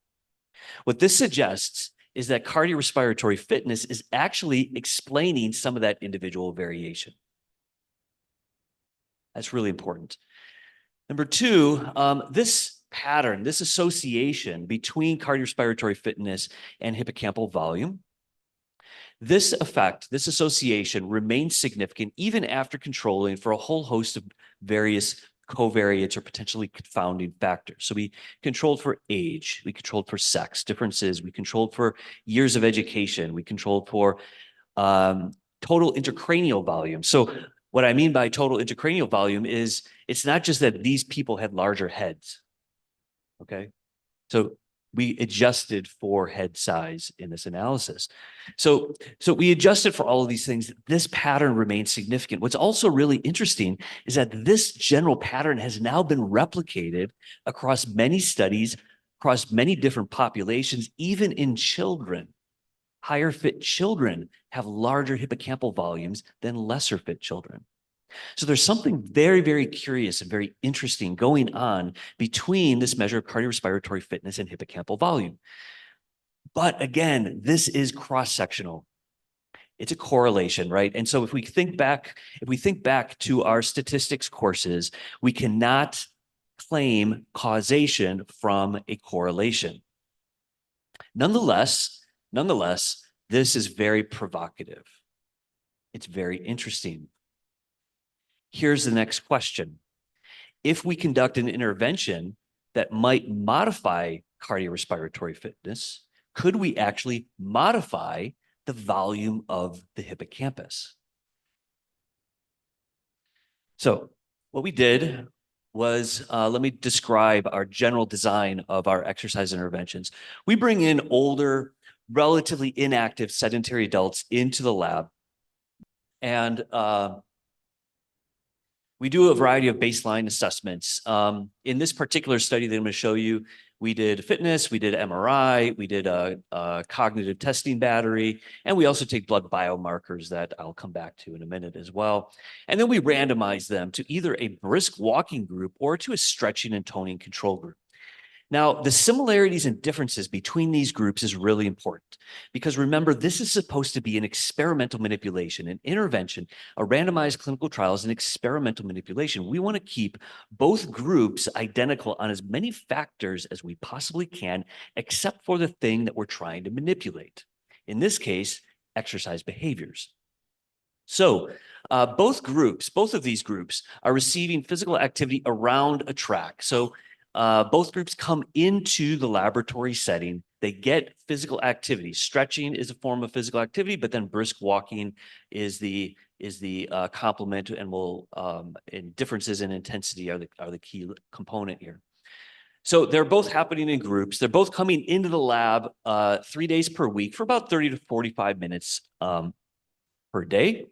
What this suggests is that cardiorespiratory fitness is actually explaining some of that individual variation. That's really important. Number two, this pattern, this association between cardiorespiratory fitness and hippocampal volume, this effect, this association remains significant even after controlling for a whole host of various covariates or potentially confounding factors. So we controlled for age, we controlled for sex differences, we controlled for years of education, we controlled for total intracranial volume. So what I mean by total intracranial volume is it's not just that these people had larger heads, okay? So we adjusted for head size in this analysis. So we adjusted for all of these things. This pattern remains significant. What's also really interesting is that this general pattern has now been replicated across many studies, across many different populations, even in children. Higher fit children have larger hippocampal volumes than lesser fit children. So there's something very, very curious and very interesting going on between this measure of cardiorespiratory fitness and hippocampal volume. But again, this is cross-sectional. It's a correlation, right? And so if we think back to our statistics courses, we cannot claim causation from a correlation. Nonetheless, this is very provocative. It's very interesting. Here's the next question. If we conduct an intervention that might modify cardiorespiratory fitness, Could we actually modify the volume of the hippocampus? So what we did was, let me describe our general design of our exercise interventions. We bring in older, relatively inactive sedentary adults into the lab, and we do a variety of baseline assessments. In this particular study that I'm going to show you, we did fitness, we did MRI, we did a cognitive testing battery, and we also take blood biomarkers that I'll come back to in a minute as well. And then we randomize them to either a brisk walking group or to a stretching and toning control group. Now, the similarities and differences between these groups is really important because remember, this is supposed to be an experimental manipulation, an intervention. A randomized clinical trial is an experimental manipulation. We want to keep both groups identical on as many factors as we possibly can, except for the thing that we're trying to manipulate. In this case, exercise behaviors. So both of these groups are receiving physical activity around a track. So both groups come into the laboratory setting. They get physical activity. Stretching is a form of physical activity, but then brisk walking is the complement, and differences in intensity are the key component here. So they're both happening in groups. They're both coming into the lab 3 days per week for about 30 to 45 minutes per day.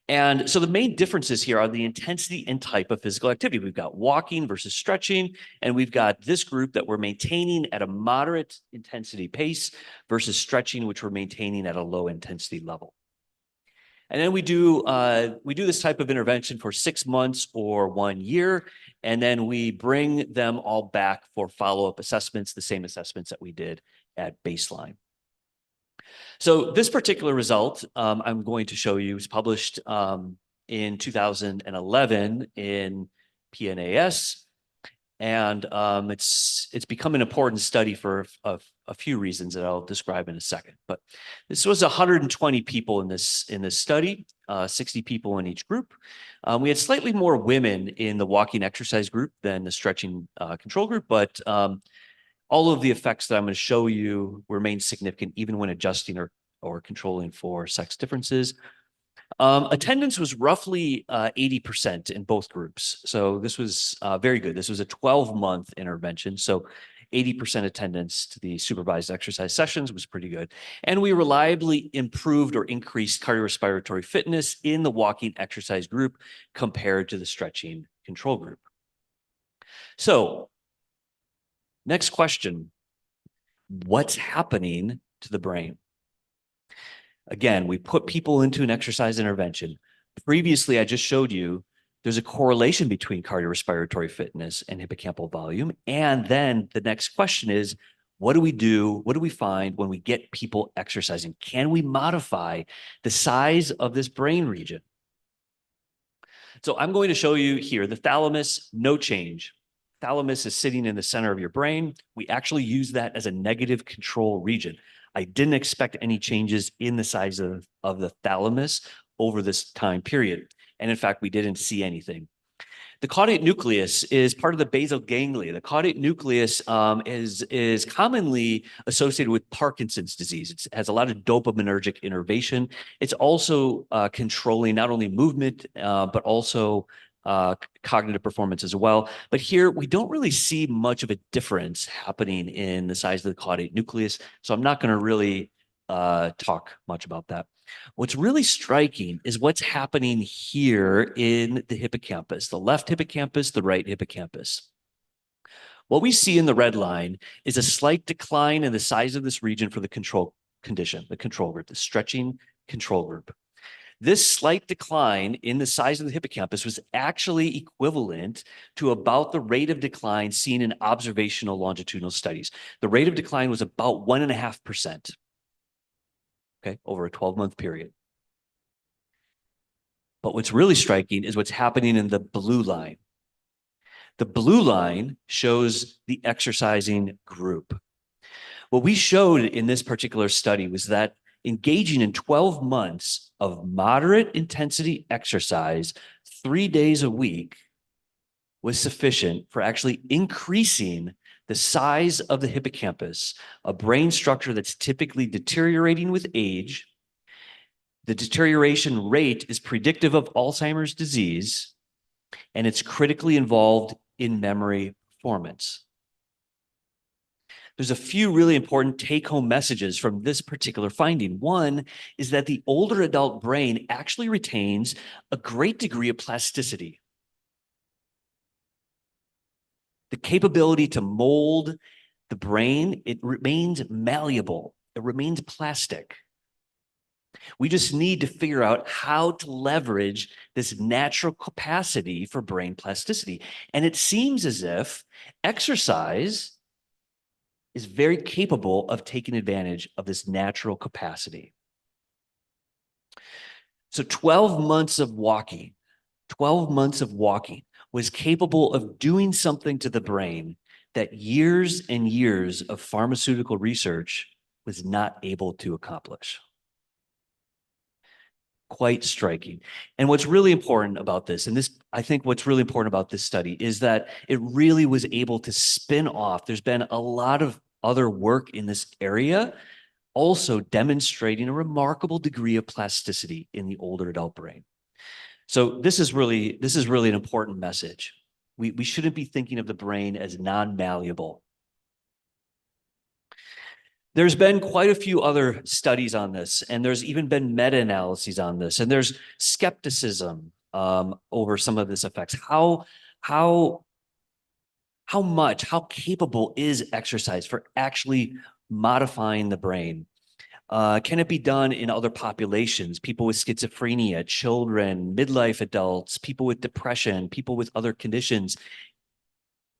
And so the main differences here are the intensity and type of physical activity. We've got walking versus stretching, and we've got this group that we're maintaining at a moderate intensity pace versus stretching, which we're maintaining at a low intensity level. And then we do this type of intervention for 6 months or 1 year, and then we bring them all back for follow-up assessments, the same assessments that we did at baseline. So this particular result I'm going to show you was published in 2011 in PNAS, and it's become an important study for a few reasons that I'll describe in a second. But this was 120 people in this study, 60 people in each group. We had slightly more women in the walking exercise group than the stretching control group, but all of the effects that I'm going to show you remain significant even when adjusting or controlling for sex differences. Attendance was roughly 80% in both groups. So this was very good. This was a 12-month intervention. So 80% attendance to the supervised exercise sessions was pretty good. And we reliably improved or increased cardiorespiratory fitness in the walking exercise group compared to the stretching control group. So next question, what's happening to the brain? Again, we put people into an exercise intervention. Previously, I just showed you there's a correlation between cardiorespiratory fitness and hippocampal volume. And then the next question is, what do we do? What do we find when we get people exercising? Can we modify the size of this brain region? So I'm going to show you here the thalamus, no change. Thalamus is sitting in the center of your brain. We actually use that as a negative control region. I didn't expect any changes in the size of the thalamus over this time period. And in fact, we didn't see anything. The caudate nucleus is part of the basal ganglia. The caudate nucleus is commonly associated with Parkinson's disease. It has a lot of dopaminergic innervation. It's also controlling not only movement, but also cognitive performance as well. But here we don't really see much of a difference happening in the size of the caudate nucleus. So I'm not going to really talk much about that. What's really striking is what's happening here in the hippocampus, the left hippocampus, the right hippocampus. What we see in the red line is a slight decline in the size of this region for the control condition, the control group, the stretching control group. This slight decline in the size of the hippocampus was actually equivalent to about the rate of decline seen in observational longitudinal studies. The rate of decline was about 1.5%, okay, over a 12-month period. But what's really striking is what's happening in the blue line. The blue line shows the exercising group. What we showed in this particular study was that engaging in 12 months of moderate intensity exercise 3 days a week was sufficient for actually increasing the size of the hippocampus, a brain structure that's typically deteriorating with age. The deterioration rate is predictive of Alzheimer's disease, and it's critically involved in memory performance. There's a few really important take-home messages from this particular finding. One is that the older adult brain actually retains a great degree of plasticity. The capability to mold the brain, it remains malleable. It remains plastic. We just need to figure out how to leverage this natural capacity for brain plasticity. And it seems as if exercise is very capable of taking advantage of this natural capacity. So 12 months of walking was capable of doing something to the brain that years and years of pharmaceutical research was not able to accomplish. Quite striking. And what's really important about this, and this, I think what's really important about this study is that it really was able to spin off. There's been a lot of other work in this area also demonstrating a remarkable degree of plasticity in the older adult brain. So this is really an important message. We shouldn't be thinking of the brain as non-malleable. There's been quite a few other studies on this, and there's even been meta-analyses on this, and there's skepticism over some of this effects. How capable is exercise for actually modifying the brain? Can it be done in other populations? People with schizophrenia, children, midlife adults, people with depression, people with other conditions.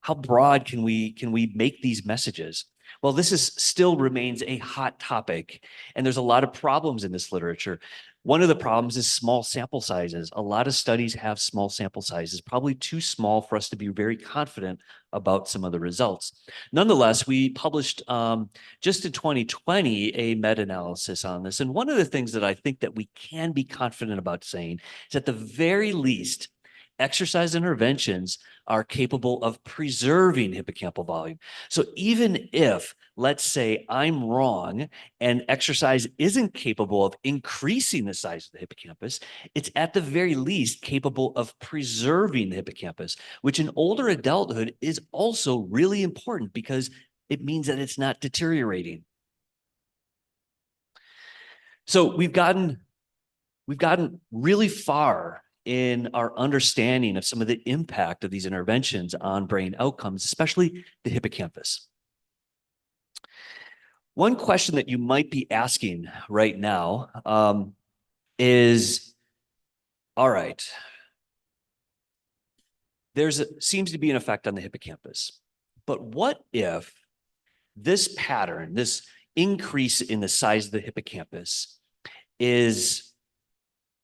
How broad can we make these messages? Well, this still remains a hot topic, and there's a lot of problems in this literature. One of the problems is small sample sizes. A lot of studies have small sample sizes, probably too small for us to be very confident about some of the results. Nonetheless, we published just in 2020 a meta-analysis on this. And one of the things that I think that we can be confident about saying is at the very least, exercise interventions are capable of preserving hippocampal volume. So even if, let's say, I'm wrong and exercise isn't capable of increasing the size of the hippocampus, it's at the very least capable of preserving the hippocampus, which in older adulthood is also really important because it means that it's not deteriorating. So we've gotten really far in our understanding of some of the impact of these interventions on brain outcomes, especially the hippocampus. One question that you might be asking right now is, all right, seems to be an effect on the hippocampus, but what if this pattern, this increase in the size of the hippocampus is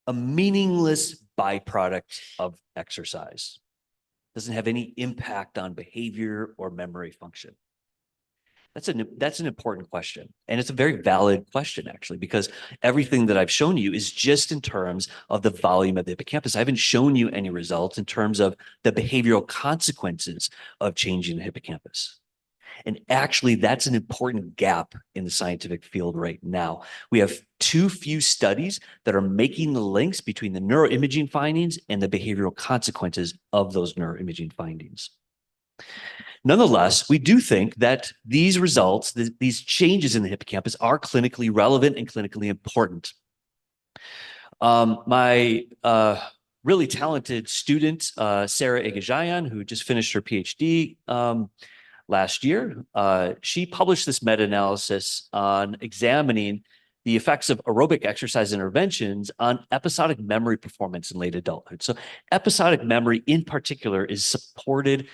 a meaningless byproduct of exercise? Doesn't have any impact on behavior or memory function? That's an important question. And it's a very valid question, actually, because everything that I've shown you is just in terms of the volume of the hippocampus. I haven't shown you any results in terms of the behavioral consequences of changing the hippocampus. And actually, that's an important gap in the scientific field right now. We have too few studies that are making the links between the neuroimaging findings and the behavioral consequences of those neuroimaging findings. Nonetheless, we do think that these results, these changes in the hippocampus are clinically relevant and clinically important. My really talented student, Sarah Egajayan, who just finished her PhD last year, she published this meta-analysis on examining the effects of aerobic exercise interventions on episodic memory performance in late adulthood. So episodic memory in particular is supported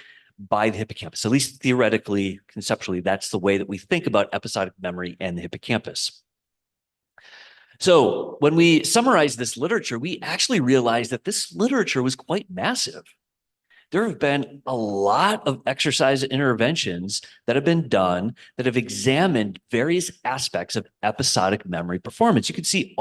by the hippocampus. At least theoretically, conceptually, that's the way that we think about episodic memory and the hippocampus. So when we summarize this literature, we actually realized that this literature was quite massive. There have been a lot of exercise interventions that have been done that have examined various aspects of episodic memory performance. You can see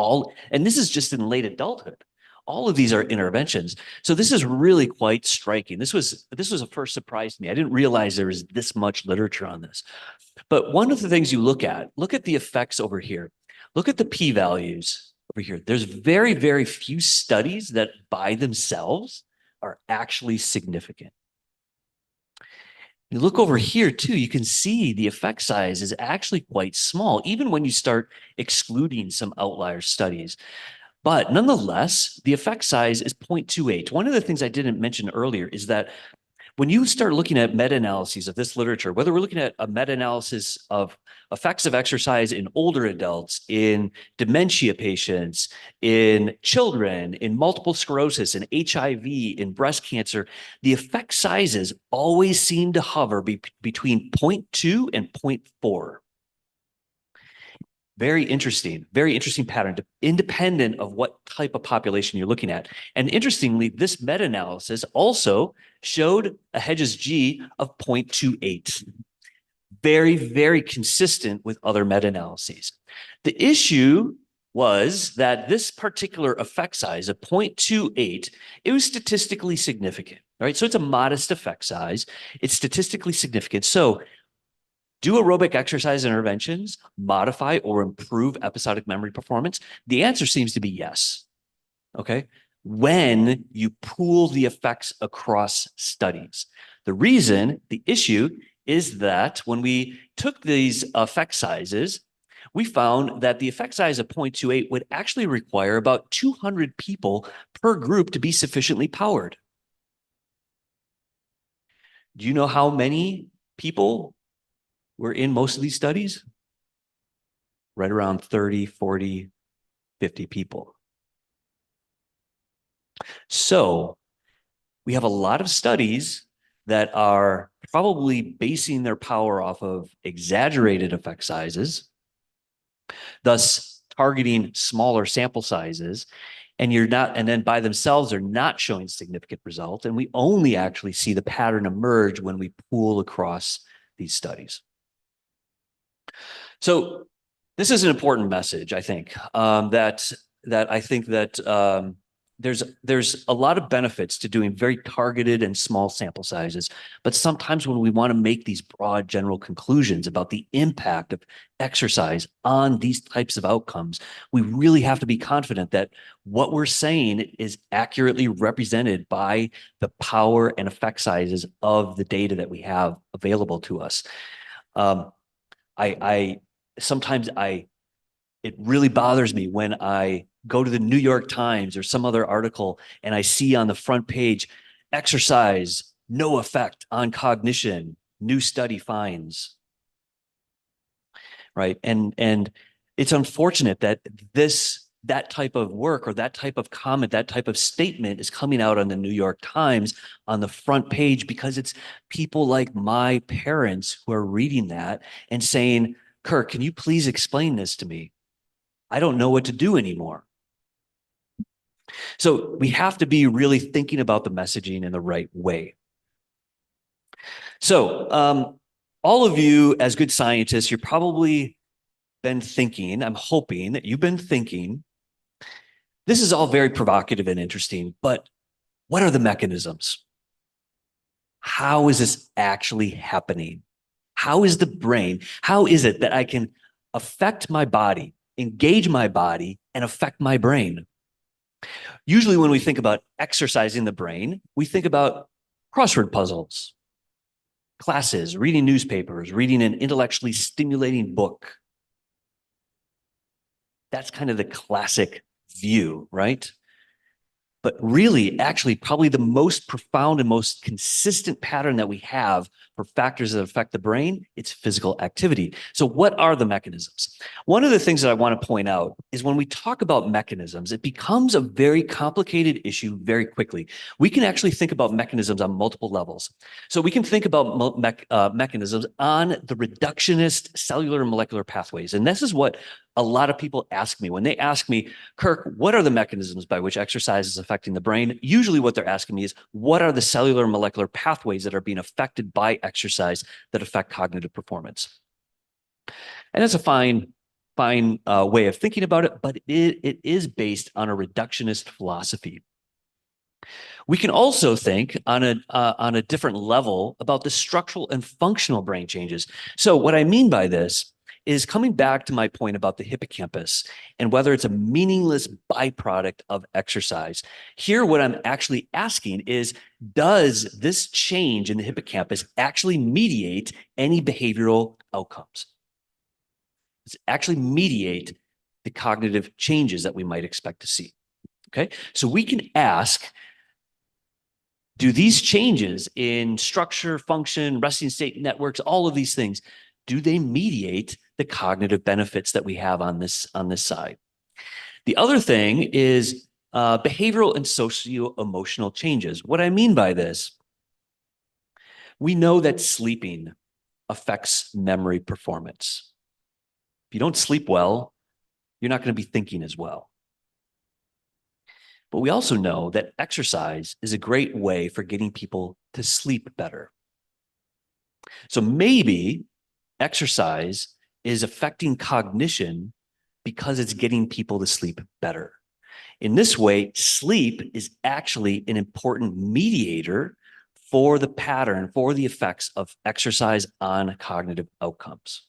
and this is just in late adulthood, All of these are interventions. So this is really quite striking. This was a first surprise to me. I didn't realize there was this much literature on this. But one of the things you look at the effects over here. Look at the p-values over here. There's very, very few studies that by themselves are actually significant. You look over here too, you can see the effect size is actually quite small, even when you start excluding some outlier studies. But nonetheless, the effect size is 0.28. One of the things I didn't mention earlier is that when you start looking at meta-analyses of this literature, whether we're looking at a meta-analysis of effects of exercise in older adults, in dementia patients, in children, in multiple sclerosis, in HIV, in breast cancer, the effect sizes always seem to hover between 0.2 and 0.4. Very interesting pattern, independent of what type of population you're looking at. And interestingly, this meta-analysis also showed a Hedges G of 0.28. Very, very consistent with other meta-analyses. The issue was that this particular effect size of 0.28, it was statistically significant, right? So it's a modest effect size. It's statistically significant. So do aerobic exercise interventions modify or improve episodic memory performance? The answer seems to be yes, okay? When you pool the effects across studies. The issue is that when we took these effect sizes, we found that the effect size of 0.28 would actually require about 200 people per group to be sufficiently powered. Do you know how many people were in most of these studies? Right around 30, 40, 50 people. So we have a lot of studies that are probably basing their power off of exaggerated effect sizes, thus targeting smaller sample sizes, and then by themselves are not showing significant results. And we only actually see the pattern emerge when we pool across these studies. So this is an important message, I think, that there's a lot of benefits to doing very targeted and small sample sizes. But sometimes when we want to make these broad general conclusions about the impact of exercise on these types of outcomes, we really have to be confident that what we're saying is accurately represented by the power and effect sizes of the data that we have available to us. It really bothers me when I go to the New York Times or some other article and I see on the front page, exercise, no effect on cognition, new study finds, right? And it's unfortunate that that type of work or that type of comment, that type of statement is coming out on the New York Times on the front page, because it's people like my parents who are reading that and saying, Kirk, can you please explain this to me? I don't know what to do anymore. So we have to be really thinking about the messaging in the right way. So all of you as good scientists, you've probably been thinking, I'm hoping that you've been thinking, this is all very provocative and interesting, but what are the mechanisms? How is this actually happening? How is the brain, how is it that I can affect my body, engage my body, and affect my brain? Usually when we think about exercising the brain, we think about crossword puzzles, classes, reading newspapers, reading an intellectually stimulating book. That's kind of the classic view, right? But really, actually, probably the most profound and most consistent pattern that we have for factors that affect the brain, it's physical activity. So what are the mechanisms? One of the things that I want to point out is when we talk about mechanisms, it becomes a very complicated issue very quickly. We can actually think about mechanisms on multiple levels. So we can think about mechanisms on the reductionist cellular and molecular pathways. And this is what a lot of people ask me when they ask me, Kirk, what are the mechanisms by which exercise is affecting the brain? Usually what they're asking me is, what are the cellular and molecular pathways that are being affected by exercise that affect cognitive performance? And that's a fine fine way of thinking about it, but it is based on a reductionist philosophy. We can also think on a different level about the structural and functional brain changes. So what I mean by this is coming back to my point about the hippocampus and whether it's a meaningless byproduct of exercise. Here, what I'm actually asking is, does this change in the hippocampus actually mediate any behavioral outcomes? Does it actually mediate the cognitive changes that we might expect to see? Okay, so we can ask, do these changes in structure, function, resting state networks, all of these things, do they mediate the cognitive benefits that we have on this side? The other thing is behavioral and socio-emotional changes. What I mean by this, we know that sleeping affects memory performance. If you don't sleep well, you're not going to be thinking as well. But we also know that exercise is a great way for getting people to sleep better. So maybe exercise is affecting cognition because it's getting people to sleep better. In this way, sleep is actually an important mediator for the pattern, for the effects of exercise on cognitive outcomes.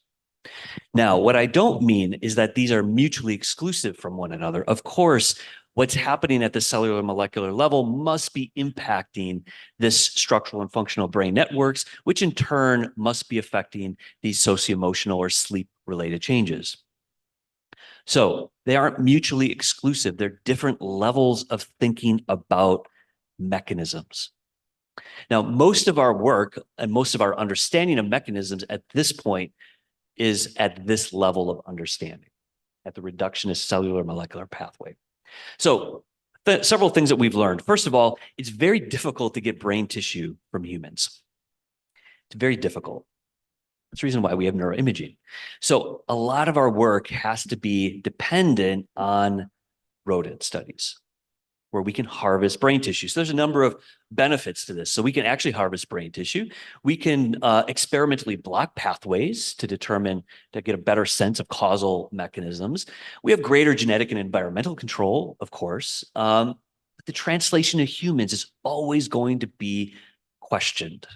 Now, what I don't mean is that these are mutually exclusive from one another. Of course, what's happening at the cellular molecular level must be impacting this structural and functional brain networks, which in turn must be affecting these socio-emotional or sleep-related changes. So they aren't mutually exclusive. They're different levels of thinking about mechanisms. Now, most of our work and most of our understanding of mechanisms at this point is at this level of understanding, at the reductionist cellular molecular pathway. So several things that we've learned. First of all, it's very difficult to get brain tissue from humans. It's very difficult. That's the reason why we have neuroimaging. So a lot of our work has to be dependent on rodent studies where we can harvest brain tissue. So there's a number of benefits to this. So we can actually harvest brain tissue. We can experimentally block pathways to get a better sense of causal mechanisms. We have greater genetic and environmental control, of course. But the translation to humans is always going to be questioned.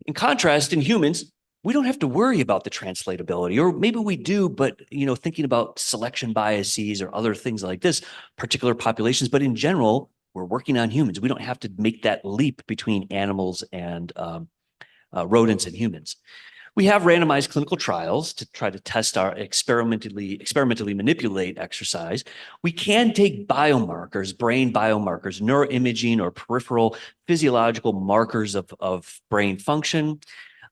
In contrast, in humans, we don't have to worry about the translatability, or maybe we do, but thinking about selection biases or other things like this, particular populations. But in general, we're working on humans. We don't have to make that leap between animals and rodents and humans. We have randomized clinical trials to try to test our experimentally manipulate exercise. We can take biomarkers, brain biomarkers, neuroimaging or peripheral physiological markers of brain function.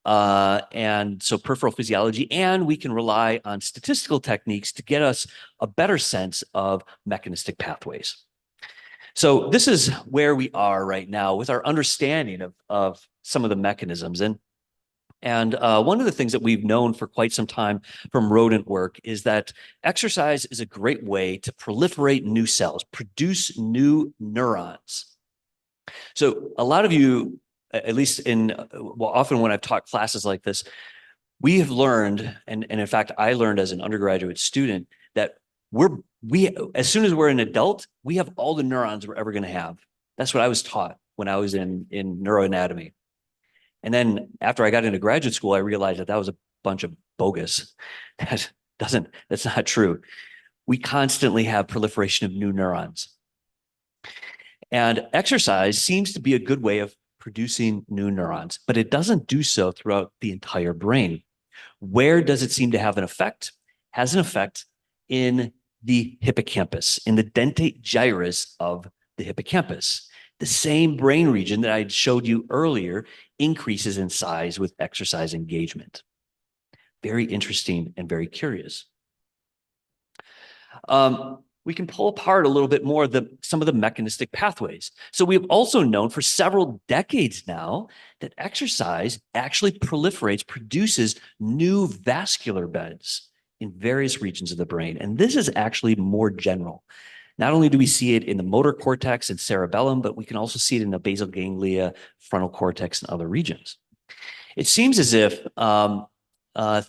And so peripheral physiology, and we can rely on statistical techniques to get us a better sense of mechanistic pathways. So this is where we are right now with our understanding of some of the mechanisms. And one of the things that we've known for quite some time from rodent work is that exercise is a great way to proliferate new cells, produce new neurons. So a lot of you, at least often when I've taught classes like this, we have learned, and in fact, I learned as an undergraduate student, that as soon as we're an adult, we have all the neurons we're ever going to have. That's what I was taught when I was in neuroanatomy. And then after I got into graduate school, I realized that was a bunch of bogus. That's not true. We constantly have proliferation of new neurons. And exercise seems to be a good way of producing new neurons, but it doesn't do so throughout the entire brain. Where does it seem to have an effect? Has an effect in the hippocampus, in the dentate gyrus of the hippocampus. The same brain region that I showed you earlier increases in size with exercise engagement. Very interesting and very curious. We can pull apart a little bit more some of the mechanistic pathways. So we've also known for several decades now that exercise actually proliferates, produces new vascular beds in various regions of the brain. And this is actually more general. Not only do we see it in the motor cortex and cerebellum, but we can also see it in the basal ganglia, frontal cortex, and other regions. It seems as if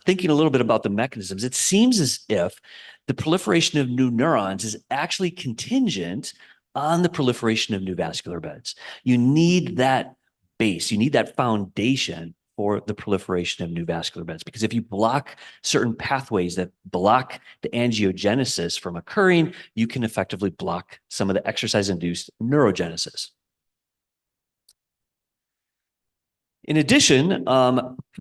thinking a little bit about the mechanisms, it seems as if the proliferation of new neurons is actually contingent on the proliferation of new vascular beds. You need that base, you need that foundation for the proliferation of new vascular beds, because if you block certain pathways that block the angiogenesis from occurring, you can effectively block some of the exercise-induced neurogenesis. In addition,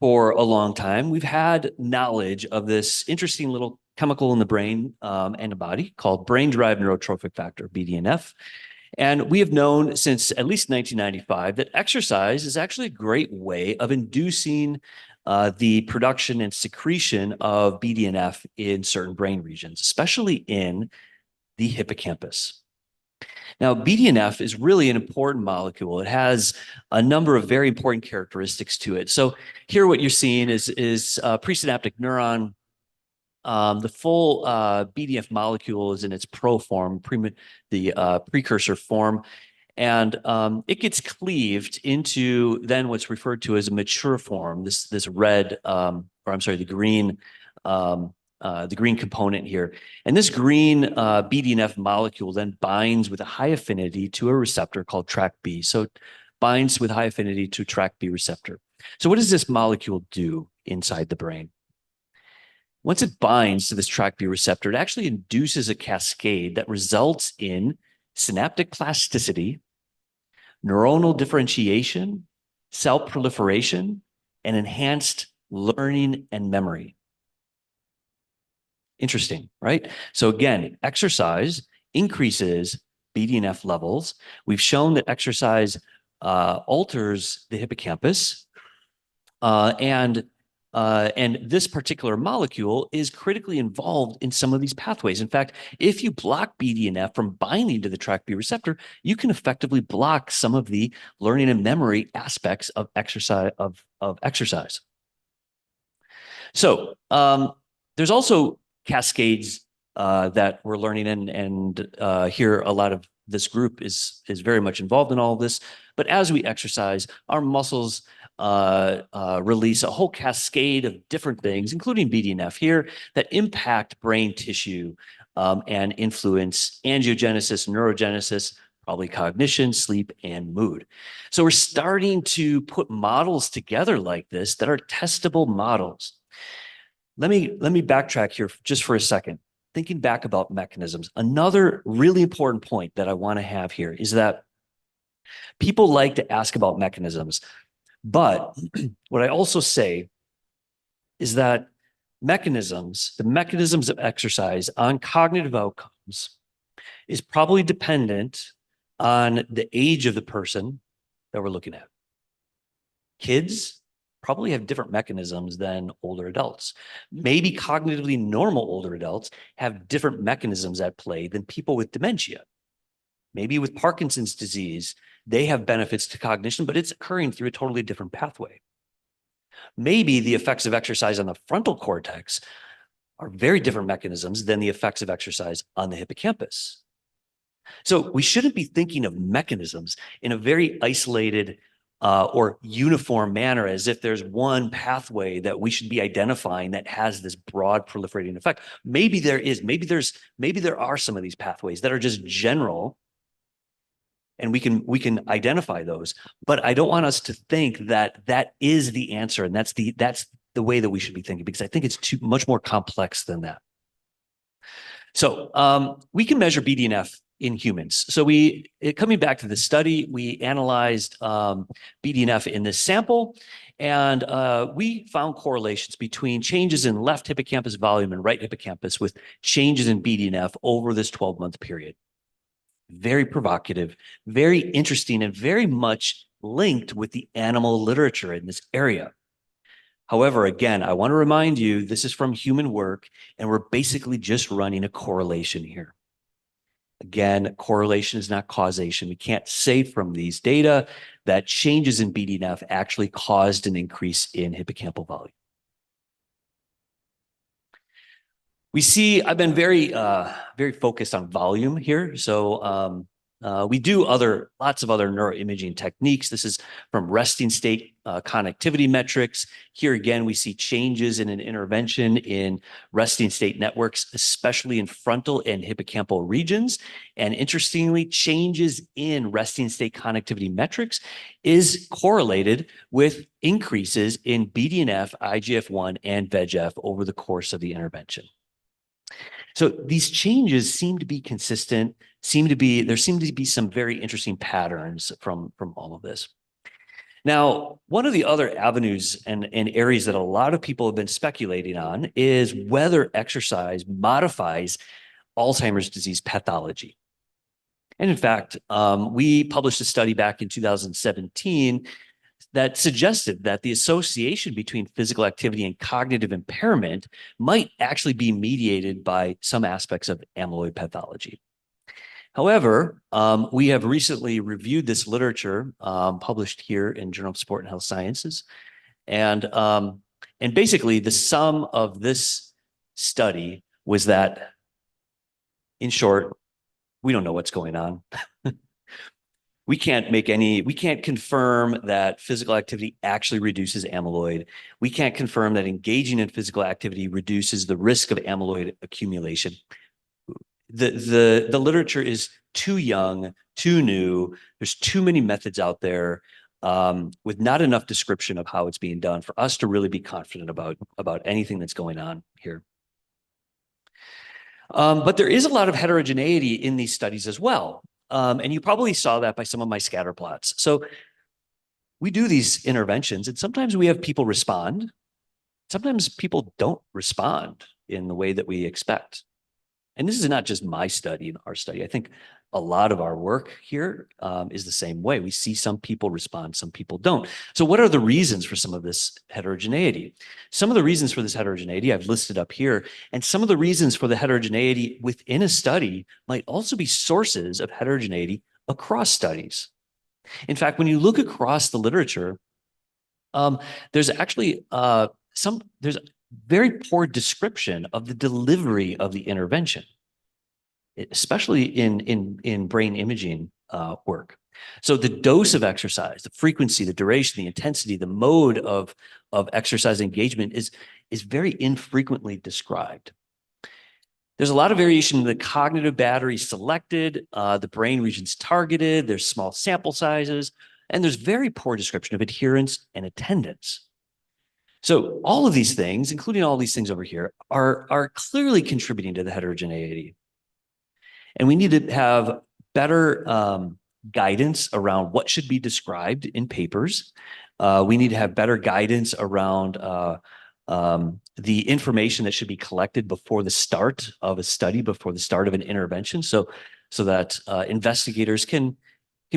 for a long time, we've had knowledge of this interesting little chemical in the brain and the body called brain-derived neurotrophic factor, BDNF. And we have known since at least 1995 that exercise is actually a great way of inducing the production and secretion of BDNF in certain brain regions, especially in the hippocampus. Now, BDNF is really an important molecule. It has a number of very important characteristics to it. So here what you're seeing is presynaptic neuron. The full BDNF molecule is in its pro form, the precursor form, and it gets cleaved into then what's referred to as a mature form, this red, or I'm sorry, the green component here. And this green BDNF molecule then binds with a high affinity to a receptor called TrkB. So it binds with high affinity to TrkB receptor. So what does this molecule do inside the brain? Once it binds to this TrkB receptor, it actually induces a cascade that results in synaptic plasticity, neuronal differentiation, cell proliferation, and enhanced learning and memory. Interesting, right? So again, exercise increases BDNF levels. We've shown that exercise alters the hippocampus, and this particular molecule is critically involved in some of these pathways. In fact, if you block BDNF from binding to the TrkB receptor, you can effectively block some of the learning and memory aspects of exercise. So there's also cascades that we're learning, and here a lot of this group is very much involved in all of this. But as we exercise, our muscles release a whole cascade of different things, including BDNF here, that impact brain tissue and influence angiogenesis, neurogenesis, probably cognition, sleep, and mood. So we're starting to put models together like this that are testable models. Let me backtrack here just for a second. Thinking back about mechanisms, another really important point that I want to have here is that people like to ask about mechanisms. But what I also say is that the mechanisms of exercise on cognitive outcomes is probably dependent on the age of the person that we're looking at. Kids probably have different mechanisms than older adults. Maybe cognitively normal older adults have different mechanisms at play than people with dementia. Maybe with Parkinson's disease, they have benefits to cognition, but it's occurring through a totally different pathway. Maybe the effects of exercise on the frontal cortex are very different mechanisms than the effects of exercise on the hippocampus. So we shouldn't be thinking of mechanisms in a very isolated or uniform manner, as if there's one pathway that we should be identifying that has this broad proliferating effect. Maybe there is, maybe there are some of these pathways that are just general, and we can identify those. But I don't want us to think that that is the answer, and that's the way that we should be thinking, because I think it's much more complex than that. So we can measure BDNF in humans. So coming back to the study, we analyzed BDNF in this sample, and we found correlations between changes in left hippocampus volume and right hippocampus with changes in BDNF over this 12-month period. Very provocative, very interesting, and very much linked with the animal literature in this area. However, again, I want to remind you, this is from human work, and we're basically just running a correlation here. Again, correlation is not causation. We can't say from these data that changes in BDNF actually caused an increase in hippocampal volume. We see, I've been very focused on volume here. So We do lots of other neuroimaging techniques. This is from resting state connectivity metrics. Here again, we see changes in an intervention in resting state networks, especially in frontal and hippocampal regions. And interestingly, changes in resting state connectivity metrics is correlated with increases in BDNF, IGF-1, and VEGF over the course of the intervention. So these changes seem to be consistent, there seem to be some very interesting patterns from all of this. Now, one of the other avenues and areas that a lot of people have been speculating on is whether exercise modifies Alzheimer's disease pathology. And in fact, we published a study back in 2017 that suggested that the association between physical activity and cognitive impairment might actually be mediated by some aspects of amyloid pathology. However, we have recently reviewed this literature published here in Journal of Sport and Health Sciences. And basically the sum of this study was that, in short, we don't know what's going on. We can't confirm that physical activity actually reduces amyloid. We can't confirm that engaging in physical activity reduces the risk of amyloid accumulation. The literature is too young, too new. There's too many methods out there with not enough description of how it's being done for us to really be confident about anything that's going on here. But there is a lot of heterogeneity in these studies as well. And you probably saw that by some of my scatter plots. So we do these interventions and sometimes we have people respond. Sometimes people don't respond in the way that we expect. And this is not just my study and our study. I think a lot of our work here is the same way. We see some people respond, some people don't. So what are the reasons for some of this heterogeneity? Some of the reasons for this heterogeneity I've listed up here, and some of the reasons for the heterogeneity within a study might also be sources of heterogeneity across studies. In fact, when you look across the literature, there's actually there's very poor description of the delivery of the intervention, especially in brain imaging work. So the dose of exercise, the frequency, the duration, the intensity, the mode of exercise engagement is very infrequently described. There's a lot of variation in the cognitive battery selected, the brain regions targeted, there's small sample sizes, and there's very poor description of adherence and attendance. So all of these things, including all these things over here, are clearly contributing to the heterogeneity. And we need to have better guidance around what should be described in papers. We need to have better guidance around the information that should be collected before the start of a study, before the start of an intervention, so that investigators can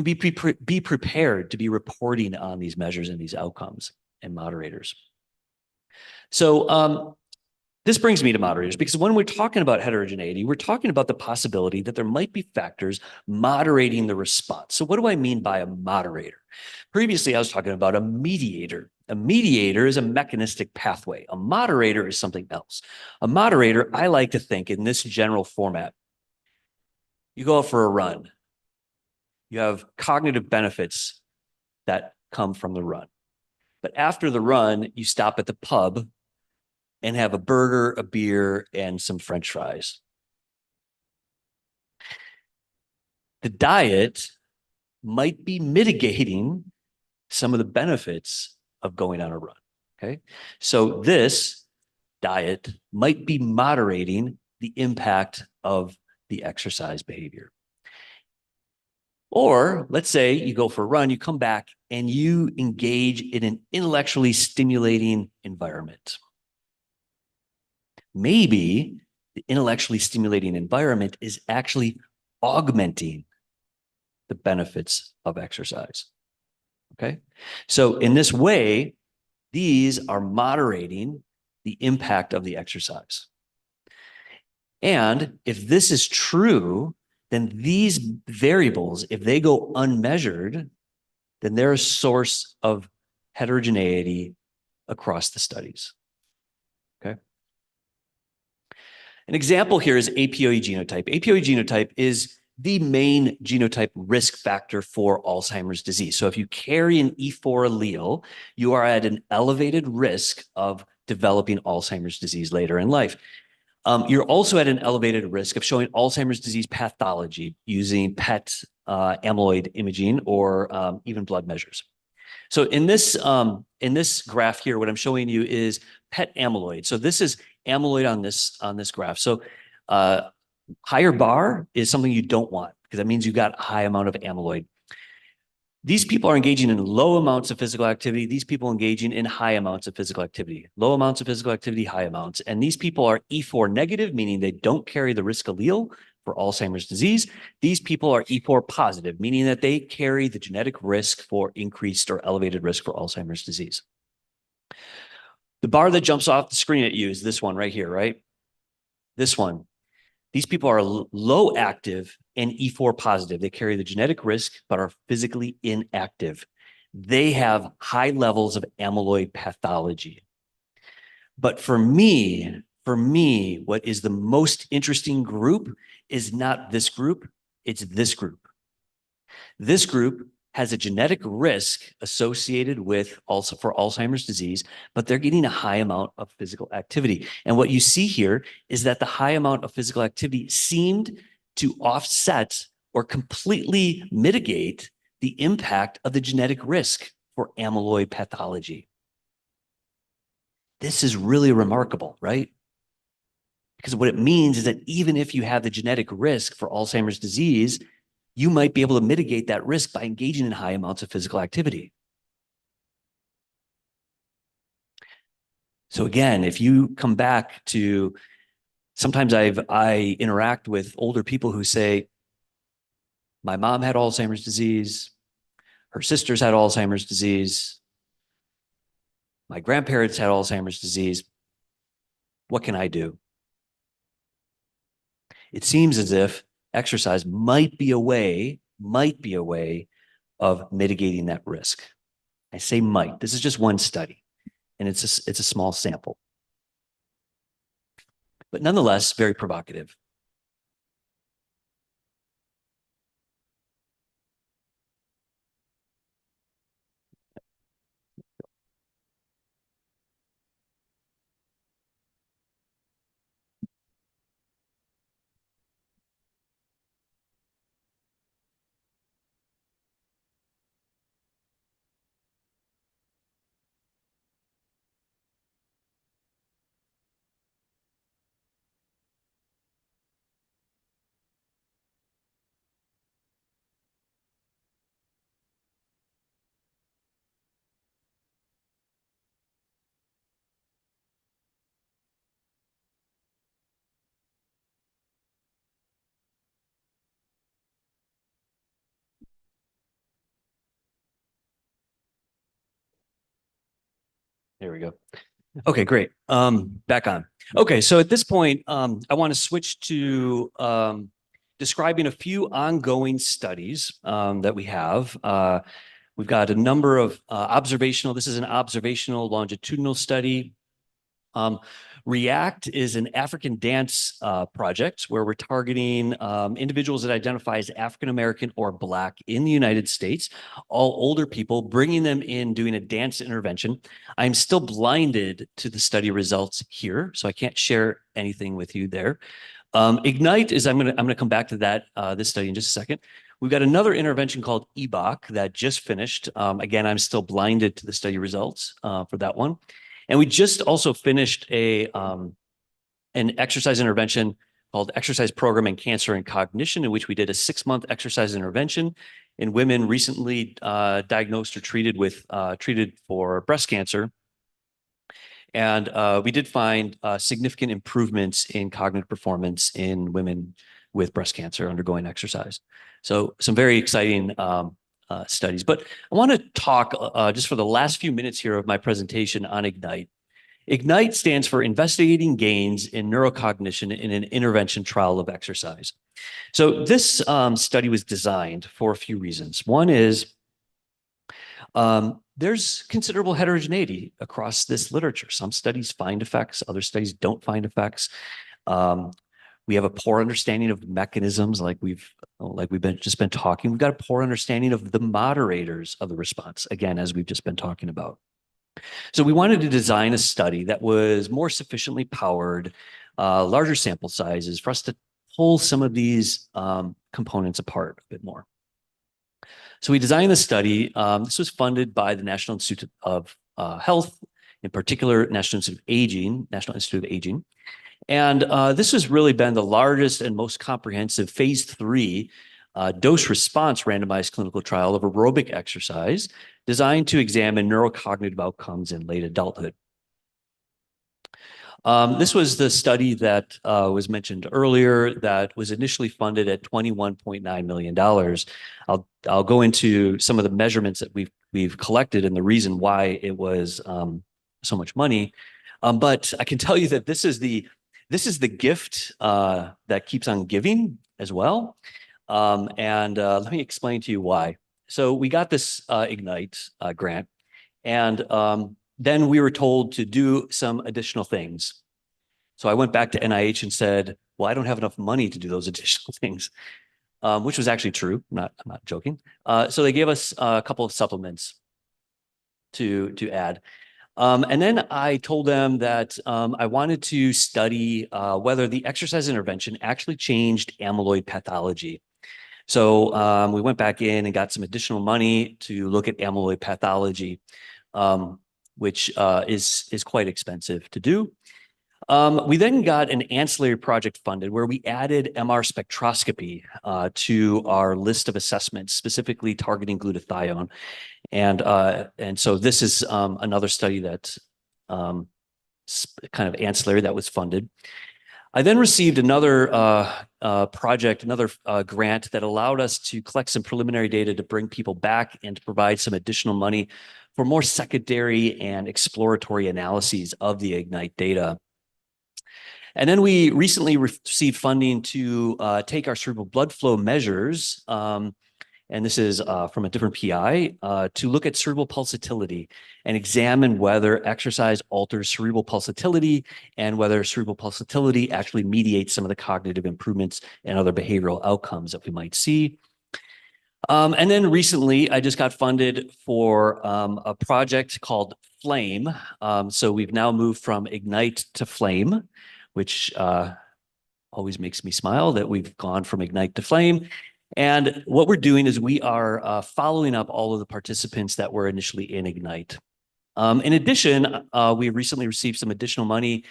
be prepared to be reporting on these measures and these outcomes and moderators. So this brings me to moderators, because when we're talking about heterogeneity, we're talking about the possibility that there might be factors moderating the response. So what do I mean by a moderator? Previously, I was talking about a mediator. A mediator is a mechanistic pathway. A moderator is something else. A moderator, I like to think in this general format. You go out for a run. You have cognitive benefits that come from the run. But after the run, you stop at the pub and have a burger, a beer, and some French fries. The diet might be mitigating some of the benefits of going on a run, okay? So this diet might be moderating the impact of the exercise behavior. Or let's say you go for a run, you come back and you engage in an intellectually stimulating environment. Maybe the intellectually stimulating environment is actually augmenting the benefits of exercise. Okay? So in this way, these are moderating the impact of the exercise. And if this is true, then these variables, if they go unmeasured, then they're a source of heterogeneity across the studies. Okay? An example here is APOE genotype. APOE genotype is the main genotype risk factor for Alzheimer's disease. So if you carry an E4 allele, you are at an elevated risk of developing Alzheimer's disease later in life. You're also at an elevated risk of showing Alzheimer's disease pathology using PET amyloid imaging or even blood measures. So in this graph here, what I'm showing you is PET amyloid. So this is amyloid on this graph. So higher bar is something you don't want because that means you got a high amount of amyloid. These people are engaging in low amounts of physical activity. These people engaging in high amounts of physical activity. Low amounts of physical activity, high amounts. And these people are E4 negative, meaning they don't carry the risk allele for Alzheimer's disease. These people are E4 positive, meaning that they carry the genetic risk for increased or elevated risk for Alzheimer's disease. The bar that jumps off the screen at you is this one right here, right? This one. These people are low active and E4 positive. They carry the genetic risk, but are physically inactive. They have high levels of amyloid pathology. But for me, what is the most interesting group is not this group, it's this group. This group has a genetic risk associated with also for Alzheimer's disease, but they're getting a high amount of physical activity. And what you see here is that the high amount of physical activity seemed to offset or completely mitigate the impact of the genetic risk for amyloid pathology. This is really remarkable, right? Because what it means is that even if you have the genetic risk for Alzheimer's disease, you might be able to mitigate that risk by engaging in high amounts of physical activity. So again, if you come back to, sometimes I interact with older people who say, my mom had Alzheimer's disease, her sisters had Alzheimer's disease, my grandparents had Alzheimer's disease. What can I do? It seems as if exercise might be a way of mitigating that risk. I say might. This is just one study, and it's a small sample. But nonetheless, very provocative. There we go. Okay, great. Back on. Okay, so at this point, I want to switch to describing a few ongoing studies that we have. We've got a number of observational, this is an observational longitudinal study. REACT is an African dance project where we're targeting individuals that identify as African American or Black in the United States, all older people, bringing them in, doing a dance intervention. I'm still blinded to the study results here, so I can't share anything with you there. IGNITE is, I'm gonna come back to that, this study in just a second. We've got another intervention called EBOC that just finished. Again, I'm still blinded to the study results for that one. And we just also finished an exercise intervention called Exercise Program in Cancer and Cognition, in which we did a 6-month exercise intervention in women recently diagnosed or treated for breast cancer. And we did find significant improvements in cognitive performance in women with breast cancer undergoing exercise. So some very exciting studies. But I want to talk just for the last few minutes here of my presentation on IGNITE. IGNITE stands for Investigating Gains in Neurocognition in an Intervention Trial of Exercise. So this study was designed for a few reasons. One is there's considerable heterogeneity across this literature. Some studies find effects, other studies don't find effects. We have a poor understanding of mechanisms like we've just been talking. We've got a poor understanding of the moderators of the response, again, as we've just been talking about. So we wanted to design a study that was more sufficiently powered, larger sample sizes for us to pull some of these components apart a bit more. So we designed the study. This was funded by the National Institute of Health, in particular, National Institute of Aging. And this has really been the largest and most comprehensive phase 3 dose response randomized clinical trial of aerobic exercise designed to examine neurocognitive outcomes in late adulthood. This was the study that was mentioned earlier that was initially funded at $21.9 million. I'll go into some of the measurements that we've collected and the reason why it was so much money. But I can tell you that this is the gift that keeps on giving as well. Let me explain to you why. So we got this Ignite grant, and then we were told to do some additional things. So I went back to NIH and said, well, I don't have enough money to do those additional things, which was actually true. I'm not joking. So they gave us a couple of supplements to add. And then I told them that I wanted to study whether the exercise intervention actually changed amyloid pathology. So we went back in and got some additional money to look at amyloid pathology, which is quite expensive to do. We then got an ancillary project funded where we added MR spectroscopy to our list of assessments, specifically targeting glutathione. And so this is another study that's kind of ancillary that was funded. I then received another project, another grant that allowed us to collect some preliminary data to bring people back and to provide some additional money for more secondary and exploratory analyses of the Ignite data. And then we recently received funding to take our cerebral blood flow measures, and this is from a different PI, to look at cerebral pulsatility and examine whether exercise alters cerebral pulsatility and whether cerebral pulsatility actually mediates some of the cognitive improvements and other behavioral outcomes that we might see. And then recently, I just got funded for a project called Flame. So we've now moved from Ignite to Flame, which always makes me smile that we've gone from Ignite to Flame. And what we're doing is we are following up all of the participants that were initially in Ignite. In addition, we recently received some additional money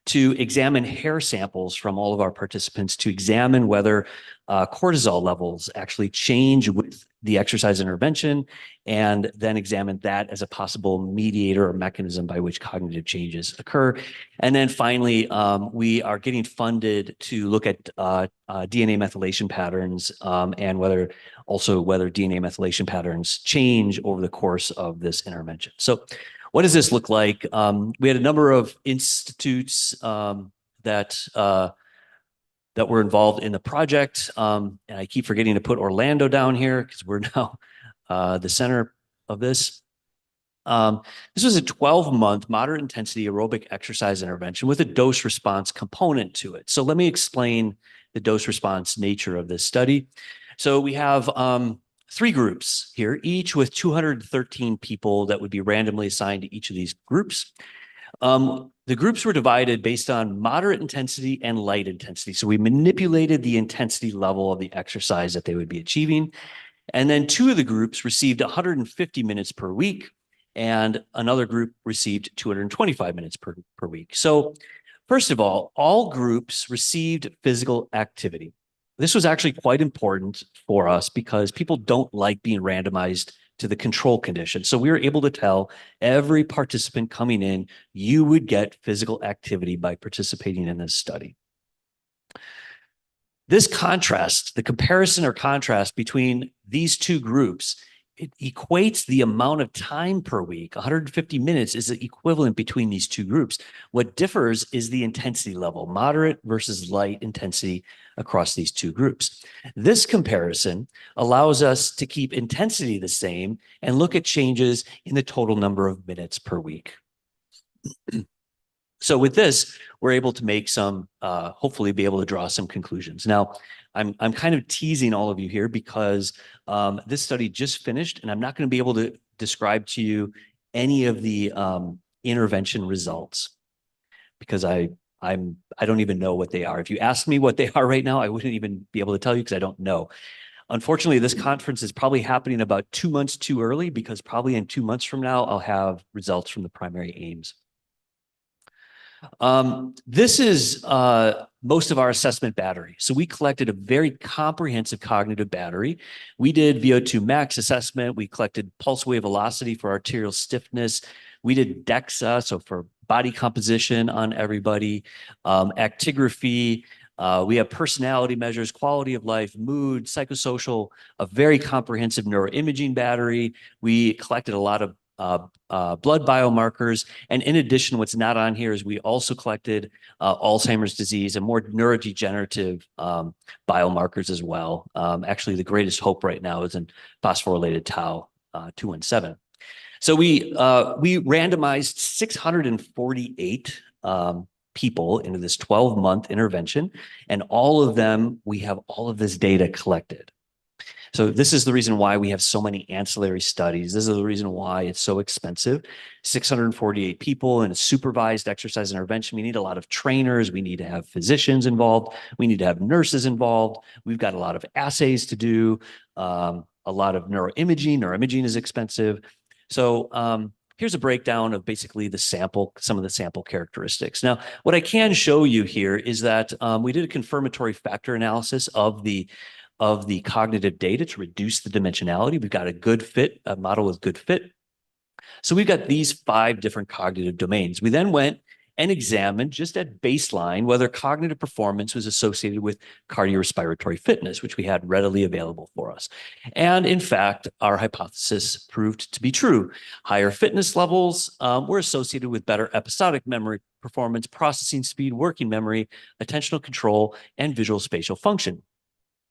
to examine hair samples from all of our participants to examine whether cortisol levels actually change with the exercise intervention, and then examine that as a possible mediator or mechanism by which cognitive changes occur. And then finally, we are getting funded to look at DNA methylation patterns and whether DNA methylation patterns change over the course of this intervention. So what does this look like? We had a number of institutes that were involved in the project. And I keep forgetting to put Orlando down here because we're now the center of this. This was a 12-month moderate intensity aerobic exercise intervention with a dose response component to it. So let me explain the dose response nature of this study. So we have 3 groups here, each with 213 people that would be randomly assigned to each of these groups. The groups were divided based on moderate intensity and light intensity. So we manipulated the intensity level of the exercise that they would be achieving. And then 2 of the groups received 150 minutes per week, and another group received 225 minutes per week. So first of all groups received physical activity. This was actually quite important for us because people don't like being randomized to the control condition. So we were able to tell every participant coming in, you would get physical activity by participating in this study. This contrast, the comparison or contrast between these 2 groups, it equates the amount of time per week. 150 minutes is the equivalent between these 2 groups. What differs is the intensity level, moderate versus light intensity across these 2 groups. This comparison allows us to keep intensity the same and look at changes in the total number of minutes per week. So with this, we're able to make some, hopefully be able to draw some conclusions. Now, I'm kind of teasing all of you here because this study just finished, and I'm not going to be able to describe to you any of the intervention results because I don't even know what they are. If you ask me what they are right now, I wouldn't even be able to tell you because I don't know. Unfortunately, this conference is probably happening about 2 months too early because probably in 2 months from now, I'll have results from the primary aims. This is most of our assessment battery. So we collected a very comprehensive cognitive battery. We did VO2 max assessment. We collected pulse wave velocity for arterial stiffness. We did DEXA, so for body composition on everybody, actigraphy. We have personality measures, quality of life, mood, psychosocial, a very comprehensive neuroimaging battery. We collected a lot of blood biomarkers. And in addition, what's not on here is we also collected Alzheimer's disease and more neurodegenerative biomarkers as well. Actually, the greatest hope right now is in phosphorylated tau 217. So we randomized 648 people into this 12-month intervention, and all of them, we have all of this data collected. So this is the reason why we have so many ancillary studies. This is the reason why it's so expensive. 648 people in a supervised exercise intervention. We need a lot of trainers. We need to have physicians involved. We need to have nurses involved. We've got a lot of assays to do, a lot of neuroimaging. Neuroimaging is expensive. So here's a breakdown of basically the sample, some of the sample characteristics. Now, what I can show you here is that we did a confirmatory factor analysis of the cognitive data to reduce the dimensionality. We've got a good fit, a model with good fit. So we've got these 5 different cognitive domains. We then went and examined just at baseline whether cognitive performance was associated with cardiorespiratory fitness, which we had readily available for us. And in fact, our hypothesis proved to be true. Higher fitness levels were associated with better episodic memory performance, processing speed, working memory, attentional control, and visual spatial function.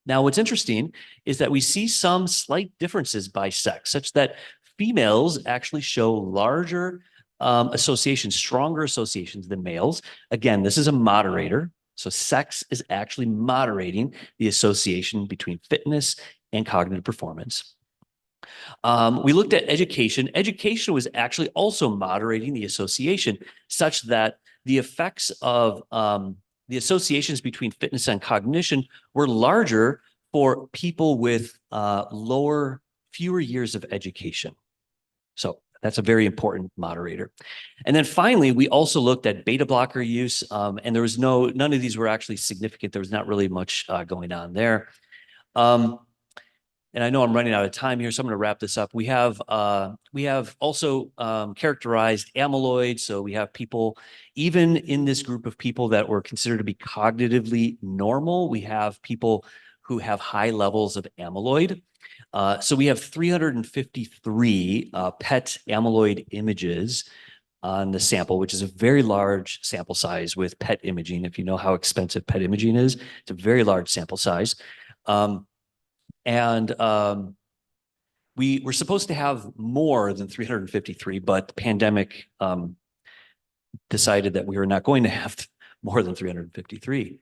Now, what's interesting is that we see some slight differences by sex, such that females actually show larger associations, stronger associations than males. Again, this is a moderator. So sex is actually moderating the association between fitness and cognitive performance. We looked at education. Education was actually also moderating the association such that the effects of the associations between fitness and cognition were larger for people with fewer years of education. So that's a very important moderator. And then finally, we also looked at beta blocker use, and there was none of these were actually significant. There was not really much going on there. And I know I'm running out of time here, so I'm going to wrap this up. We have also characterized amyloid. So we have people, even in this group of people that were considered to be cognitively normal, we have people who have high levels of amyloid. So we have 353 PET amyloid images on the sample, which is a very large sample size with PET imaging. If you know how expensive PET imaging is, it's a very large sample size. We were supposed to have more than 353, but the pandemic decided that we were not going to have more than 353.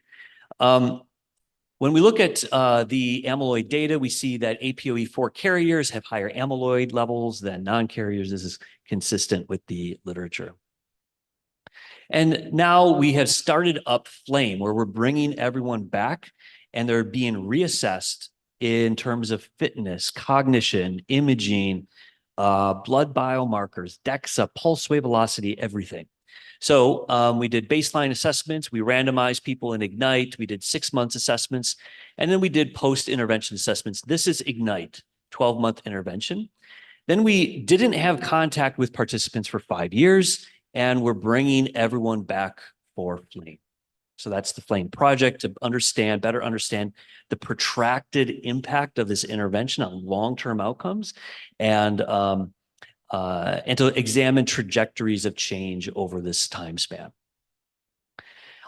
When we look at the amyloid data, we see that APOE4 carriers have higher amyloid levels than non-carriers. This is consistent with the literature. And now we have started up FLAME, where we're bringing everyone back and they're being reassessed in terms of fitness, cognition, imaging, blood biomarkers, DEXA, pulse wave velocity, everything. So we did baseline assessments, we randomized people in IGNITE, we did 6 months assessments, and then we did post-intervention assessments. This is IGNITE, 12-month intervention. Then we didn't have contact with participants for 5 years, and we're bringing everyone back for FLAME. So that's the FLAME project to better understand the protracted impact of this intervention on long-term outcomes and to examine trajectories of change over this time span.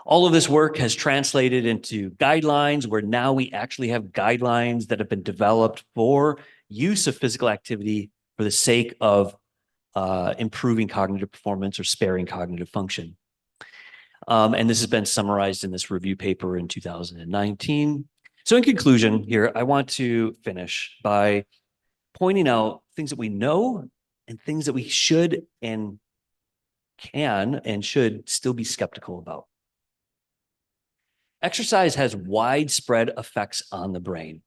All of this work has translated into guidelines where now we actually have guidelines that have been developed for use of physical activity for the sake of improving cognitive performance or sparing cognitive function. And this has been summarized in this review paper in 2019. So in conclusion here, I want to finish by pointing out things that we know and things that we should and can and should still be skeptical about. Exercise has widespread effects on the brain.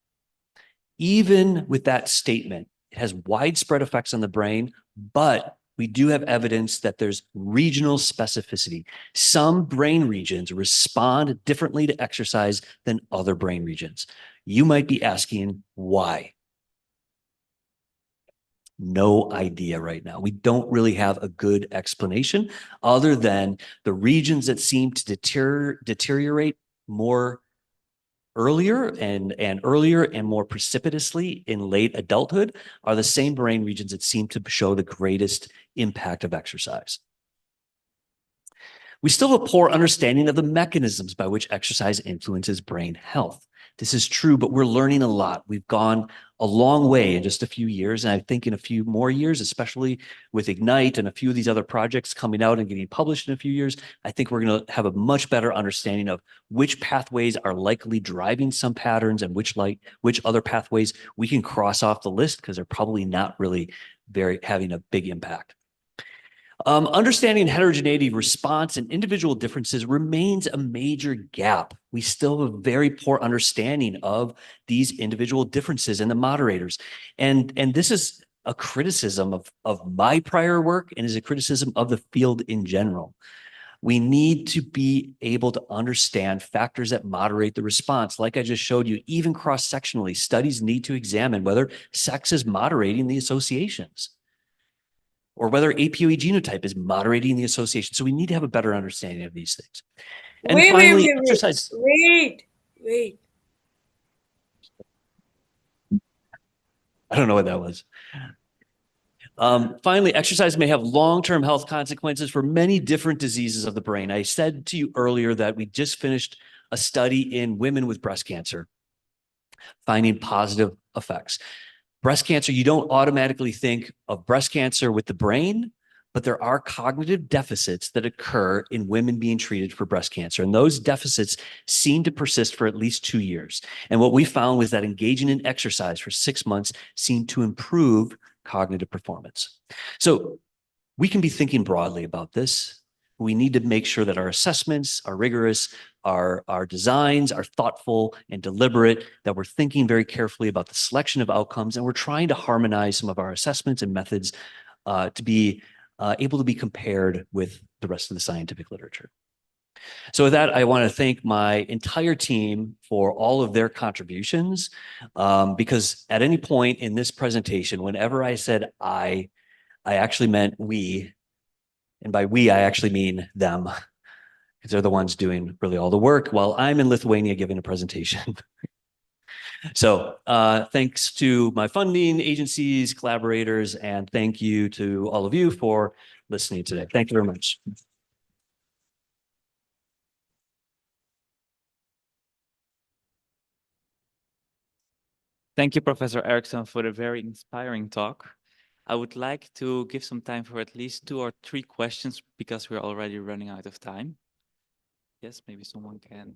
Even with that statement, it has widespread effects on the brain, but we do have evidence that there's regional specificity. Some brain regions respond differently to exercise than other brain regions. You might be asking why. No idea right now. We don't really have a good explanation other than the regions that seem to deteriorate more earlier and more precipitously in late adulthood are the same brain regions that seem to show the greatest impact of exercise. We still have a poor understanding of the mechanisms by which exercise influences brain health. This is true, but we're learning a lot. We've gone a long way in just a few years, and I think in a few more years, especially with Ignite and a few of these other projects coming out and getting published in a few years, I think we're going to have a much better understanding of which pathways are likely driving some patterns and which other pathways we can cross off the list because they're probably not really having a big impact. Understanding heterogeneity of response and individual differences remains a major gap. We still have a very poor understanding of these individual differences in the moderators. And this is a criticism of my prior work and is a criticism of the field in general. We need to be able to understand factors that moderate the response. Like I just showed you, even cross-sectionally, studies need to examine whether sex is moderating the associations, or whether APOE genotype is moderating the association. So we need to have a better understanding of these things. And finally, exercise. Wait. I don't know what that was. Finally, exercise may have long-term health consequences for many different diseases of the brain. I said to you earlier that we just finished a study in women with breast cancer, finding positive effects. Breast cancer, you don't automatically think of breast cancer with the brain, but there are cognitive deficits that occur in women being treated for breast cancer. And those deficits seem to persist for at least 2 years. And what we found was that engaging in exercise for 6 months seemed to improve cognitive performance. So we can be thinking broadly about this. We need to make sure that our assessments are rigorous, our designs are thoughtful and deliberate, that we're thinking very carefully about the selection of outcomes, and we're trying to harmonize some of our assessments and methods to be able to be compared with the rest of the scientific literature. So with that, I want to thank my entire team for all of their contributions, because at any point in this presentation, whenever I said I actually meant we, and by we, I actually mean them, because they're the ones doing really all the work while I'm in Lithuania giving a presentation. So thanks to my funding agencies, collaborators, and thank you to all of you for listening today. Thank you very much. Thank you, Professor Eriksson, for the very inspiring talk. I would like to give some time for at least 2 or 3 questions because we're already running out of time. Yes, maybe someone can.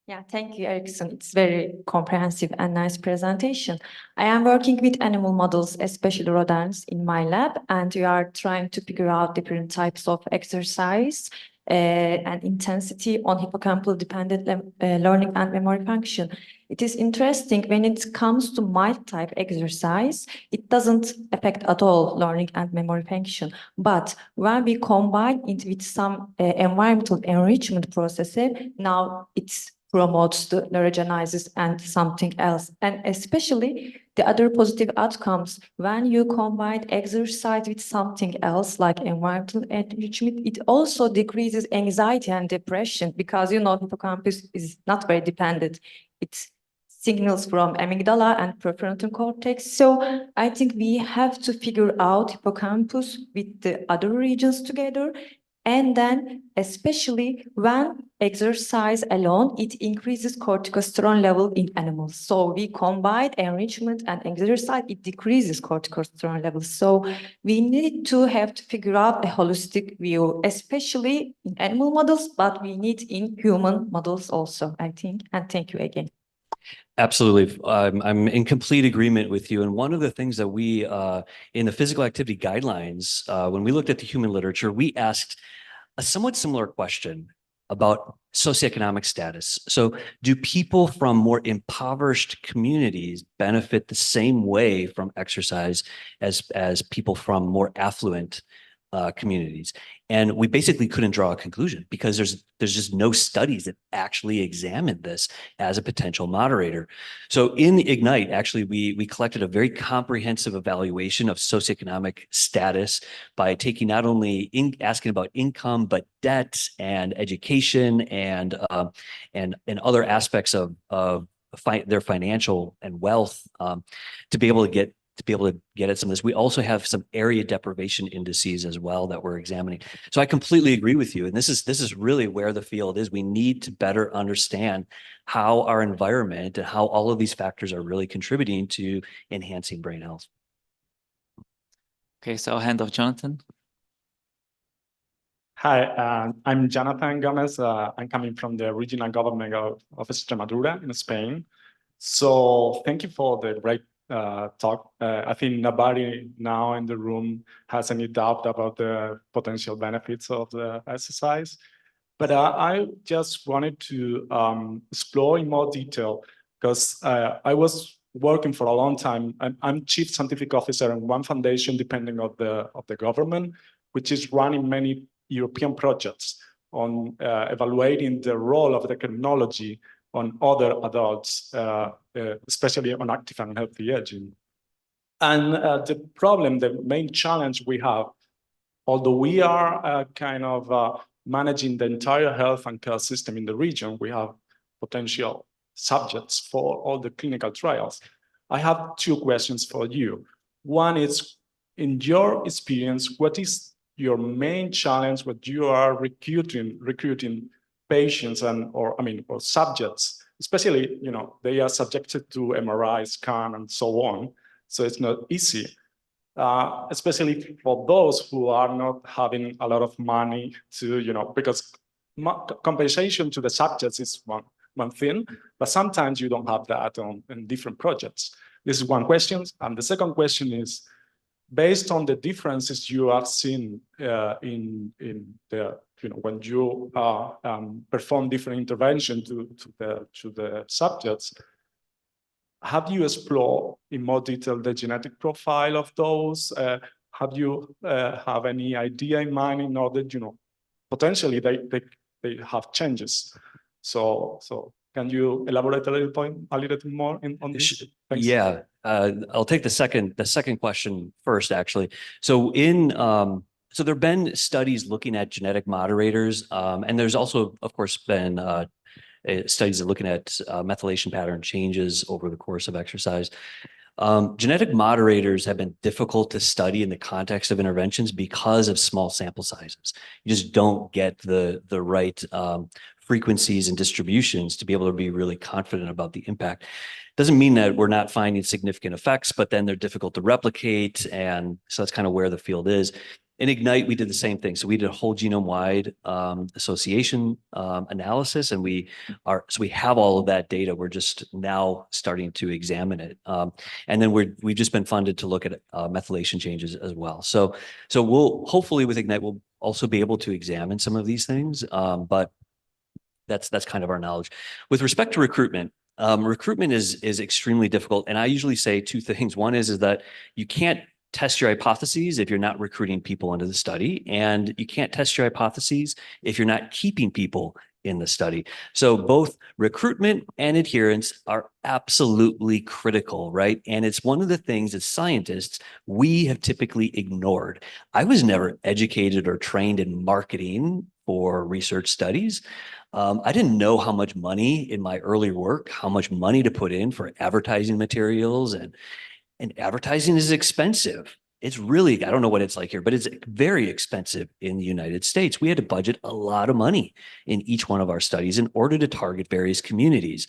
Yeah, thank you, Eriksson. It's very comprehensive and nice presentation. I am working with animal models, especially rodents, in my lab, and we are trying to figure out different types of exercise and intensity on hippocampal dependent learning and memory function. It is interesting when it comes to mild type exercise, it doesn't affect at all learning and memory function. But when we combine it with some environmental enrichment processes, now it's promotes the neurogenesis and something else. And especially the other positive outcomes, when you combine exercise with something else like environmental enrichment, it also decreases anxiety and depression because, you know, hippocampus is not very dependent. It signals from amygdala and prefrontal cortex. So I think we have to figure out hippocampus with the other regions together And then, especially when exercise alone, it increases corticosterone level in animals. So we combine enrichment and exercise, it decreases corticosterone levels. So we need to have to figure out a holistic view, especially in animal models, but we need in human models also, I think. And thank you again. Absolutely. I'm in complete agreement with you. And one of the things that we, in the physical activity guidelines, when we looked at the human literature, we asked a somewhat similar question about socioeconomic status. So do people from more impoverished communities benefit the same way from exercise as people from more affluent communities? And we basically couldn't draw a conclusion because there's just no studies that actually examined this as a potential moderator. So in Ignite, actually, we collected a very comprehensive evaluation of socioeconomic status by taking not only asking about income, but debt and education and other aspects of their financial and wealth to be able to get at some of this. We also have some area deprivation indices as well that we're examining. So I completely agree with you. And this is really where the field is. We need to better understand how our environment and how all of these factors are really contributing to enhancing brain health. Okay, so hand of Jonathan. Hi, I'm Jonathan Gomez. I'm coming from the regional government of Extremadura in Spain. So thank you for the great talk. I think nobody now in the room has any doubt about the potential benefits of the exercise. But I just wanted to explore in more detail because I was working for a long time. I'm chief scientific officer in one foundation depending of the government, which is running many European projects on evaluating the role of the technology on other adults, especially on active and healthy aging. And the main challenge we have, although we are kind of managing the entire health and care system in the region, we have potential subjects for all the clinical trials. I have two questions for you. One is, in your experience, what is your main challenge when you are recruiting patients or subjects, especially, they are subjected to MRI scan and so on. So it's not easy, especially for those who are not having a lot of money to, because compensation to the subjects is one thing, but sometimes you don't have that in different projects. This is one question. And the second question is, based on the differences you have seen in the, when you perform different intervention to the subjects, have you explored in more detail the genetic profile of those? Have you have any idea in mind in order, potentially they have changes? So can you elaborate a little more on this? Thanks. Yeah, I'll take the second question first, actually. So so there've been studies looking at genetic moderators, and there's also, of course, been studies that are looking at methylation pattern changes over the course of exercise. Genetic moderators have been difficult to study in the context of interventions because of small sample sizes. You just don't get the right frequencies and distributions to be able to be really confident about the impact. Doesn't mean that we're not finding significant effects, but then they're difficult to replicate. And so that's kind of where the field is. In Ignite, we did the same thing. So we did a whole genome-wide association analysis, and we have all of that data. We're just now starting to examine it, and then we've just been funded to look at methylation changes as well. So we'll hopefully with Ignite we'll also be able to examine some of these things, but that's kind of our knowledge. With respect to recruitment, recruitment is extremely difficult, and I usually say two things. One is that you can't test your hypotheses if you're not recruiting people into the study, and you can't test your hypotheses if you're not keeping people in the study. So both recruitment and adherence are absolutely critical, right? And it's one of the things as scientists we have typically ignored. I was never educated or trained in marketing for research studies. I didn't know how much money in my early work, how much money to put in for advertising materials, and advertising is expensive. It's really, I don't know what it's like here, but it's very expensive in the United States. We had to budget a lot of money in each one of our studies in order to target various communities.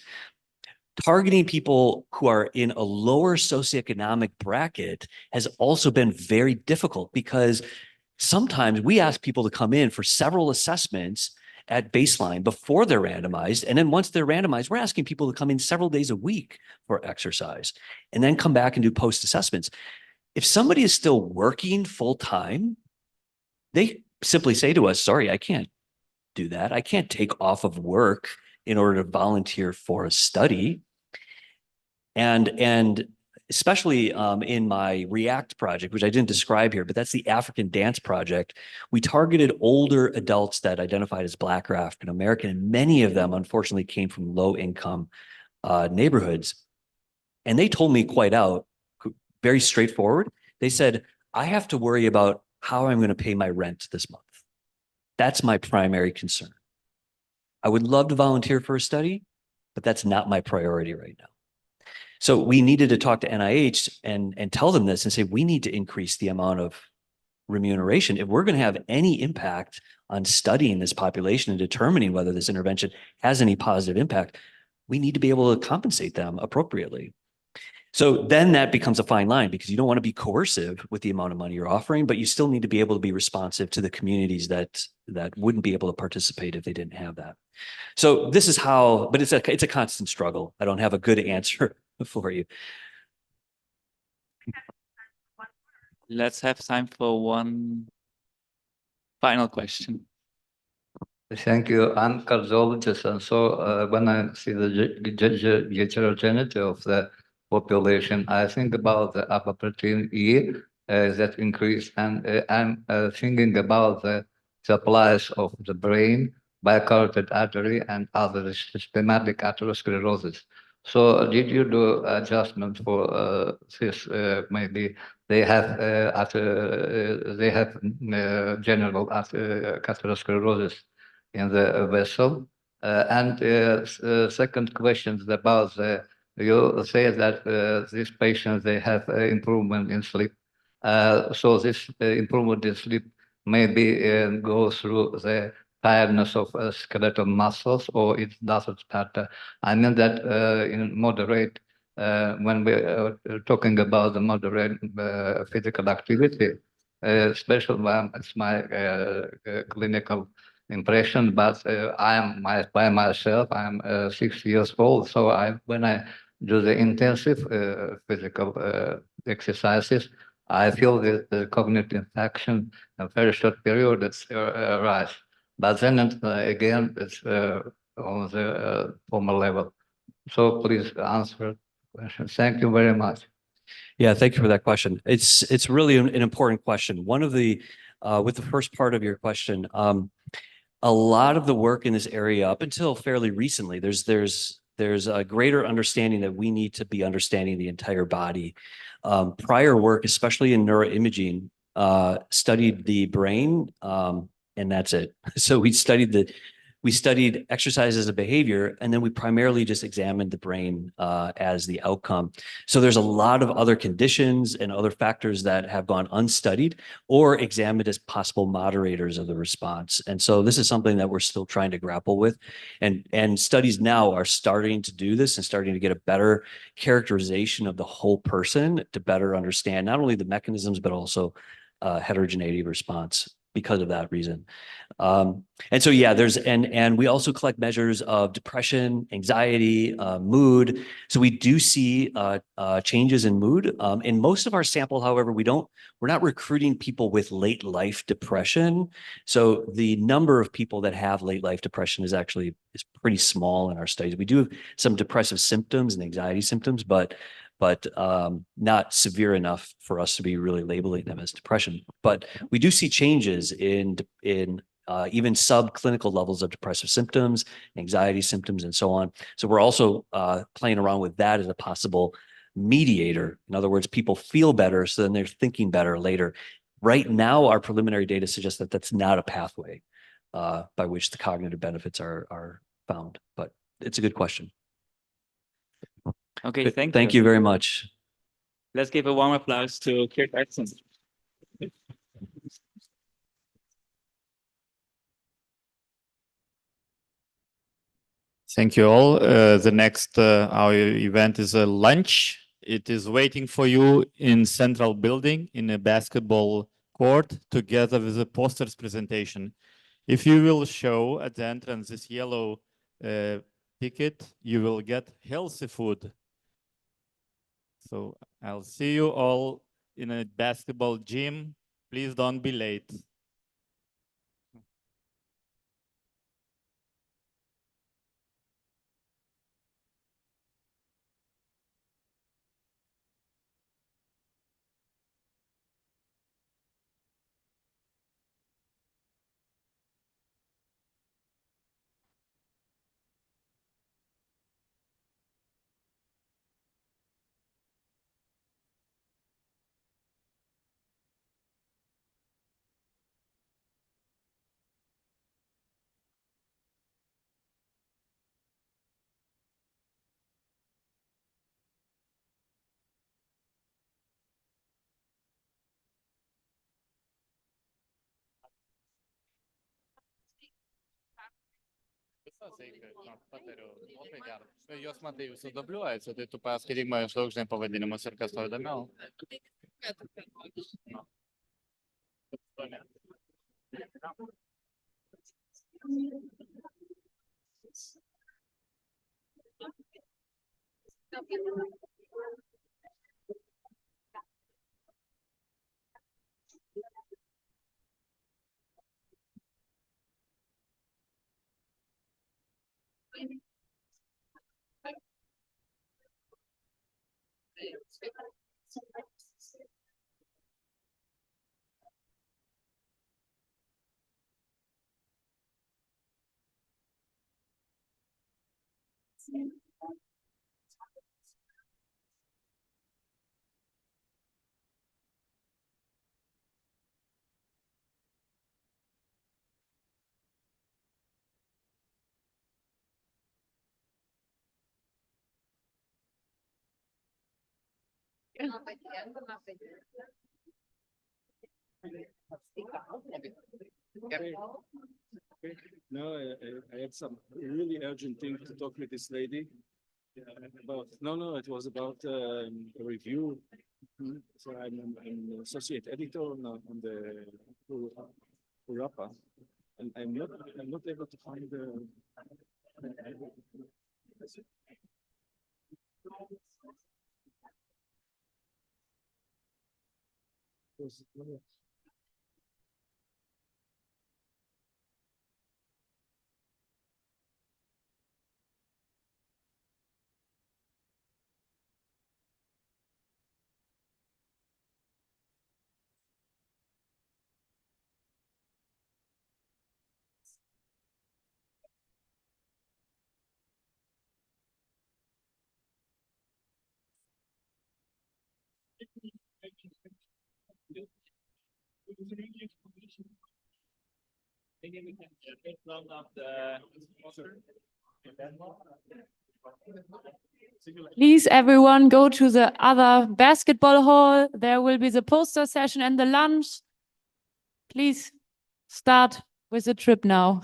Targeting people who are in a lower socioeconomic bracket has also been very difficult because sometimes we ask people to come in for several assessments at baseline before they're randomized. And then once they're randomized, we're asking people to come in several days a week for exercise and then come back and do post-assessments. If somebody is still working full-time, they simply say to us, sorry, I can't do that. I can't take off of work in order to volunteer for a study. And especially in my REACT project, which I didn't describe here, but that's the African Dance Project. We targeted older adults that identified as Black or African American, and many of them, unfortunately, came from low-income neighborhoods. And they told me quite out, very straightforward. They said, I have to worry about how I'm going to pay my rent this month. That's my primary concern. I would love to volunteer for a study, but that's not my priority right now. So we needed to talk to NIH and tell them this and say, we need to increase the amount of remuneration. If we're going to have any impact on studying this population and determining whether this intervention has any positive impact, we need to be able to compensate them appropriately. So then that becomes a fine line because you don't want to be coercive with the amount of money you're offering, but you still need to be able to be responsive to the communities that wouldn't be able to participate if they didn't have that. So this is how, but it's a constant struggle. I don't have a good answer for you. Let's have time for one final question. Thank you. I'm cardiologist, and so when I see the heterogeneity of the population, I think about the apoprotein E that increase, and I'm thinking about the supplies of the brain by carotid artery and other systematic atherosclerosis. So did you do adjustment for this? Maybe they have general atherosclerosis in the vessel. Second question is about you say that these patients, they have improvement in sleep. So this improvement in sleep maybe go through the tiredness of skeletal muscles, or it doesn't matter. I mean that in moderate, when we are talking about the moderate physical activity, especially when it's my clinical impression, but by myself, I'm 60 years old. So when I do the intensive physical exercises, I feel the cognitive action in a very short period it's rise. But then again, it's on the formal level. So please answer the question. Thank you very much. Yeah, thank you for that question. It's really an important question. One of the, with the first part of your question, a lot of the work in this area up until fairly recently, there's a greater understanding that we need to be understanding the entire body. Prior work, especially in neuroimaging, studied the brain, and that's it. So we studied exercise as a behavior, and then we primarily just examined the brain as the outcome. So there's a lot of other conditions and other factors that have gone unstudied or examined as possible moderators of the response. And so this is something that we're still trying to grapple with. And studies now are starting to do this and starting to get a better characterization of the whole person to better understand not only the mechanisms, but also heterogeneity of response because of that reason. And so, yeah, and we also collect measures of depression, anxiety, mood. So we do see changes in mood. In most of our sample, however, we're not recruiting people with late life depression. So the number of people that have late life depression is pretty small in our studies. We do have some depressive symptoms and anxiety symptoms, but not severe enough for us to be really labeling them as depression. But we do see changes in even subclinical levels of depressive symptoms, anxiety symptoms, and so on. So we're also playing around with that as a possible mediator. In other words, people feel better, so then they're thinking better later. Right now, our preliminary data suggests that that's not a pathway by which the cognitive benefits are found. But it's a good question. Okay, thank you. Thank you very much. Let's give a warm applause to Kirk Edson. Thank you all. The next our event is a lunch. It is waiting for you in central building in a basketball court together with a posters presentation. If you will show at the entrance this yellow ticket, you will get healthy food. So I'll see you all in a basketball gym. Please don't be late. Jos matai visų dubliuojasi, tai tu paskaityk maždaug, žinai, pavadinimus ir kas tau įdomiau. No, I had some really urgent thing to talk with this lady about. No, it was about a review. So I'm an associate editor on the EGRAPA, and I'm not able to find the. Please, everyone, go to the other basketball hall. There will be the poster session and the lunch. Please start with the trip now.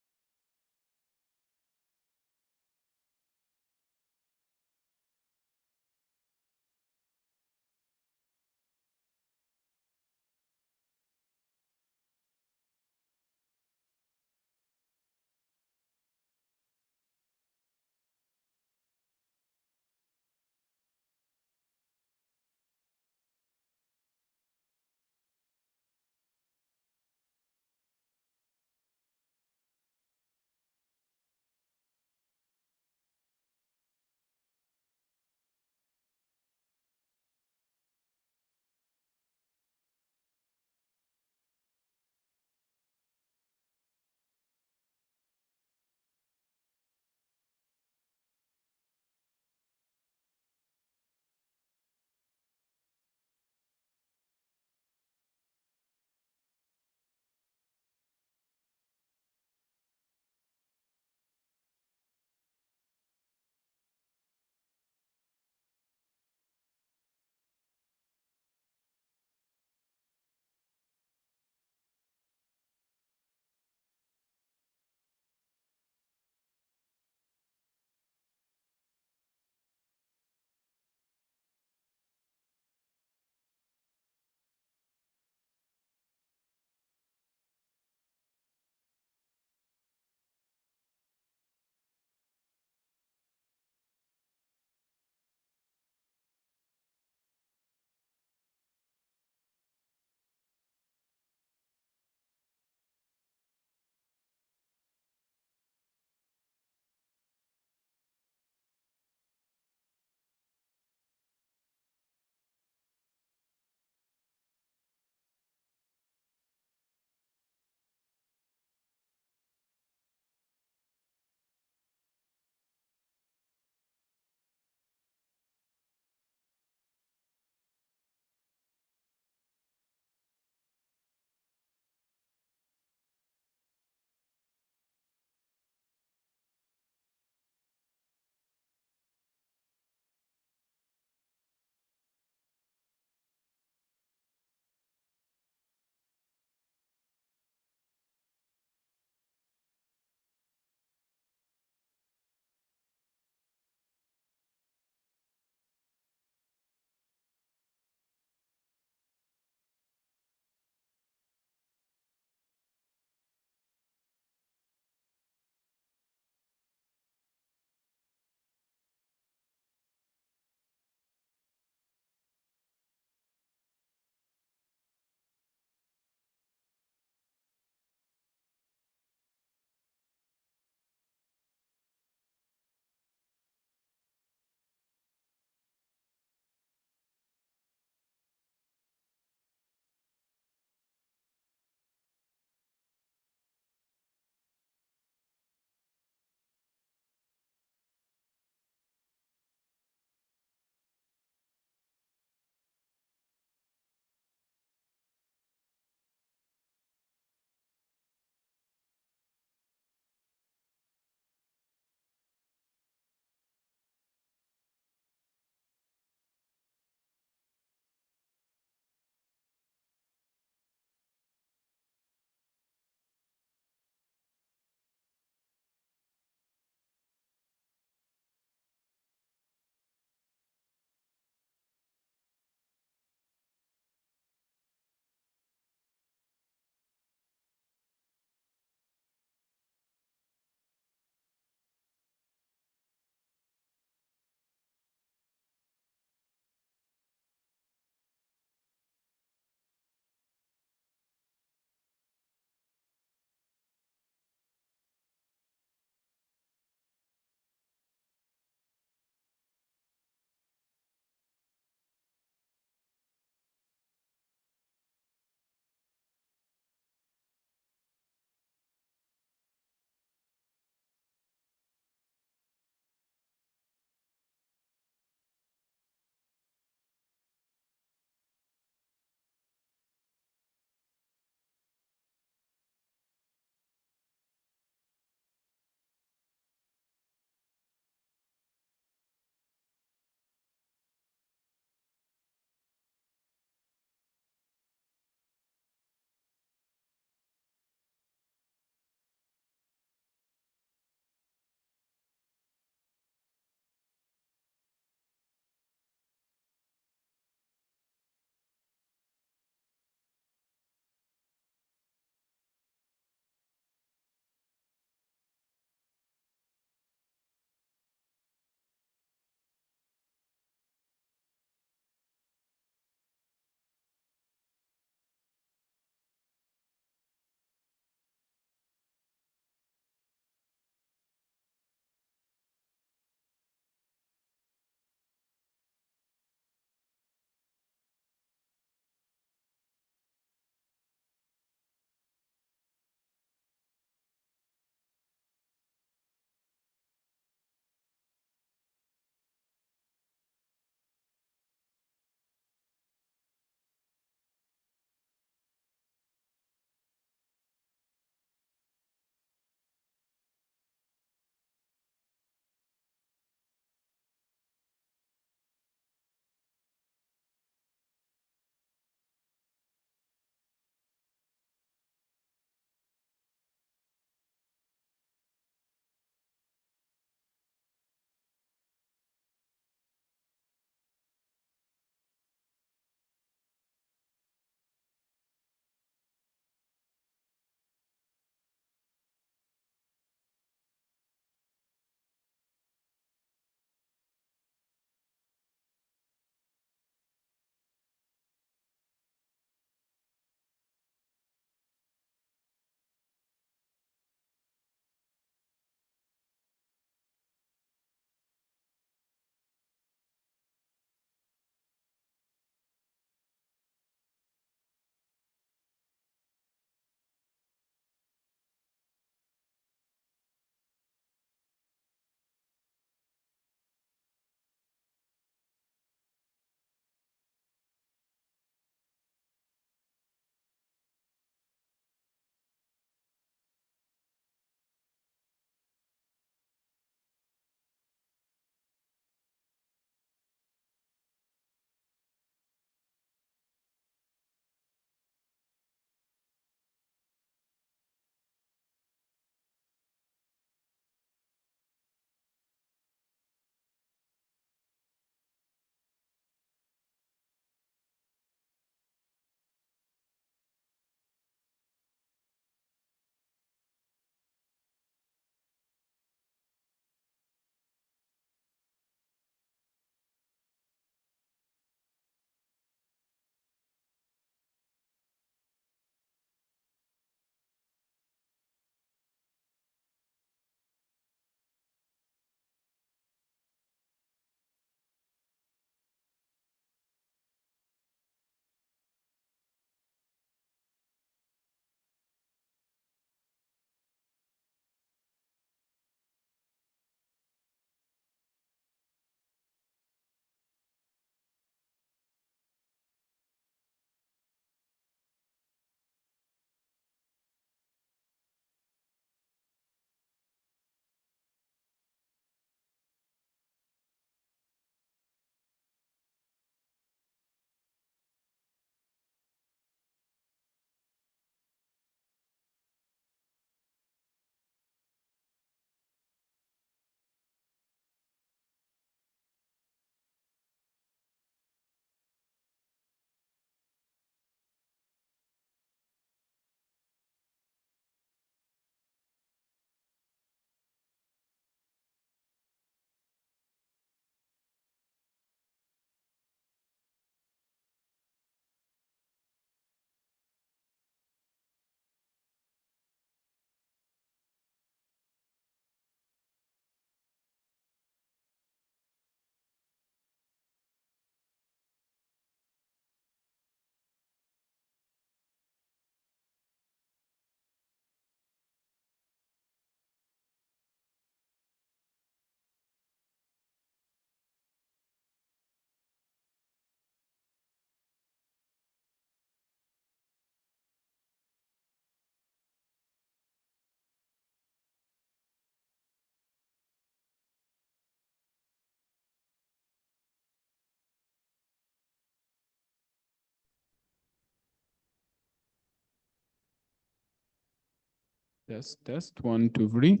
Test, 1, 2, 3.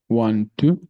1, 2.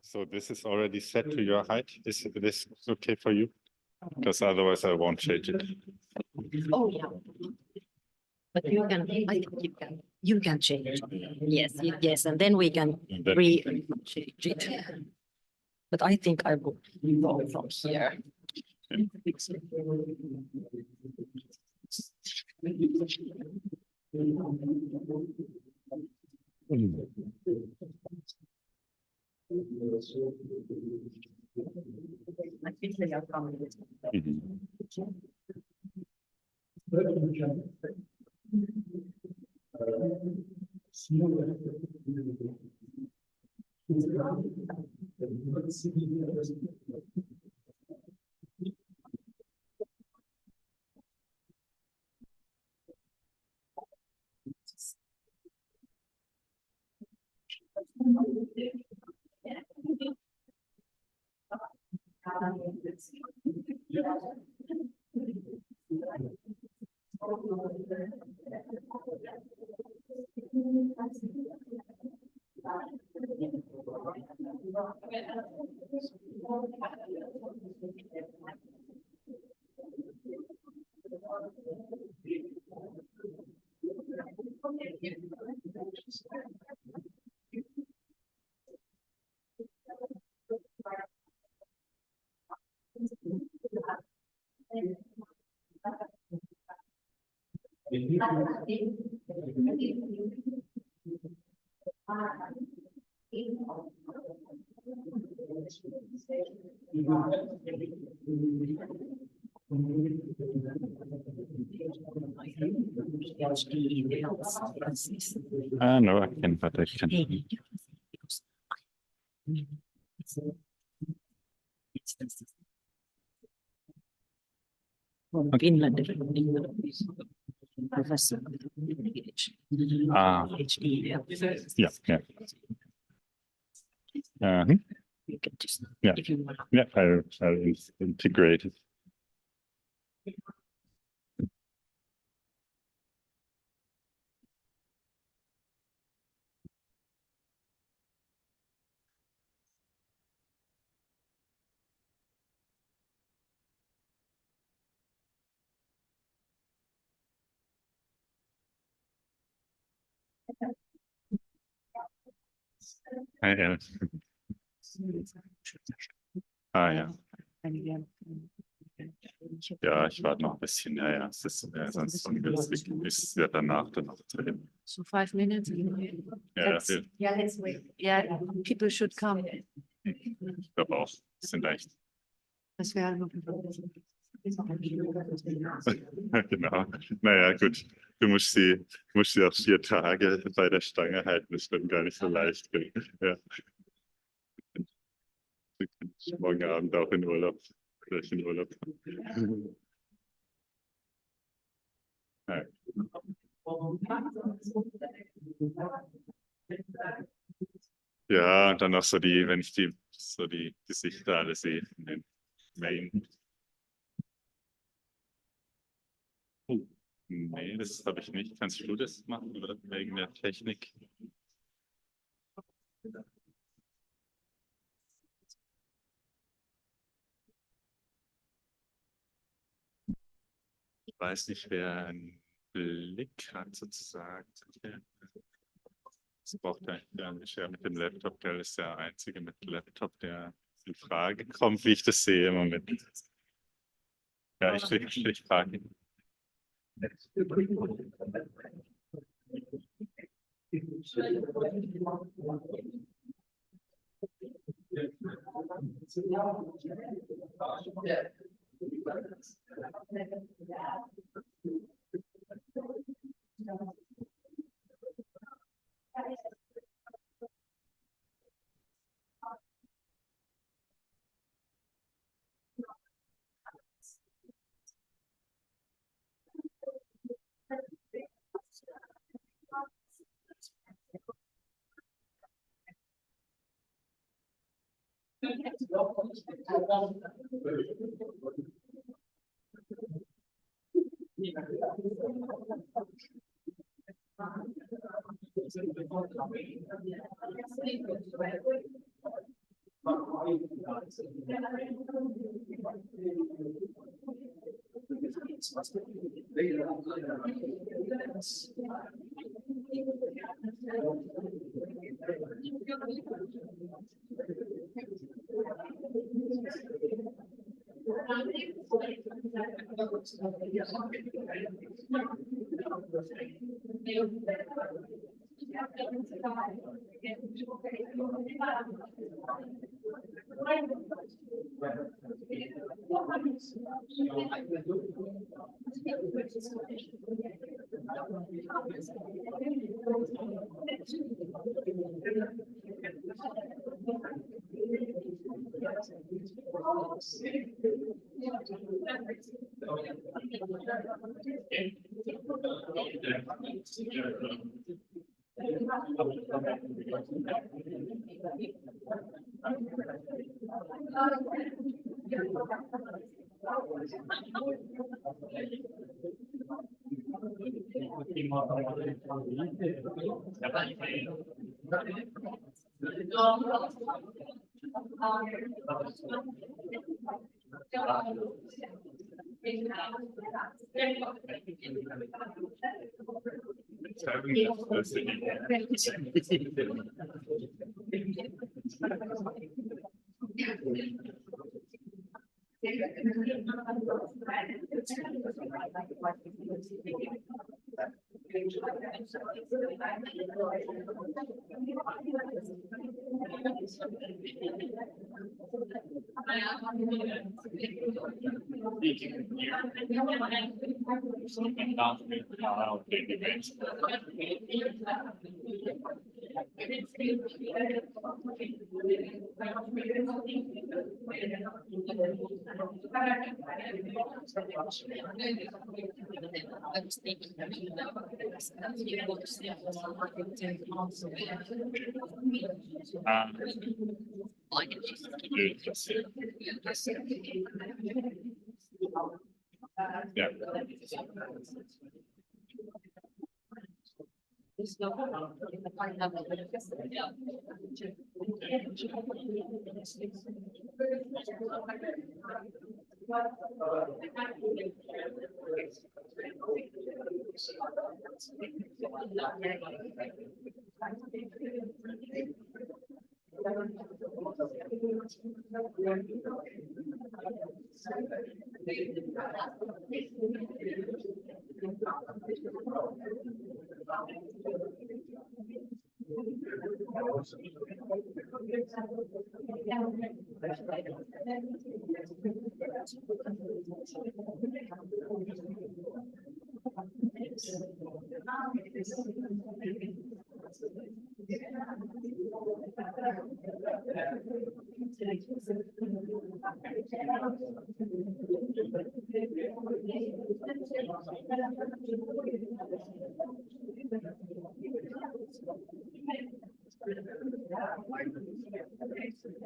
So this is already set to your height. Is this okay for you? Because otherwise I won't change it. Oh, yeah. But you can, I think you can change it. Yes, yes, and then we can change it. But I think I will go from here. I think they are coming. No, I can, but I can. Finland, professor. Yeah, yeah. You can just, Yeah, if you want. yeah, I'll integrate it. Ja. Ja. Ja, ich warte noch ein bisschen. Ja, ja, es ist sonst ungünstig. Ist ja danach dann noch drin. So 5 minutes. Ja, Yeah, let's wait. Yeah, people should come. ich glaube auch, es sind echt. Das wäre Genau. Naja, gut. Du musst sie auch 4 Tage bei der Stange halten. Das ist dann gar nicht so leicht. Ja. Du kannst morgen Abend auch in Urlaub. Gleich in Urlaub. Ja. Ja, und dann noch so wenn ich die Gesichter alle sehe in den Main. Nee, das habe ich nicht. Kannst du das machen oder wegen der Technik? Ich weiß nicht, wer einen Blick hat sozusagen. Das braucht er gar nicht. Ja, mit dem Laptop, der ist der Einzige mit Laptop, der in Frage kommt, wie ich das sehe im Moment. Ja, ich frage ihn.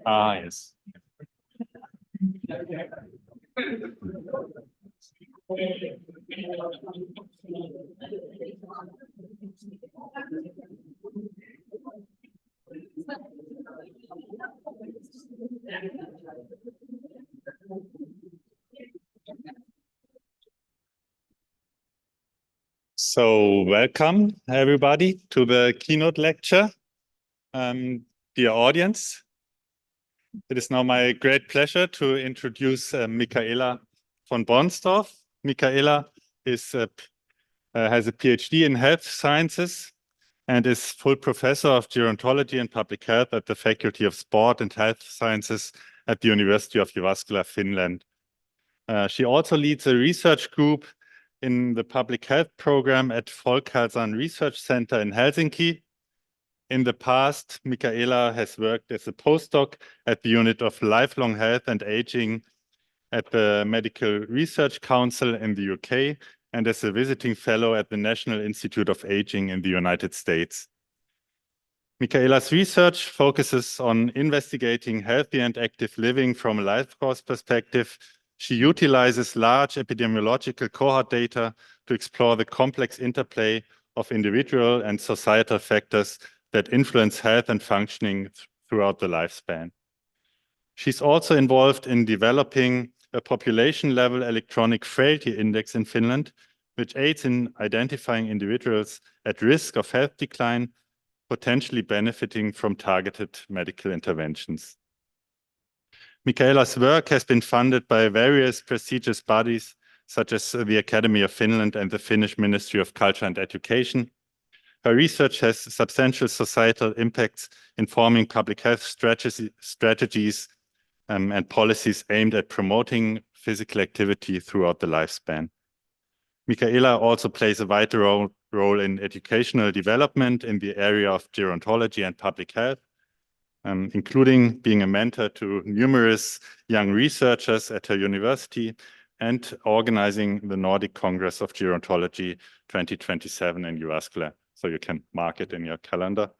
Ah, yes. So welcome everybody to the keynote lecture. Dear audience, it is now my great pleasure to introduce Michaela von Bronsdorf. Michaela has a PhD in health sciences and is full professor of gerontology and public health at the Faculty of Sport and Health Sciences at the University of Jyväskylä, Finland. She also leads a research group in the public health program at Folkhälsan Research Center in Helsinki. In the past, Michaela has worked as a postdoc at the Unit of Lifelong Health and Aging at the Medical Research Council in the UK and as a visiting fellow at the National Institute of Aging in the United States. Michaela's research focuses on investigating healthy and active living from a life course perspective. She utilizes large epidemiological cohort data to explore the complex interplay of individual and societal factors that influence health and functioning throughout the lifespan. She's also involved in developing a population-level electronic frailty index in Finland, which aids in identifying individuals at risk of health decline, potentially benefiting from targeted medical interventions. Michaela's work has been funded by various prestigious bodies, such as the Academy of Finland and the Finnish Ministry of Culture and Education. Her research has substantial societal impacts, informing public health strategies and policies aimed at promoting physical activity throughout the lifespan. Michaela also plays a vital role in educational development in the area of gerontology and public health, including being a mentor to numerous young researchers at her university and organizing the Nordic Congress of Gerontology 2027 in Jyväskylä. So you can mark it in your calendar.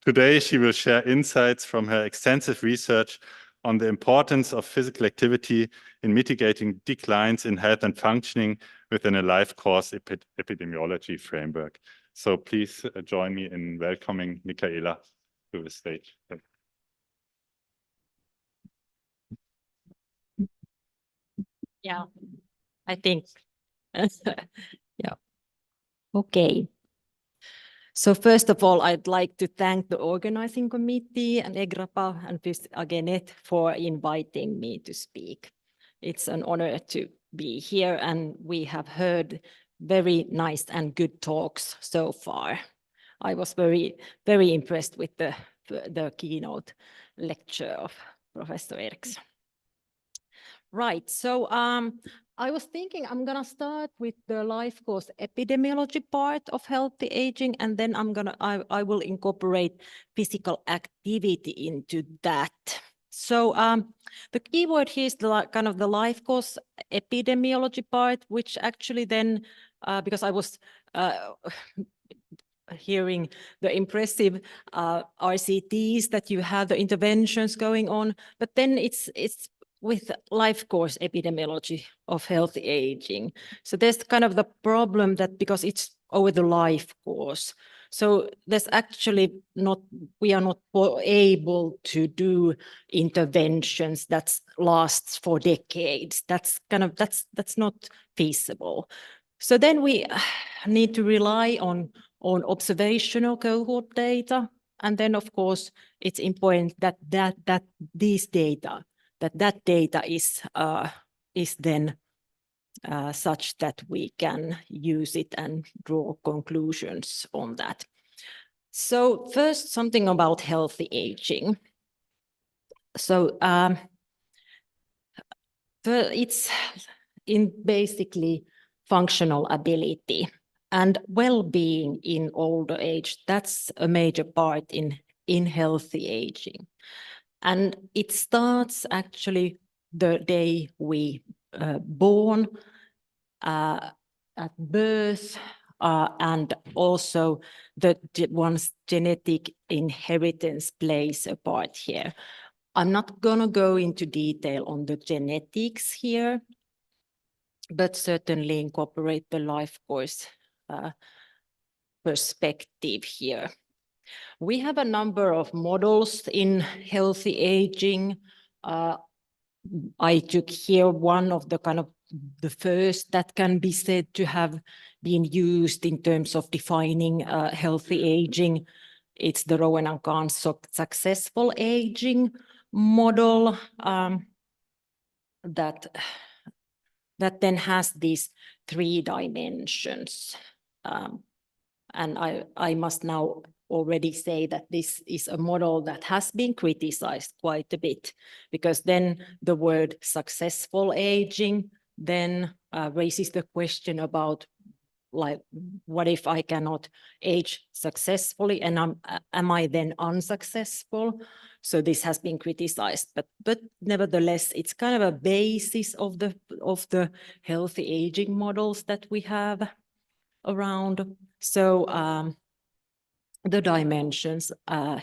Today, she will share insights from her extensive research on the importance of physical activity in mitigating declines in health and functioning within a life course epidemiology framework. So please join me in welcoming Michaela to the stage. Yeah, I think, yeah. Okay. So first of all, I'd like to thank the organizing committee and EGRAPA and Agenet for inviting me to speak. It's an honor to be here, and we have heard very nice and good talks so far. I was very impressed with the keynote lecture of Professor Eriksson. Right, so I was thinking I'm gonna start with the life course epidemiology part of healthy aging, and then I will incorporate physical activity into that. So the keyword here is kind of the life course epidemiology part, which actually then, because I was hearing the impressive RCTs that you have, the interventions going on, but then it's with life course epidemiology of healthy aging. So there's kind of the problem that because it's over the life course, so there's actually we are not able to do interventions that lasts for decades. That's not feasible. So then we need to rely on observational cohort data. And then of course, it's important that these data, that data is then such that we can use it and draw conclusions on that. So first, something about healthy aging. So it's in basically functional ability and well-being in older age. That's a major part in healthy aging. And it starts actually the day we born, at birth, and also one's genetic inheritance plays a part here. I'm not gonna go into detail on the genetics here, but certainly incorporate the life course perspective here. We have a number of models in healthy aging. I took here one of the kind of the first that can be said to have been used in terms of defining healthy aging. It's the Rowan and Kahn's successful aging model that then has these 3 dimensions. And I must now already say that this is a model that has been criticized quite a bit, because then the word successful aging then raises the question about, like, what if I cannot age successfully, and am I then unsuccessful? So this has been criticized, but nevertheless, it's kind of a basis of the healthy aging models that we have around. So the dimensions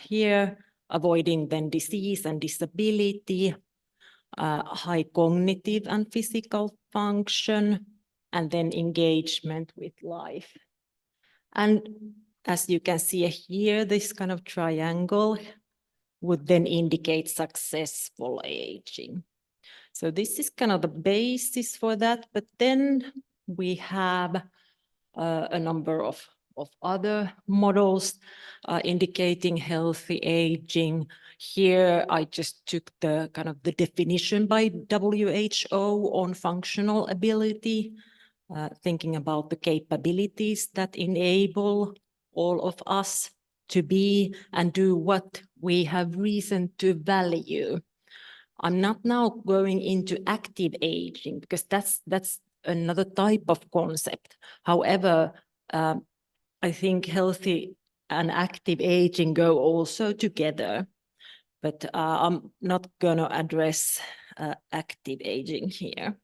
here, avoiding then disease and disability, high cognitive and physical function, and then engagement with life. And as you can see here, this kind of triangle would then indicate successful aging. So this is kind of the basis for that, but then we have a number of other models indicating healthy aging. Here, I just took the kind of the definition by WHO on functional ability, thinking about the capabilities that enable all of us to be and do what we have reason to value. I'm not now going into active aging, because that's another type of concept. However, I think healthy and active aging go also together, but I'm not going to address active aging here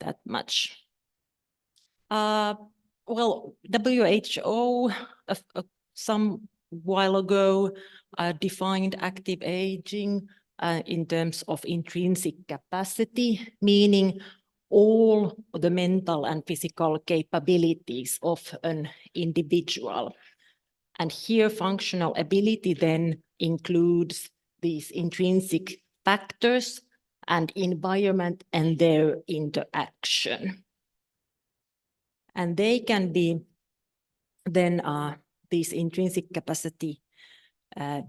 that much. Well, WHO some while ago defined active aging in terms of intrinsic capacity, meaning all the mental and physical capabilities of an individual. And here functional ability then includes these intrinsic factors and environment and their interaction. And they can be then these intrinsic capacity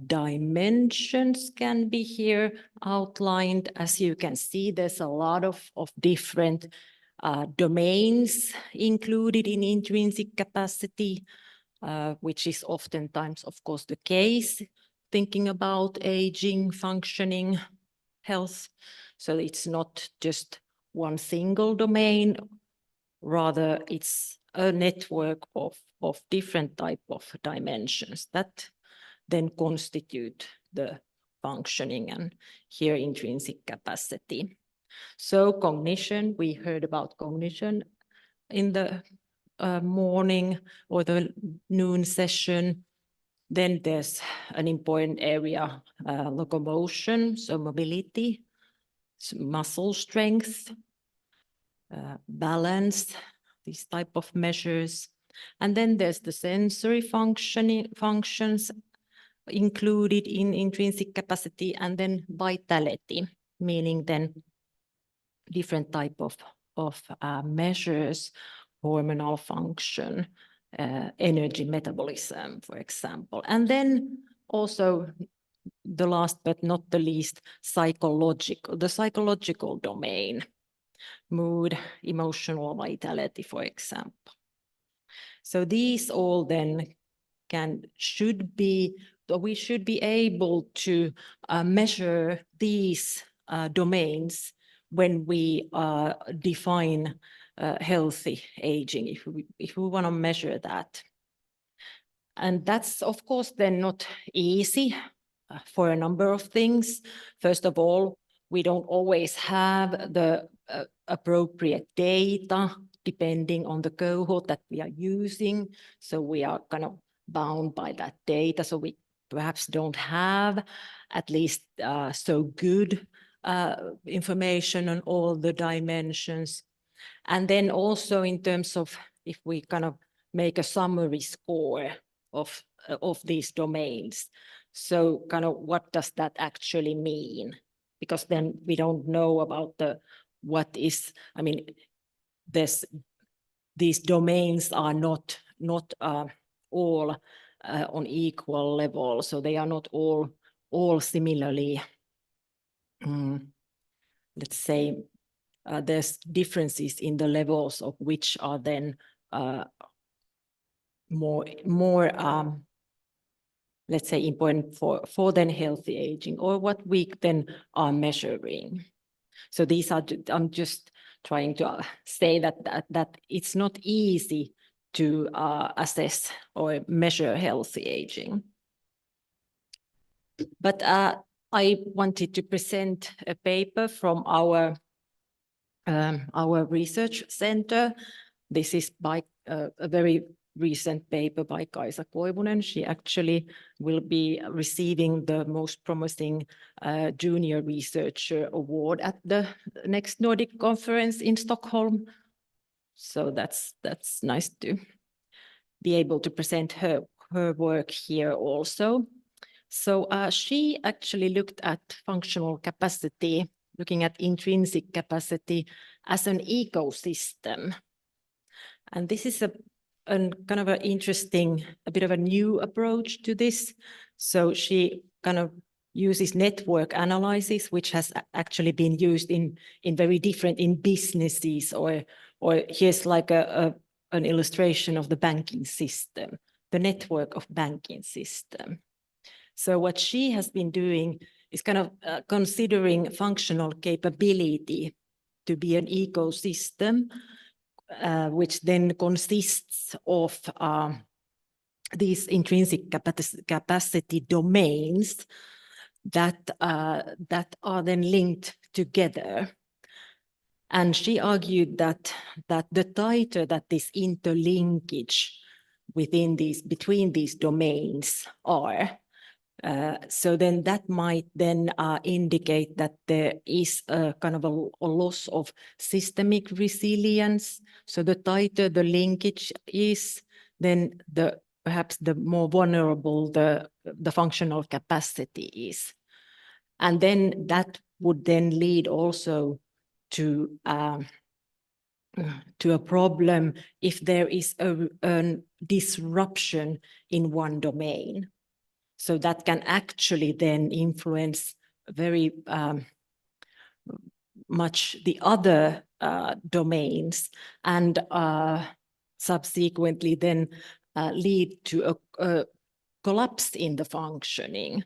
dimensions can be here outlined. As you can see, there's a lot of different domains included in intrinsic capacity, which is oftentimes, of course, the case, thinking about aging, functioning, health. So it's not just one single domain, rather it's a network of different type of dimensions that then constitute the functioning, and here intrinsic capacity. So cognition, we heard about cognition in the morning or the noon session. Then there's an important area, locomotion, so mobility, muscle strength, balance, these type of measures. And then there's the sensory functions included in intrinsic capacity, and then vitality, meaning then different type of measures, hormonal function, energy metabolism, for example. And then also the last but not the least, the psychological domain, mood, emotional vitality, for example. So these all then we should be able to measure these domains when we define healthy aging, if we want to measure that. And that's, of course, then not easy for a number of things. First of all, we don't always have the appropriate data depending on the cohort that we are using. So we are kind of bound by that data. So we perhaps don't have at least so good information on all the dimensions. And then also in terms of if we kind of make a summary score of these domains. So kind of what does that actually mean? Because then we don't know about the what is, I mean, these domains are not all on equal level, so they are not all similarly, let's say, there's differences in the levels of which are then more let's say important for then healthy aging, or what we then are measuring. So these are, I'm just trying to say that it's not easy to assess or measure healthy aging. But I wanted to present a paper from our research center. This is by a very recent paper by Kaisa Koivunen. She actually will be receiving the most promising junior researcher award at the next Nordic conference in Stockholm. So that's nice to be able to present her work here also. So she actually looked at functional capacity, looking at intrinsic capacity as an ecosystem. And this is a kind of an interesting, a bit of a new approach to this. So she kind of uses network analysis, which has actually been used in very different, in businesses, or here's like an illustration of the banking system, the network of banking system. So what she has been doing is kind of considering functional capability to be an ecosystem, which then consists of these intrinsic capacity domains that are then linked together. And she argued that the tighter that this interlinkage between these domains are, so then that might then indicate that there is a kind of a loss of systemic resilience. So the tighter the linkage is, then perhaps the more vulnerable the functional capacity is. And then that would then lead also to a problem if there is a disruption in one domain. So that can actually then influence very much the other domains, and subsequently then lead to a collapse in the functioning.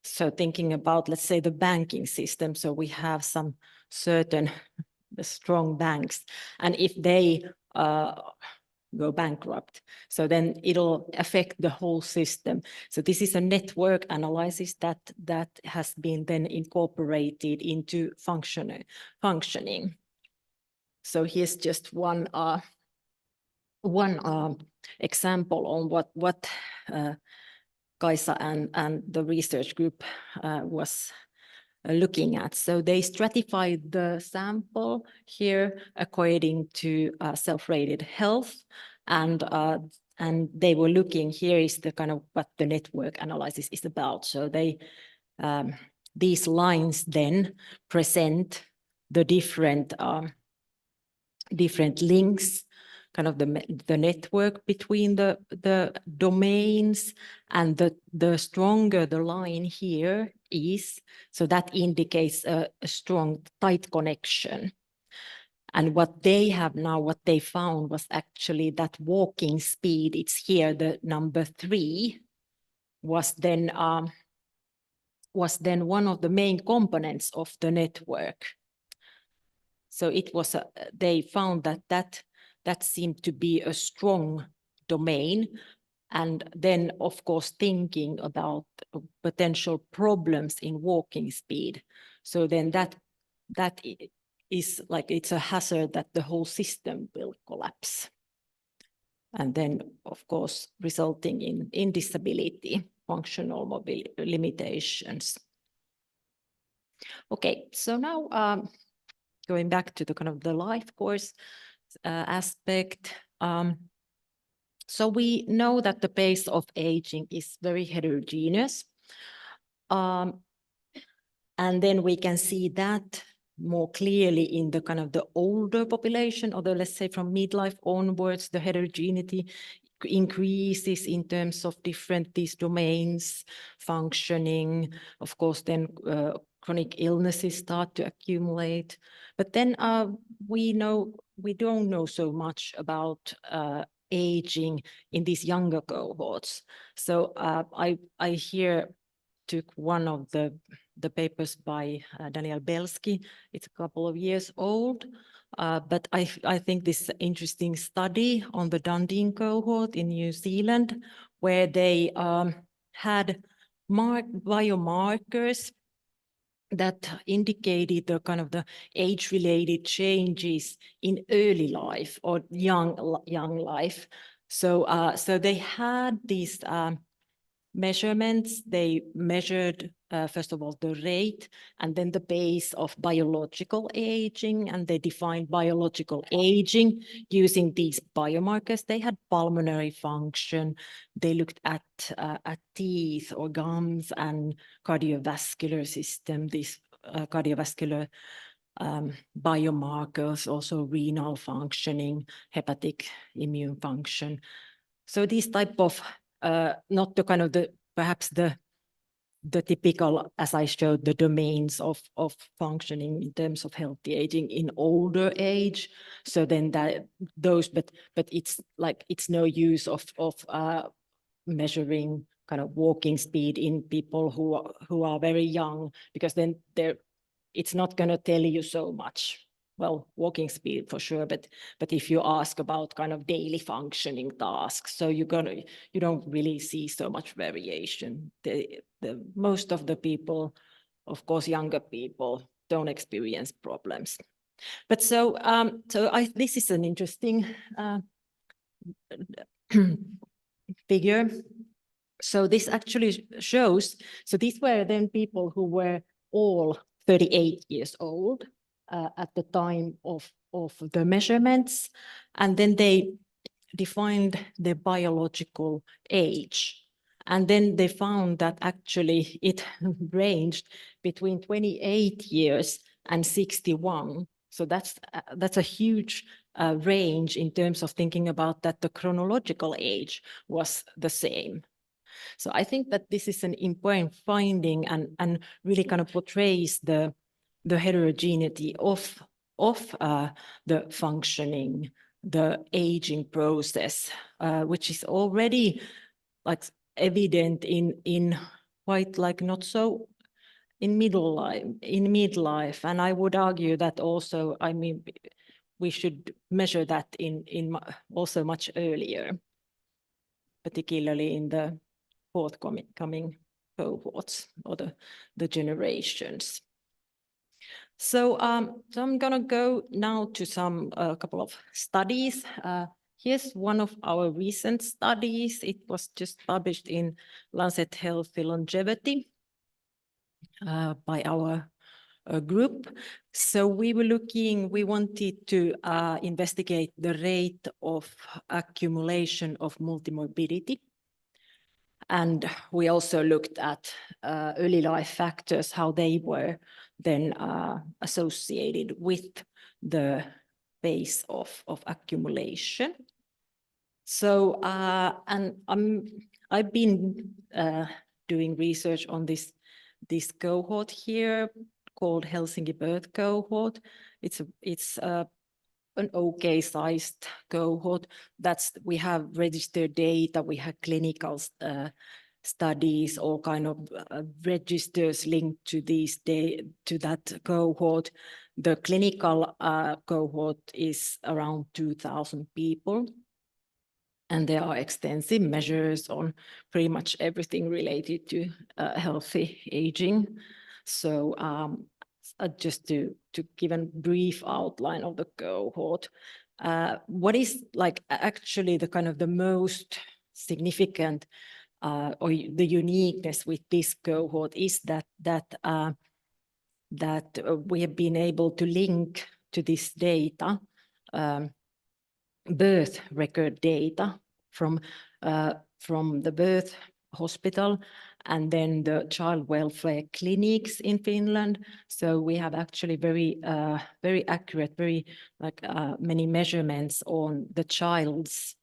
So thinking about, let's say, the banking system, so we have some certain strong banks, and if they go bankrupt, so then it'll affect the whole system. So this is a network analysis that has been then incorporated into functioning. So here's just one example on what Kaisa and the research group was looking at. So they stratified the sample here according to self-rated health, and they were looking, here is the kind of what the network analysis is about. So they these lines then present the different links, kind of the network between the domains, and the stronger the line here is, so that indicates a strong, tight connection. And what they found was actually that walking speed, it's here, the number 3, was then one of the main components of the network. So it was they found that seemed to be a strong domain. And then, of course, thinking about potential problems in walking speed. So then that is like, it's a hazard that the whole system will collapse. And then, of course, resulting in disability, functional mobility limitations. Okay, so now going back to the kind of the life course aspect. So we know that the pace of aging is very heterogeneous. And then we can see that more clearly in the kind of the older population, or the, let's say from midlife onwards, the heterogeneity increases in terms of different these domains functioning. Of course, then chronic illnesses start to accumulate. But then we don't know so much about aging in these younger cohorts. So I here took one of the papers by Daniel Belsky. It's a couple of years old, but I think this interesting study on the Dundee cohort in New Zealand, where they had biomarkers that indicated the kind of the age-related changes in early life or young life. So so they had these measurements. They measured first of all the rate and then the pace of biological aging, and they defined biological aging using these biomarkers. They had pulmonary function. They looked at teeth or gums and cardiovascular system, these cardiovascular biomarkers, also renal functioning, hepatic immune function. So these type of not the kind of perhaps the typical, as I showed, the domains of functioning in terms of healthy aging in older age. So then but it's like it's no use of measuring kind of walking speed in people who are very young, because then it's not going to tell you so much. Well, walking speed for sure, but if you ask about kind of daily functioning tasks, so you don't really see so much variation. Most of the people, of course, younger people, don't experience problems. But so this is an interesting figure. So this actually shows. So these were then people who were all 38 years old at the time of the measurements, and then they defined the biological age. And then they found that actually it ranged between 28 years and 61. So that's a huge range in terms of thinking about that the chronological age was the same. So I think that this is an important finding and really kind of portrays the heterogeneity of the functioning, the aging process, which is already like evident in quite like not so in midlife. And I would argue that also, I mean, we should measure that in also much earlier, particularly in the forthcoming cohorts or the generations. So, so I'm gonna go now to a couple of studies. Here's one of our recent studies. It was just published in Lancet Healthy Longevity by our group. So we wanted to investigate the rate of accumulation of multimorbidity. And we also looked at early life factors, how they were then associated with the pace of accumulation. So, and I've been doing research on this cohort here called Helsinki Birth Cohort. It's an okay sized cohort. We have registered data, we have clinical studies, all kind of registers linked to that cohort. The clinical cohort is around 2,000 people. And there are extensive measures on pretty much everything related to healthy aging. So just to give a brief outline of the cohort, what is like actually the kind of the most significant or the uniqueness with this cohort is that we have been able to link to this data birth record data from the birth hospital, and then the child welfare clinics in Finland. So we have actually very accurate, very many measurements on the child's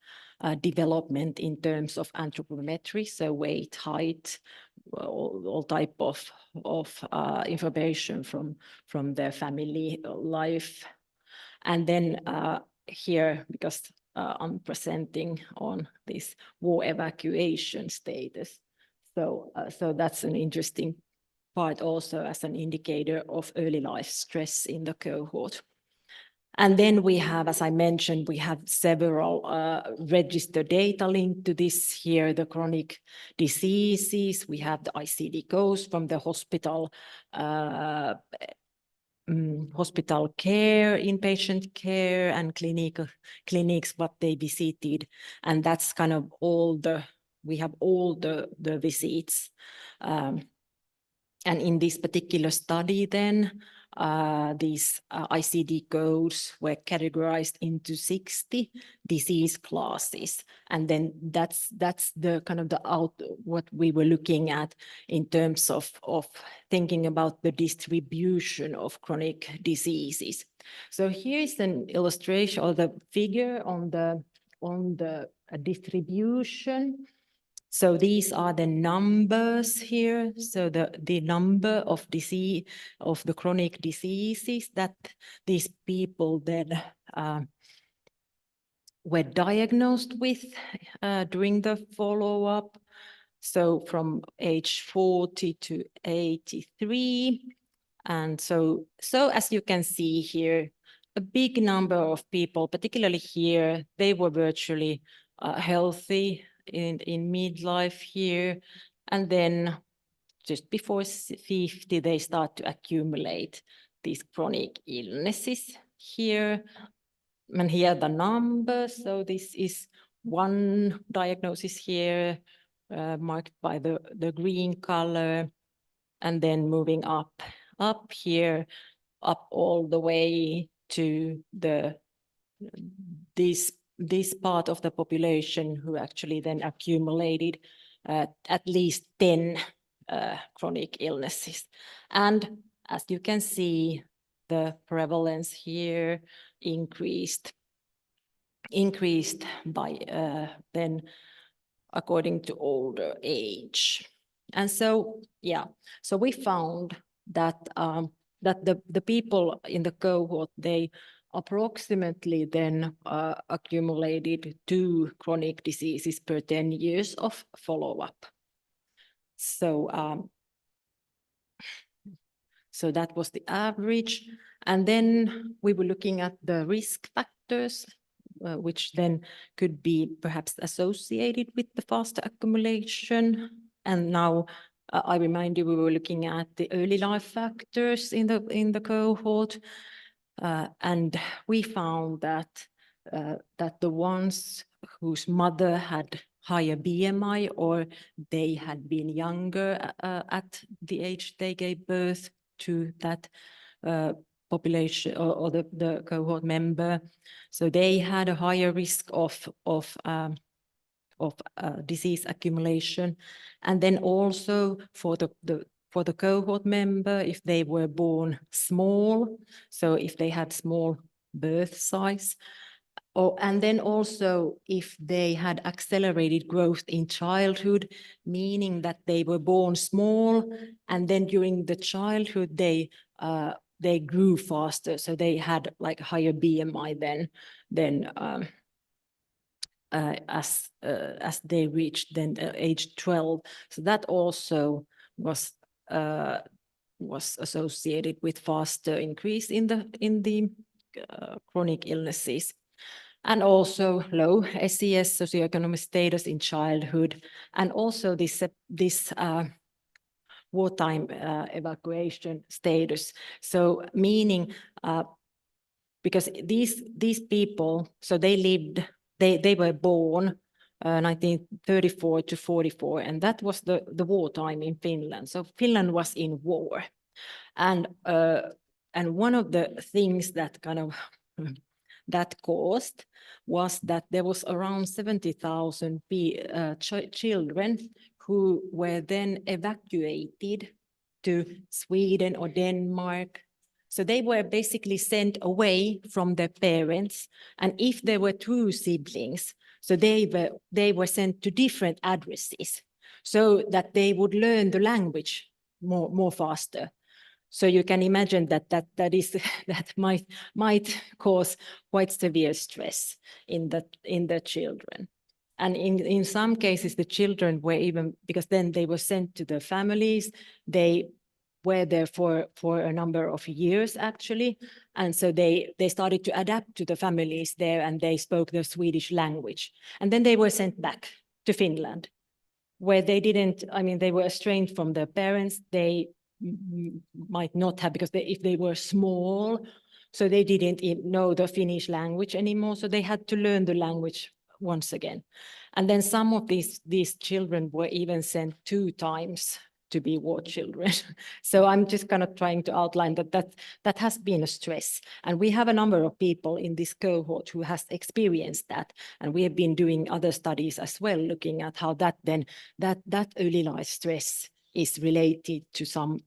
development in terms of anthropometry, so weight, height, all type of information from their family life. And then here, because I'm presenting on this war evacuation status, so that's an interesting part also as an indicator of early life stress in the cohort. And then we have, as I mentioned, we have several registered data linked to this here, the chronic diseases. We have the ICD codes from the hospital hospital care, inpatient care, and clinics, what they visited. And that's kind of we have all the visits. And in this particular study then, these ICD codes were categorized into 60 disease classes. And then that's the kind of what we were looking at in terms of thinking about the distribution of chronic diseases. So here is an illustration or the figure on the distribution. So these are the numbers here. So the number of the chronic diseases that these people then were diagnosed with during the follow-up. So from age 40 to 83. And so as you can see here, a big number of people, particularly here, they were virtually healthy in midlife here, and then just before 50 they start to accumulate these chronic illnesses here. And here are the numbers. So this is one diagnosis here, marked by the green color, and then moving up here, up all the way to this part of the population who actually then accumulated at least 10 chronic illnesses. And as you can see, the prevalence here increased by then according to older age. And so, yeah, so we found that the people in the cohort, they approximately then accumulated 2 chronic diseases per 10 years of follow-up. So, so that was the average. And then we were looking at the risk factors, which then could be perhaps associated with the faster accumulation. And now I remind you, we were looking at the early life factors in the cohort. And we found that the ones whose mother had higher BMI or they had been younger at the age they gave birth to that population or the cohort member, so they had a higher risk of disease accumulation. And then also for the cohort member, if they were born small, so if they had small birth size, and then also if they had accelerated growth in childhood, meaning that they were born small and then during the childhood they grew faster, so they had like higher BMI than as they reached then age 12. So that also was associated with faster increase in the chronic illnesses. And also low SES, socioeconomic status in childhood, and also this wartime evacuation status. So meaning, because these people, so they were born 1934 to 44, and that was the wartime in Finland. So Finland was in war, and one of the things that kind of that caused was that there was around 70,000 children who were then evacuated to Sweden or Denmark. So they were basically sent away from their parents. And if there were two siblings, so they were sent to different addresses so that they would learn the language more faster. So you can imagine that that might cause quite severe stress in the children. And in some cases, the children were even, because then they were sent to their families, they were there for a number of years actually. And so they started to adapt to the families there, and they spoke the Swedish language. And then they were sent back to Finland, where they didn't, I mean, they were estranged from their parents. They might not have, because if they were small, so they didn't know the Finnish language anymore. So they had to learn the language once again. And then some of these children were even sent 2 times to be war children. So I'm just kind of trying to outline that has been a stress. And we have a number of people in this cohort who has experienced that. And we have been doing other studies as well, looking at how that early life stress is related to some,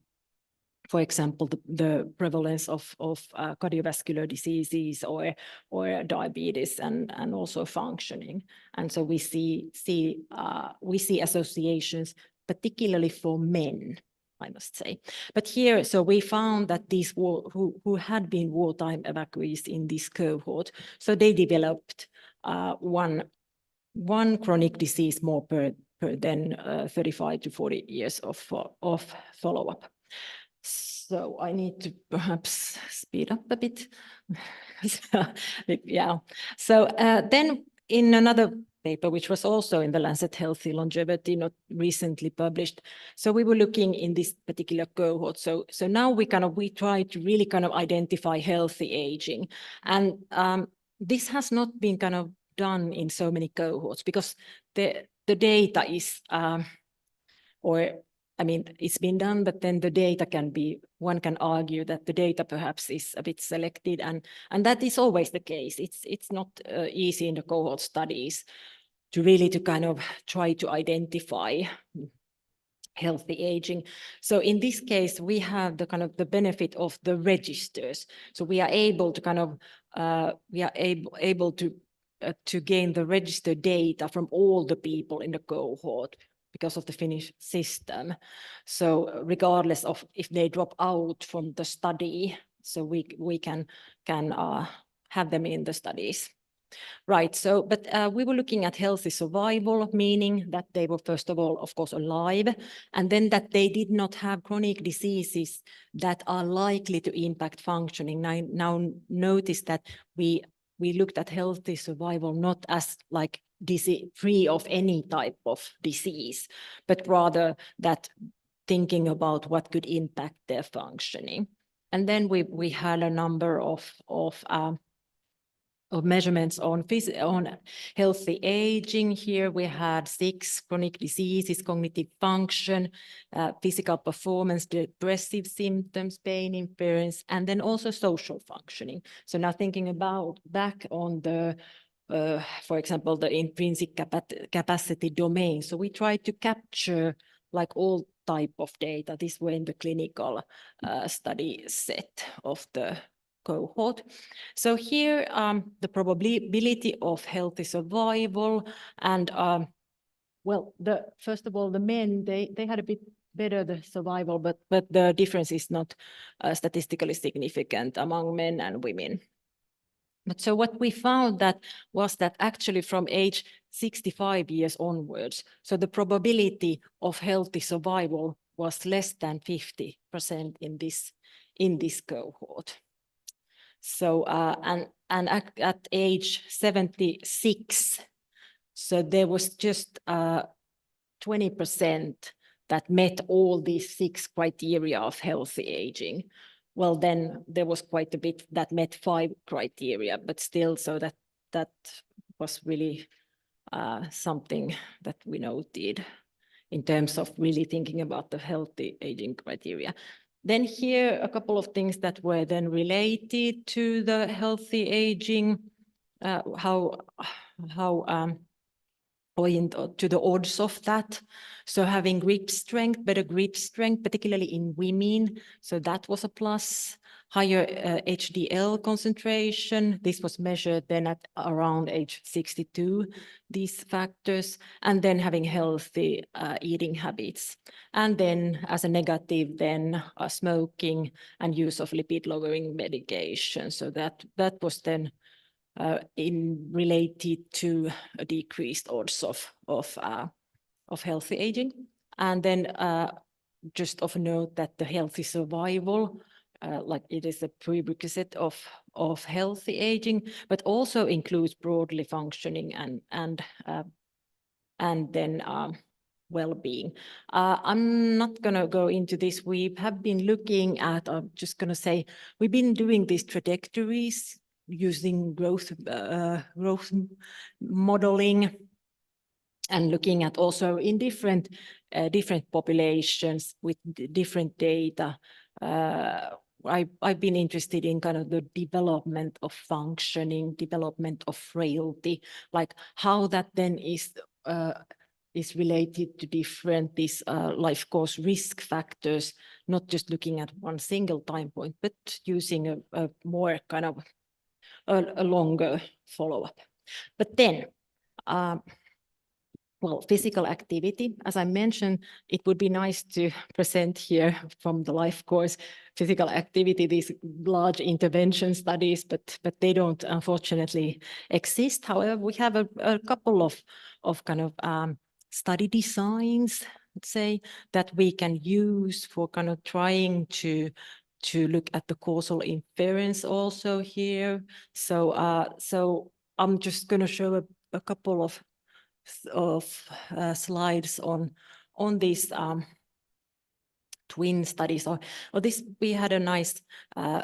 for example, the prevalence of cardiovascular diseases or diabetes and also functioning. And so we see associations, particularly for men, I must say. But here, so we found that these who had been wartime evacuees in this cohort, so they developed one chronic disease more per than 35 to 40 years of follow-up. So I need to perhaps speed up a bit. Yeah. So then in another paper, which was also in the Lancet Healthy Longevity, not recently published. So we were looking in this particular cohort. So now we try to really kind of identify healthy aging. And this has not been kind of done in so many cohorts, because the data is, I mean, it's been done, but then the data one can argue that the data perhaps is a bit selected, and that is always the case. It's not easy in the cohort studies to really kind of try to identify healthy aging. So in this case, we have the kind of the benefit of the registers. So we are able to kind of, able to gain the register data from all the people in the cohort, because of the Finnish system. So regardless of if they drop out from the study, so we can have them in the studies. Right, so, but we were looking at healthy survival, meaning that they were, first of all, of course, alive, and then that they did not have chronic diseases that are likely to impact functioning. Now notice that we looked at healthy survival not as like free of any type of disease, but rather that thinking about what could impact their functioning. And then we had a number of measurements on healthy aging. Here we had 6 chronic diseases: cognitive function, physical performance, depressive symptoms, pain impairments, and then also social functioning. So now thinking back on the for example, the intrinsic capacity domain. So we tried to capture like all type of data. These were in the clinical study set of the cohort. So here, the probability of healthy survival, and well, first of all, the men, they had a bit better the survival, but the difference is not statistically significant among men and women. But so what we found was that actually from age 65 years onwards, so the probability of healthy survival was less than 50% in this cohort. So and at age 76, so there was just 20% that met all these 6 criteria of healthy aging. Well, then there was quite a bit that met 5 criteria, but still, so that was really something that we noted in terms of really thinking about the healthy aging criteria. Then here, a couple of things that were then related to the healthy aging, point to the odds of that. So having grip strength, better grip strength, particularly in women. So that was a plus. Higher HDL concentration. This was measured then at around age 62, these factors, and then having healthy eating habits. And then as a negative, then smoking and use of lipid lowering medication. So that was then related to a decreased odds of healthy aging. And then just of note that the healthy survival, like it is a prerequisite of healthy aging, but also includes broadly functioning and then well-being. I'm not going to go into this. We have been looking at, I'm just going to say, we've been doing these trajectories using growth modeling and looking at also in different populations with different data. I've been interested in kind of the development of functioning, development of frailty, like how that then is related to different life course risk factors, not just looking at one single time point, but using a more kind of a longer follow-up. But then, well, physical activity, as I mentioned, it would be nice to present here from the life course physical activity, these large intervention studies, but they don't unfortunately exist. However, we have a couple of kind of study designs, let's say, that we can use for kind of trying to look at the causal inference also here. So I'm just going to show a couple of slides on these twin studies. Or this, we had a nice,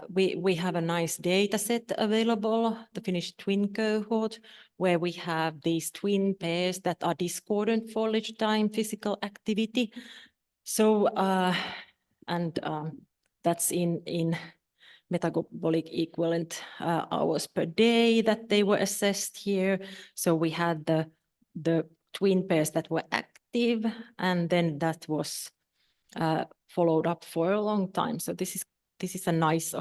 we have a nice data set available, the Finnish twin cohort, where we have these twin pairs that are discordant for lunchtime physical activity. So, that's in metabolic equivalent hours per day that they were assessed here. So we had the twin pairs that were active, and then that was followed up for a long time. So this is a nice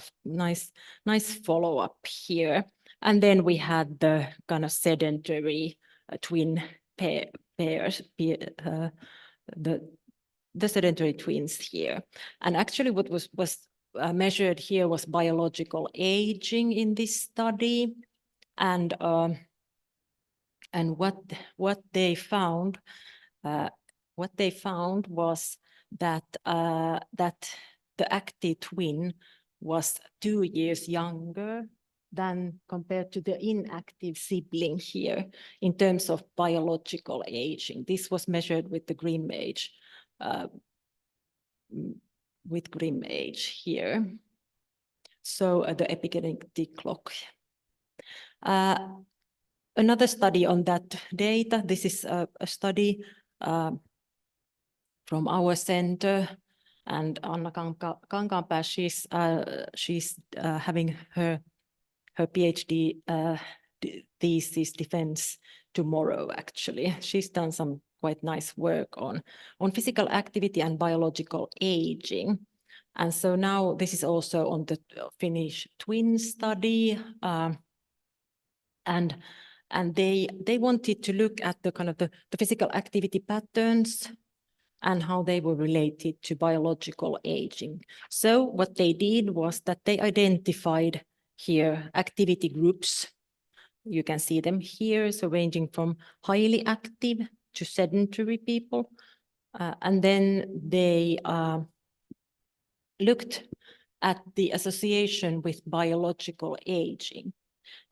follow-up here. And then we had the kind of sedentary twin pairs, the sedentary twins here. And actually what was measured here was biological aging in this study. And what they found was that the active twin was 2 years younger than compared to the inactive sibling here in terms of biological aging. This was measured with the Grim age, here. So the epigenetic clock. Another study on that data, this is a study from our center, and Anna Kankaanpää, she's having her PhD thesis defense tomorrow, actually. She's done some quite nice work on physical activity and biological aging. And so now this is also on the Finnish twin study. And they wanted to look at the kind of the physical activity patterns and how they were related to biological aging. So what they did was that they identified here activity groups. You can see them here, so ranging from highly active to sedentary people. And then they looked at the association with biological aging.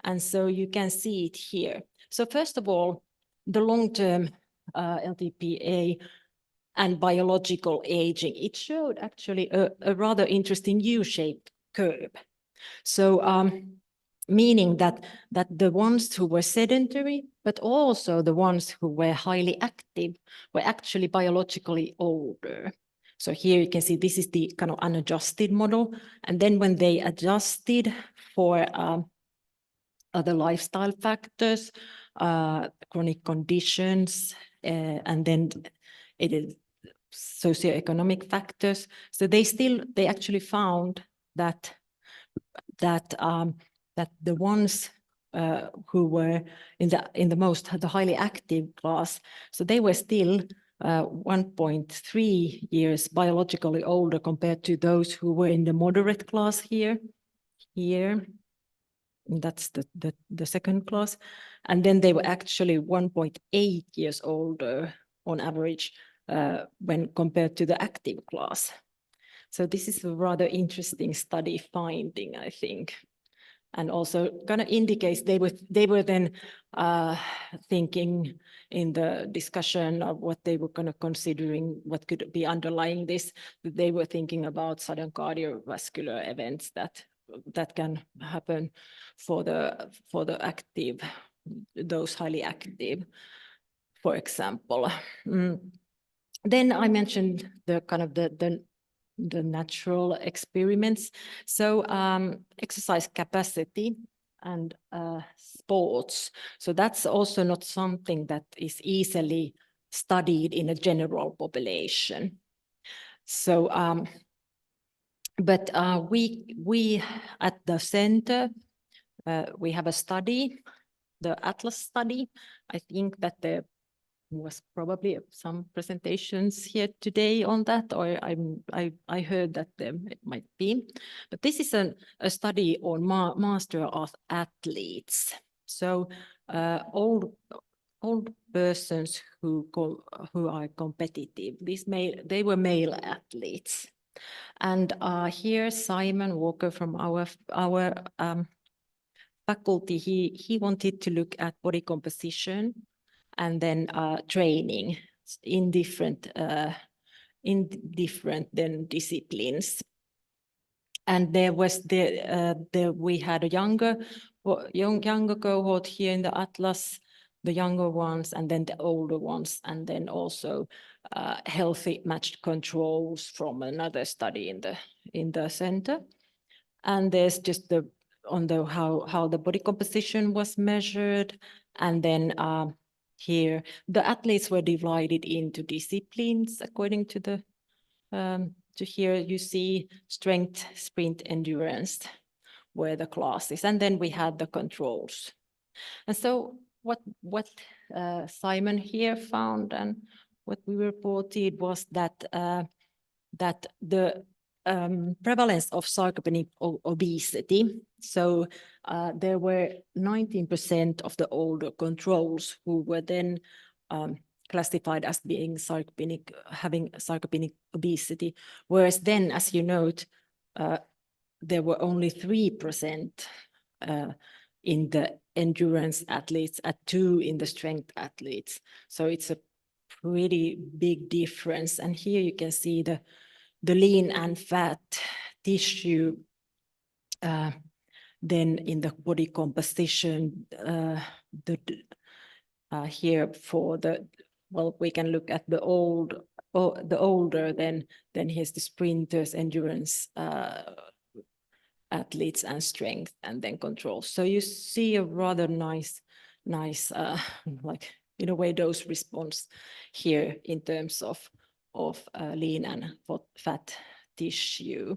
And so you can see it here. So first of all, the long-term LTPA and biological aging, it showed actually a rather interesting U-shaped curve. So meaning that the ones who were sedentary, but also the ones who were highly active, were actually biologically older. So here you can see this is the kind of unadjusted model. And then when they adjusted for other lifestyle factors, chronic conditions, and then it is socioeconomic factors. So they actually found that the ones who were in the highly active class, so they were still 1.3 years biologically older compared to those who were in the moderate class here. That's the second class. And then they were actually 1.8 years older on average when compared to the active class. So this is a rather interesting study finding, I think. And also kind of indicates they were then thinking in the discussion of what they were kind of considering, what could be underlying this, that they were thinking about sudden cardiovascular events that can happen for the active, those highly active, for example. Then I mentioned the kind of the natural experiments. So exercise capacity and sports. So that's also not something that is easily studied in a general population. So, but we at the center, we have a study, the Atlas study. I think that there was probably some presentations here today on that, or I heard that there might be. But this is a study on master of athletes. So old persons who are competitive. They were male athletes. And here Simon Walker from our faculty, he wanted to look at body composition and then training in different then disciplines. And there was we had a younger cohort here in the Atlas, the younger ones, and then the older ones, and then also healthy matched controls from another study in the center. And there's just how the body composition was measured, and then here the athletes were divided into disciplines according to the here you see strength, sprint, endurance were the classes, and then we had the controls. And so what Simon here found and what we reported was that the prevalence of sarcopenic obesity. So there were 19% of the older controls who were then classified as being having sarcopenic obesity, whereas then, as you note, there were only 3% in the endurance athletes, at 2% in the strength athletes. So it's a pretty big difference. And here you can see the lean and fat tissue then in the body composition, here for we can look at the older, then here's the sprinters, endurance athletes, and strength, and then control. So you see a rather nice like in a way dose response here in terms of lean and fat tissue.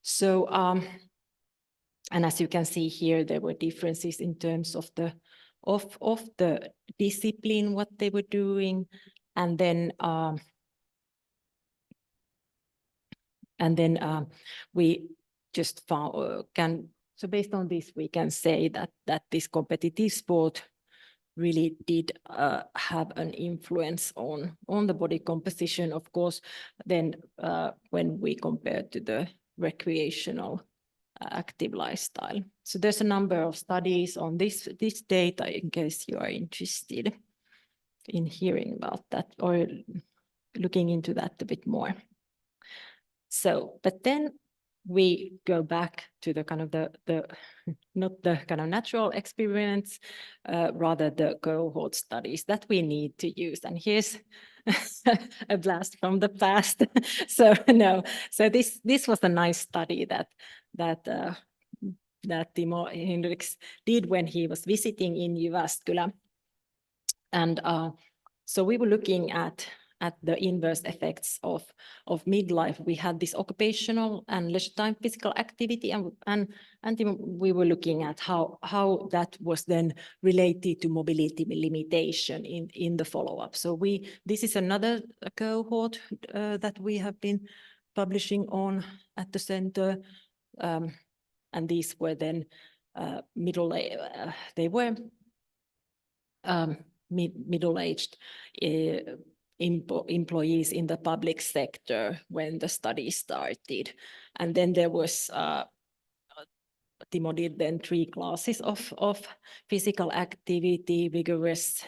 So and as you can see here, there were differences in terms of the discipline, what they were doing, and then we just found so based on this we can say that this competitive sport really did have an influence on the body composition, of course, then when we compare to the recreational active lifestyle. So there's a number of studies on this data in case you are interested in hearing about that or looking into that a bit more. So, but then we go back to the kind of not the kind of natural experiments, rather the cohort studies that we need to use. And here's a blast from the past. So no, so this was a nice study that Timo Hendricks did when he was visiting in Jyväskylä. And so we were looking at the inverse effects of midlife. We had this occupational and leisure time physical activity, and we were looking at how that was then related to mobility limitation in the follow-up. So this is another cohort that we have been publishing on at the center, and these were then middle-aged employees in the public sector when the study started. And then there was, Timo did then 3 classes of physical activity, vigorous,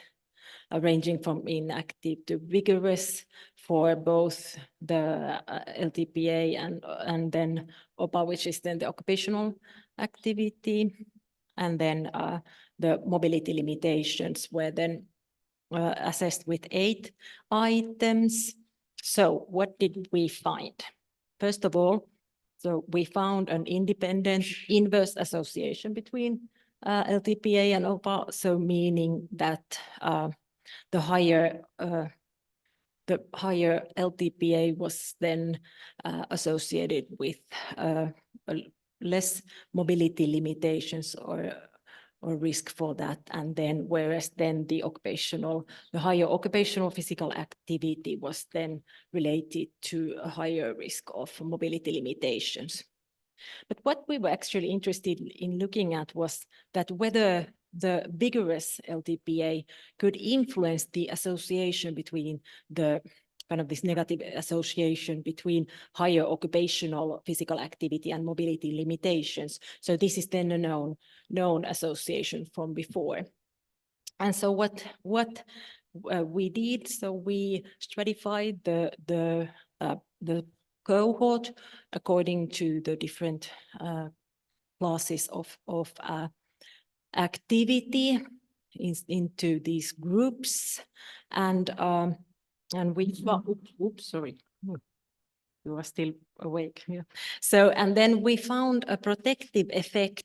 ranging from inactive to vigorous for both the LTPA and then OPA, which is then the occupational activity. And then the mobility limitations were then assessed with 8 items. So what did we find? First of all, so we found an independent inverse association between LTPA and OPA, so meaning that the higher LTPA was then associated with less mobility limitations or risk for that, and then whereas then the higher occupational physical activity was then related to a higher risk of mobility limitations. But what we were actually interested in looking at was that whether the vigorous LTPA could influence the association between the this negative association between higher occupational physical activity and mobility limitations. So this is then a known association from before. And so what we did, so we stratified the cohort according to the different classes of activity into these groups, and we oops, sorry, you are still awake. Yeah. So and then we found a protective effect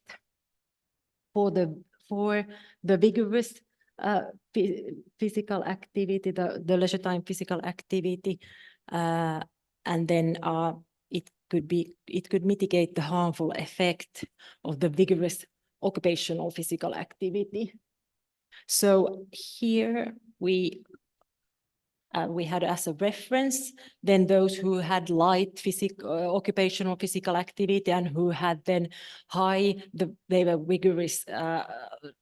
for the vigorous physical activity, the leisure time physical activity, and then it could mitigate the harmful effect of the vigorous occupational physical activity. So here we had as a reference then those who had light occupational physical activity and who had then they were vigorous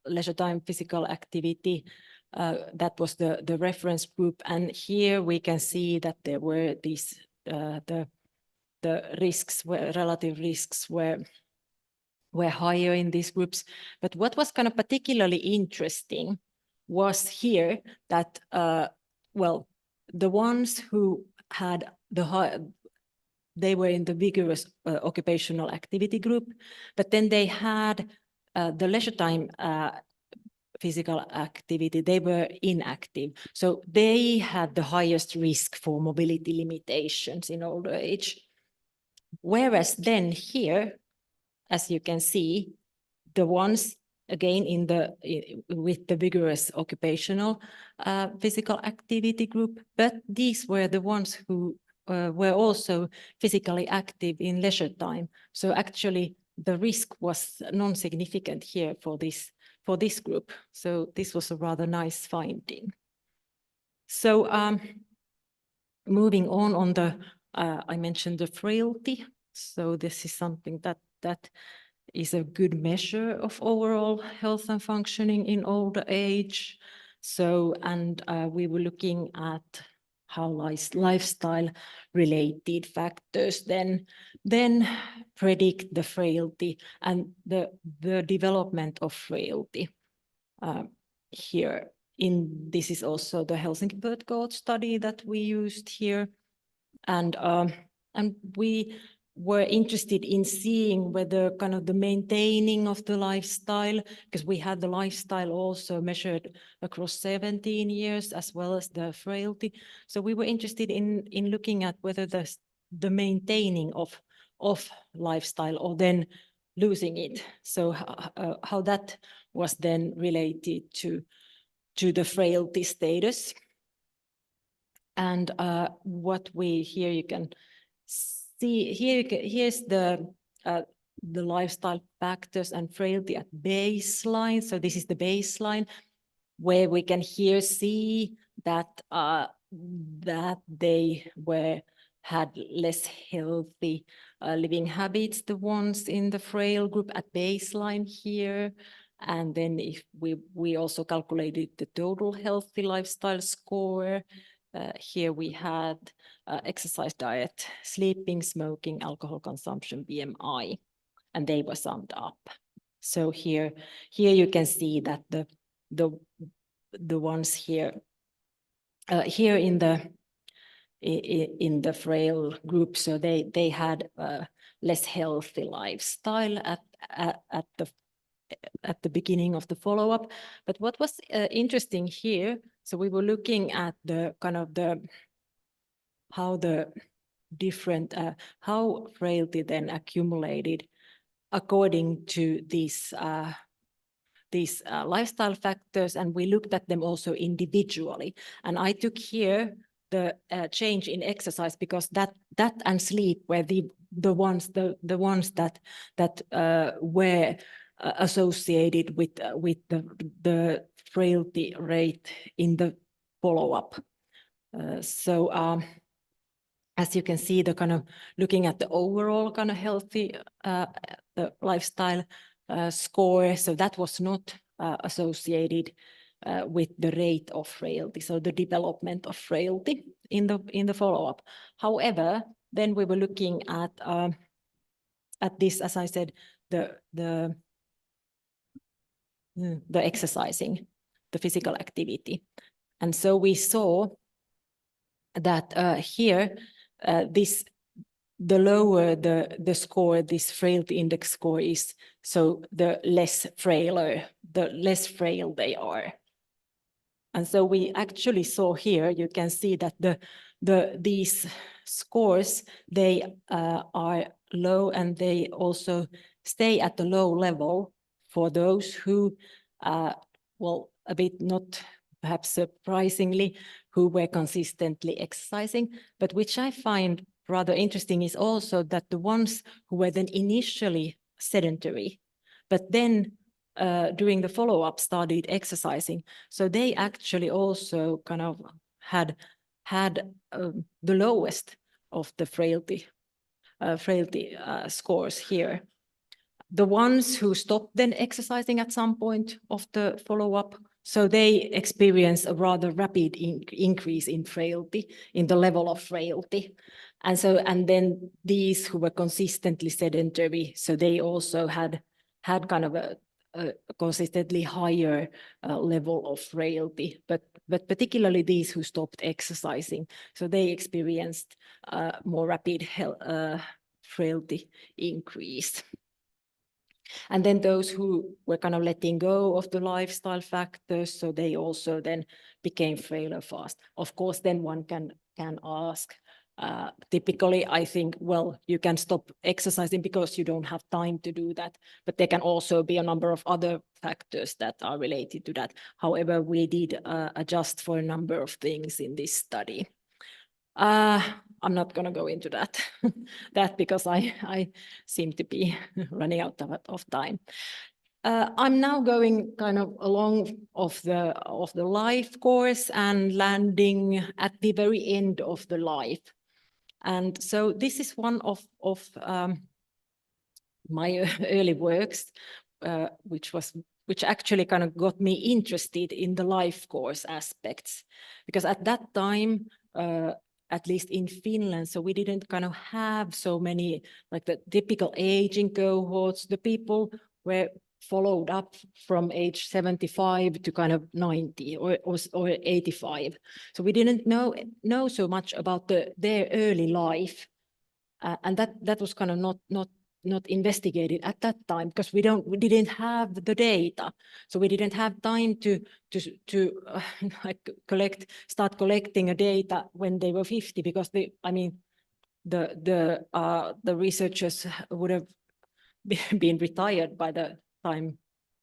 leisure time physical activity. That was the reference group, and here we can see that there were these the relative risks were higher in these groups. But what was kind of particularly interesting was here that well, the ones who had they were in the vigorous occupational activity group, but then they had the leisure time physical activity, they were inactive. So they had the highest risk for mobility limitations in older age. Whereas then here, as you can see, the ones again with the vigorous occupational physical activity group, but these were the ones who were also physically active in leisure time. So actually the risk was non-significant here for this group. So this was a rather nice finding. So moving on the I mentioned the frailty. So this is something that is a good measure of overall health and functioning in older age. So, and we were looking at how lifestyle related factors then predict the frailty and the development of frailty. Here this is also the Helsinki Birth Cohort study that we used here, and we were interested in seeing whether kind of the maintaining of the lifestyle, because we had the lifestyle also measured across 17 years as well as the frailty. So we were interested in looking at whether the maintaining of lifestyle or then losing it. So how that was then related to the frailty status. And what we here you can see here, here's the lifestyle factors and frailty at baseline. So this is the baseline where we can here see that that they had less healthy living habits, the ones in the frail group at baseline here. And then if we also calculated the total healthy lifestyle score. Here we had exercise, diet, sleeping, smoking, alcohol consumption, BMI, and they were summed up. So here you can see that the ones here here in the frail group, so they had less healthy lifestyle at the beginning of the follow-up. But what was interesting here, so we were looking at the kind of how the different how frailty then accumulated according to these lifestyle factors, and we looked at them also individually. And I took here the change in exercise because that and sleep were the ones that were associated with the frailty rate in the follow-up. As you can see, the kind of looking at the overall kind of healthy the lifestyle score, so that was not associated with the rate of frailty, so the development of frailty in the follow-up. However, then we were looking at this, as I said, the exercising, the physical activity, and so we saw that here the lower the score, this frailty index score is, so the less frail they are. And so we actually saw here, you can see that these scores, they are low, and they also stay at the low level for those who, well, a bit not perhaps surprisingly, who were consistently exercising. But which I find rather interesting is also that the ones who were then initially sedentary, but then during the follow-up started exercising, so they actually also kind of had the lowest of the frailty scores here. The ones who stopped then exercising at some point of the follow-up, so they experience a rather rapid increase in frailty, in the level of frailty. And then these who were consistently sedentary, so they also had kind of a consistently higher level of frailty, but particularly these who stopped exercising, so they experienced more rapid frailty increase. And then those who were kind of letting go of the lifestyle factors, so they also then became frailer fast. Of course, then one can ask, typically, I think, well, you can stop exercising because you don't have time to do that, but there can also be a number of other factors that are related to that. However, we did adjust for a number of things in this study. I'm not going to go into that, because I seem to be running out of time. I'm now going kind of along of the life course and landing at the very end of the life. And so this is one of my early works, which actually kind of got me interested in the life course aspects, because at that time, at least in Finland, so we didn't kind of have so many, like the typical aging cohorts. The people were followed up from age 75 to kind of 90 or 85. So we didn't know so much about their early life, and that was kind of not investigated at that time, because we didn't have the data, so we didn't have time to like start collecting a data when they were 50, because the researchers would have been retired by the time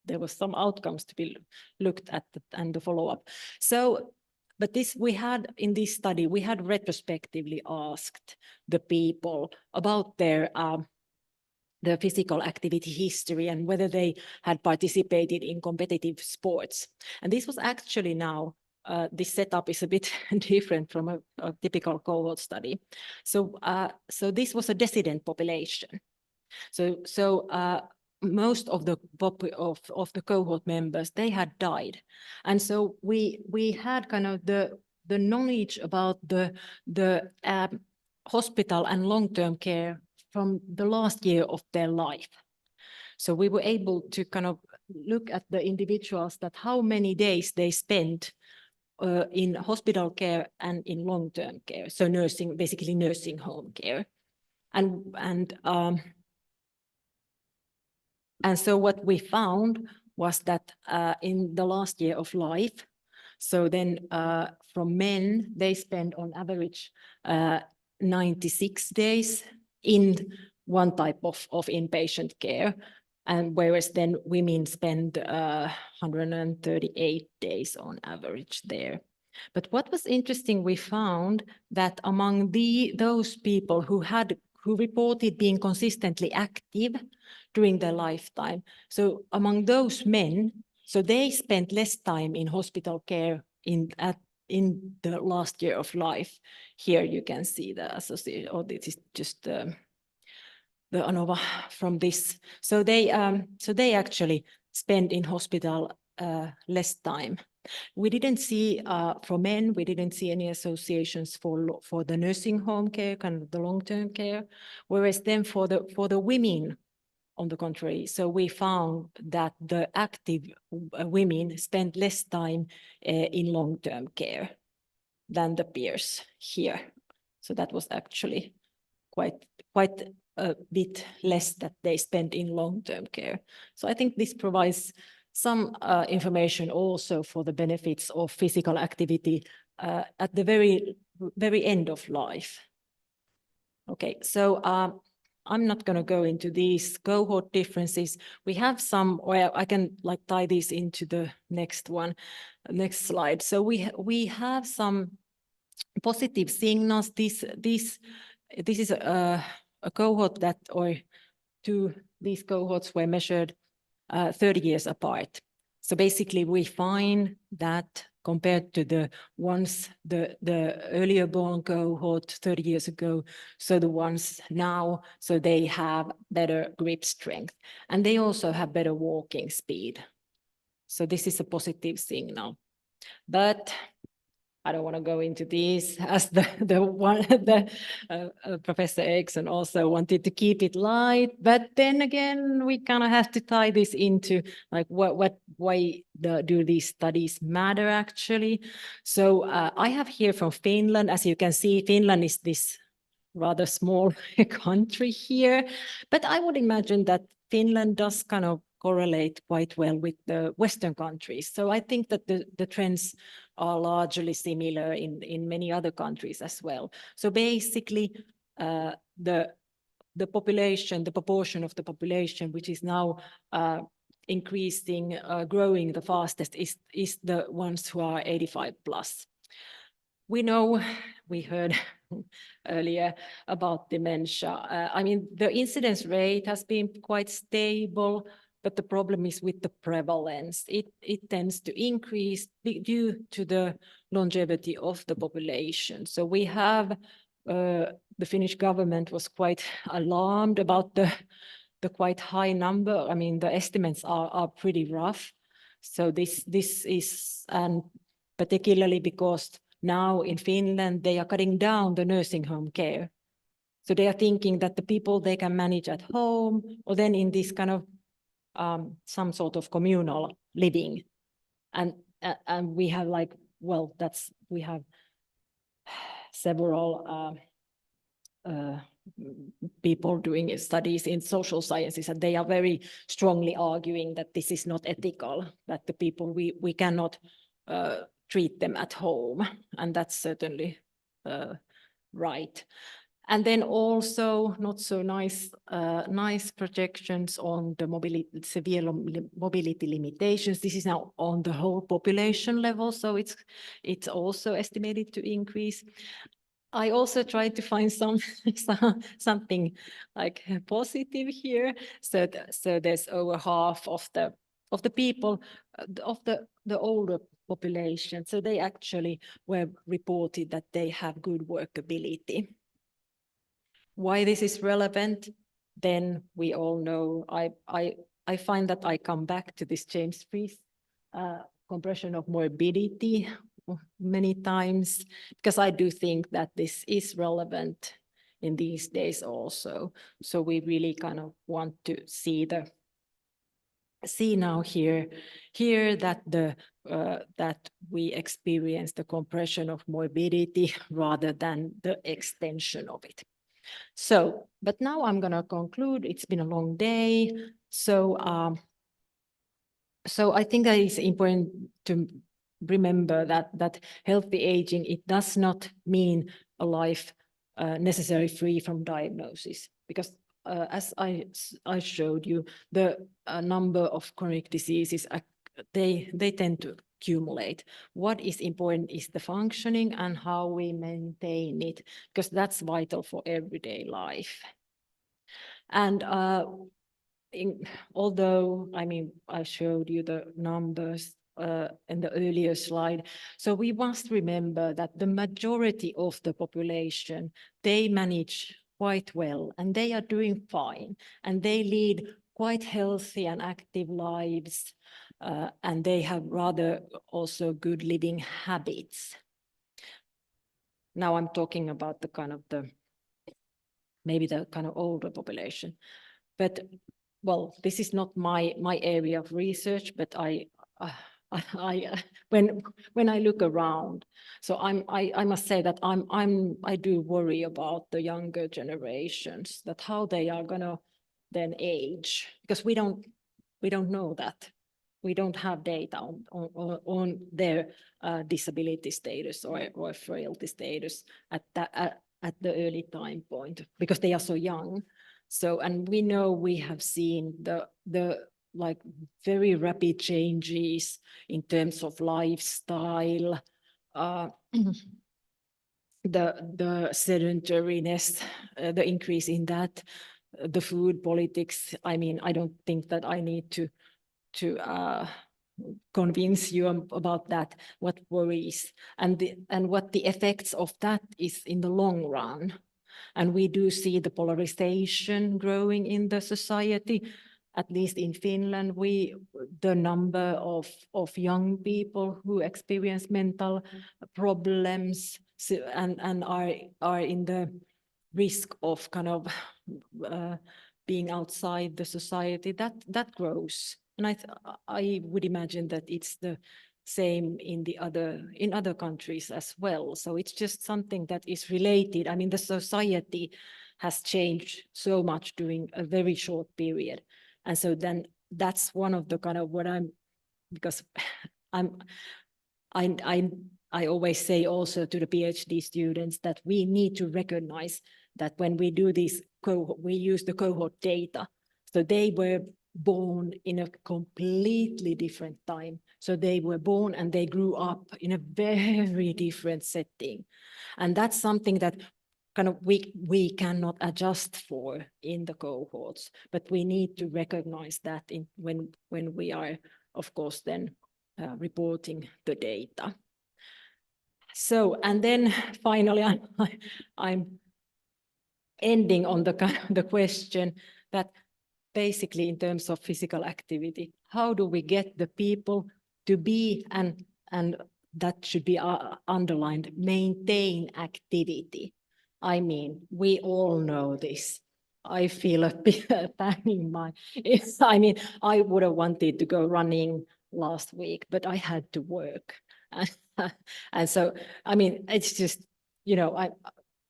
there was some outcomes to be looked at and the follow-up. So, but this we had in this study, we had retrospectively asked the people about their physical activity history and whether they had participated in competitive sports. And this was actually now, this setup is a bit different from a typical cohort study. So, so this was a dissident population. So most of the cohort members, they had died. And so we had kind of the knowledge about the hospital and long-term care from the last year of their life. So we were able to kind of look at the individuals, that how many days they spent in hospital care and in long-term care. So nursing, basically nursing home care. And so what we found was that in the last year of life, so then from men, they spend on average 96 days in one type of inpatient care, and whereas then women spend 138 days on average there. But what was interesting, we found that among those people who reported being consistently active during their lifetime, so among those men, so they spent less time in hospital care in the last year of life. Here you can see the association, or this is just the ANOVA from this. So they actually spend in hospital less time. We didn't see for men, we didn't see any associations for the nursing home care, kind of the long-term care, whereas then for the women, on the contrary, so we found that the active women spend less time in long-term care than the peers here. So that was actually quite a bit less that they spend in long-term care. So I think this provides some information also for the benefits of physical activity at the very end of life. Okay, so I'm not going to go into these cohort differences. We have some, or I can like tie this into the next next slide. So we have some positive signals. This is a cohort that, or these cohorts were measured 30 years apart. So basically we find that compared to the ones, the earlier born cohort 30 years ago, so the ones now, so they have better grip strength, and they also have better walking speed. So this is a positive signal. But I don't want to go into this, as Professor Eriksson also wanted to keep it light. But then again, we kind of have to tie this into like why do these studies matter actually? So I have here from Finland. As you can see, Finland is this rather small country here, but I would imagine that Finland does kind of correlate quite well with the Western countries. So I think that the trends are largely similar in many other countries as well. So basically, the population, the proportion of the population which is now increasing, growing the fastest is the ones who are 85 plus. We know, we heard earlier about dementia. I mean, the incidence rate has been quite stable, but the problem is with the prevalence. It tends to increase due to the longevity of the population. So we have, the Finnish government was quite alarmed about the quite high number. I mean, the estimates are pretty rough. So this is, and particularly because now in Finland, they are cutting down the nursing home care. So they are thinking that the people they can manage at home, or then in this kind of some sort of communal living. And we have like, well, we have several people doing studies in social sciences, and they are very strongly arguing that this is not ethical, that the people, we cannot treat them at home, and that's certainly right. And then also not so nice, nice projections on the severe mobility limitations. This is now on the whole population level, so it's also estimated to increase. I also tried to find something like positive here. So there's over half of the people of the older population. So they actually were reported that they have good workability. Why this is relevant, then we all know. I find that I come back to this James Freeze compression of morbidity many times, because I do think that this is relevant in these days also. So we really kind of want to see now here that that we experience the compression of morbidity rather than the extension of it. So, but now I'm going to conclude. It's been a long day. So, so I think that it's important to remember that healthy aging, it does not mean a life necessarily free from diagnosis, because as I showed you, the number of chronic diseases, they tend to accumulate. What is important is the functioning and how we maintain it, because that's vital for everyday life. And although, I mean, I showed you the numbers in the earlier slide, so we must remember that the majority of the population, they manage quite well and they are doing fine and they lead quite healthy and active lives, and they have rather also good living habits. Now I'm talking about the kind of maybe the kind of older population, but well, this is not my area of research, but when I look around, so I must say that I do worry about the younger generations, that how they are gonna then age, because we don't know that. We don't have data on their disability status or frailty status at the early time point, because they are so young. So, and we know we have seen the like very rapid changes in terms of lifestyle, the sedentariness, the increase in that, the food politics. I mean, I don't think that I need to convince you about that, what worries and what the effects of that is in the long run. And we do see the polarization growing in the society. At least in Finland, the number of young people who experience mental problems and are in the risk of kind of being outside the society, that grows. And I would imagine that it's the same in other countries as well. So it's just something that is related. I mean, the society has changed so much during a very short period. And so then that's one of the kind of what because I always say also to the PhD students that we need to recognize that when we do this we use the cohort data. So they were born in a completely different time. So they were born and they grew up in a very different setting. And that's something that kind of we cannot adjust for in the cohorts, but we need to recognize that when we are, of course, then reporting the data. So, and then finally, I'm ending on the question that basically in terms of physical activity, how do we get the people to be, and that should be underlined, maintain activity? I mean, we all know this. I feel a bit banging my, I mean, I would have wanted to go running last week, but I had to work. And so, I mean, it's just, you know,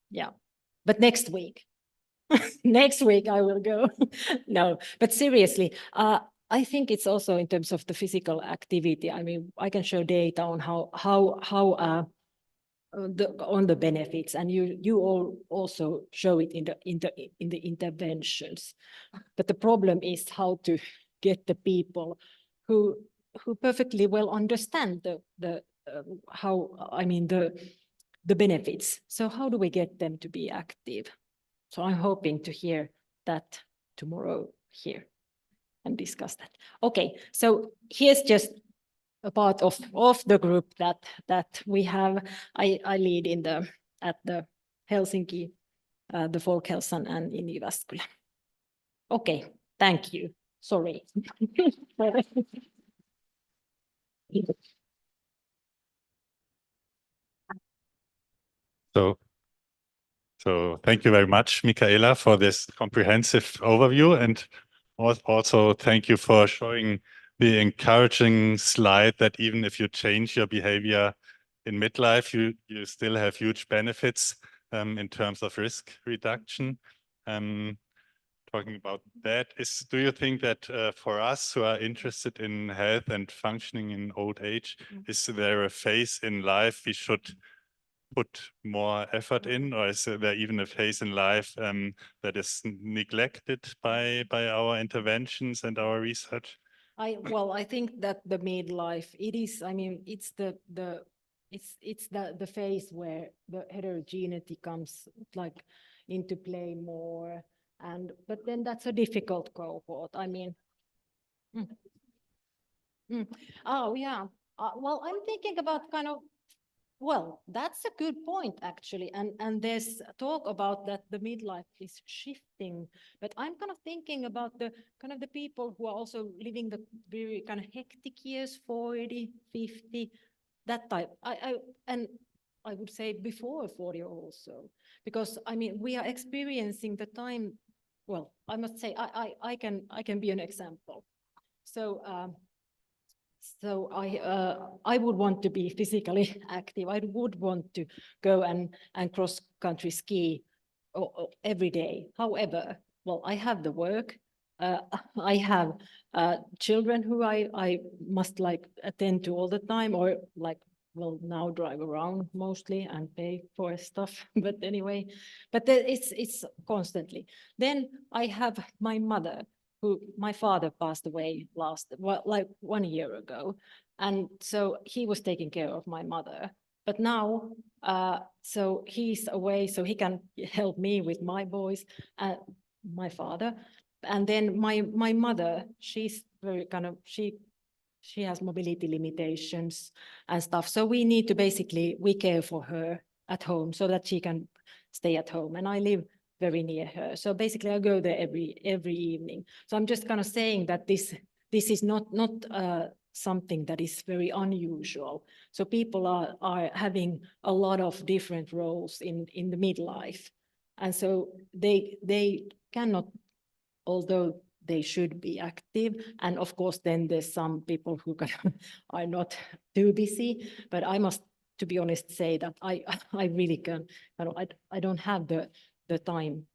yeah, but next week, next week I will go. No, but seriously, I think it's also in terms of the physical activity. I mean, I can show data on how on the benefits, and you all also show it in the interventions. But the problem is how to get the people who perfectly well understand the benefits. So how do we get them to be active? So I'm hoping to hear that tomorrow here and discuss that. Okay, so here's just a part of the group that we have. I lead at the Helsinki, the Folkhälsan, and in Jyväskylä. Okay, thank you. Sorry. So thank you very much, Michaela, for this comprehensive overview, and also thank you for showing the encouraging slide that even if you change your behavior in midlife, you still have huge benefits in terms of risk reduction. Talking about that, do you think that for us who are interested in health and functioning in old age, is there a phase in life we should put more effort in, or is there even a phase in life that is neglected by our interventions and our research? I think that the midlife, it is, I mean, it's the phase where the heterogeneity comes like into play more, but then that's a difficult cohort. I mean, oh yeah. Well, I'm thinking about kind of, well, that's a good point actually, and there's talk about that the midlife is shifting, but I'm kind of thinking about the kind of the people who are also living the very kind of hectic years, 40, 50, that type. I would say before 40 also, because I mean we are experiencing the time. Well, I must say I can be an example. So. So I would want to be physically active. I would want to go and cross-country ski every day. However, well, I have the work. I have children who I must like attend to all the time, or like, well, now drive around mostly and pay for stuff. But anyway, but it's constantly. Then I have my mother, my father passed away like 1 year ago. And so he was taking care of my mother. But now, so he's away, so he can help me with my boys, my father. And then my mother, she's very kind of, she has mobility limitations and stuff. So we need to we care for her at home so that she can stay at home. And I live very near her. So basically I go there every evening. So I'm just kind of saying that this is not something that is very unusual. So people are having a lot of different roles in the midlife. And so they cannot, although they should be active. And of course, then there's some people who are not too busy, but I must, to be honest, say that I really can, I don't have the time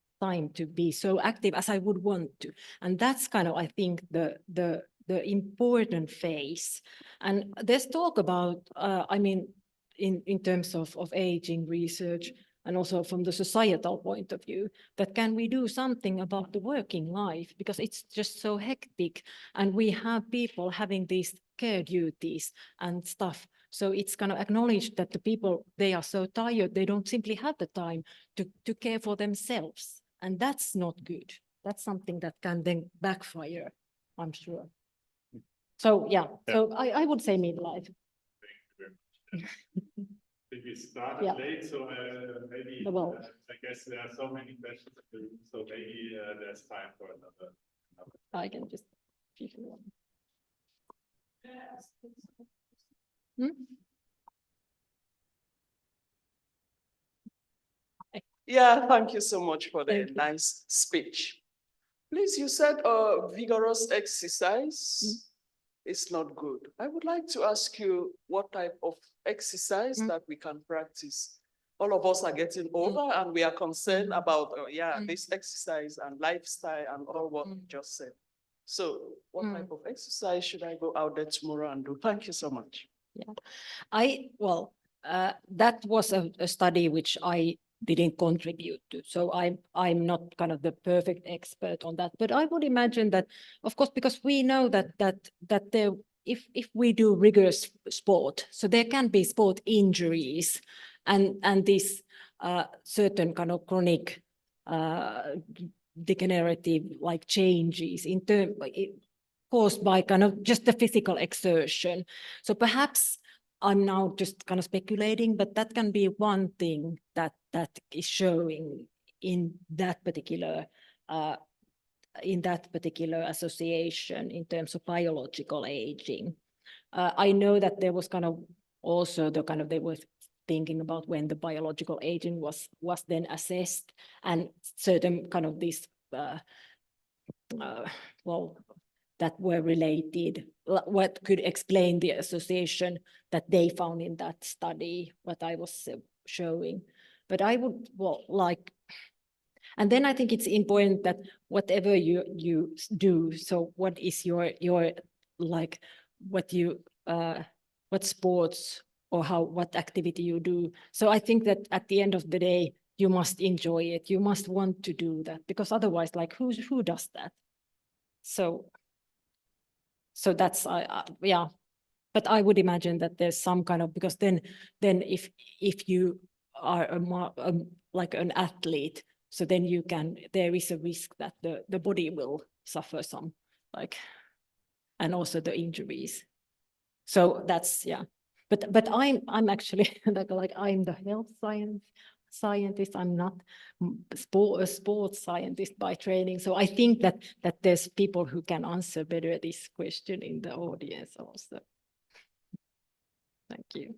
to be so active as I would want to. And that's kind of, I think, the important phase. And there's talk about, I mean, in terms of aging research, and also from the societal point of view, that can we do something about the working life, because it's just so hectic, and we have people having these care duties and stuff. So it's kind of acknowledged that the people, they are so tired, they don't simply have the time to care for themselves. And that's not good. That's something that can then backfire, I'm sure. So yeah, so I would say midlife. We started late, so maybe I guess there are so many questions, so maybe there's time for another. I can just keep it on. Yeah, thank you so much for the nice speech. Please, you said vigorous exercise is not good. I would like to ask you what type of exercise that we can practice. All of us are getting older and we are concerned about, this exercise and lifestyle and all what you just said. So what type of exercise should I go out there tomorrow and do? Thank you so much. Yeah, well, that was a study which I didn't contribute to. So I'm not kind of the perfect expert on that. But I would imagine that, of course, because we know that there, if we do rigorous sport, so there can be sport injuries and this certain kind of chronic degenerative like changes in term caused by kind of just the physical exertion. So perhaps I'm now just kind of speculating, but that can be one thing that is showing in that particular association in terms of biological aging. I know that there was kind of also the kind of they were thinking about when the biological aging was then assessed, and certain kind of these well, that were related, what could explain the association that they found in that study, what I was showing. But I would, well, like, and then I think it's important that whatever you do, so what is your like, what sports or what activity you do. So I think that at the end of the day, you must enjoy it. You must want to do that, because otherwise, like, who does that? So that's yeah. But I would imagine that there's some kind of, because then if you are like an athlete, so then there is a risk that the body will suffer some, like, and also the injuries. So that's, yeah. But I'm actually like I'm the health scientist. I'm not a sports scientist by training. So I think that there's people who can answer better this question in the audience also. Thank you.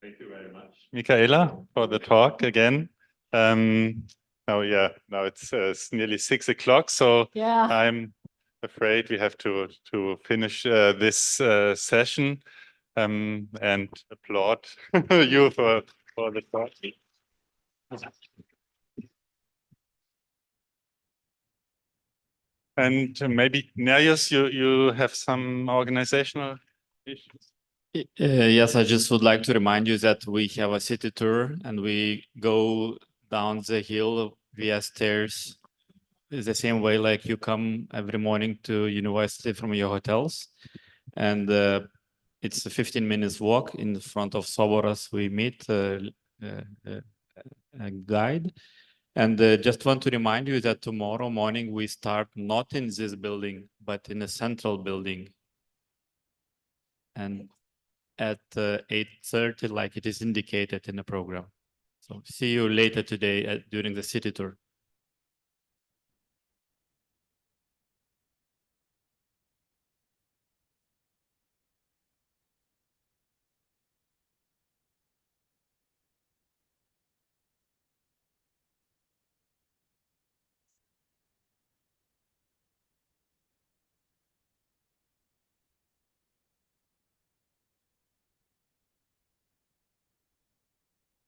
Thank you very much, Michaela, for the talk again. Now it's nearly 6 o'clock, so yeah. I'm afraid we have to finish this session, and applaud you for the talk. And maybe Nereus, you have some organizational issues. Yes, I just would like to remind you that we have a city tour and we go down the hill via stairs. It's the same way like you come every morning to university from your hotels. And it's a 15 minutes walk in front of Soboras. We meet a guide. And just want to remind you that tomorrow morning we start not in this building, but in a central building. And at 8:30, like it is indicated in the program. So see you later today during the city tour.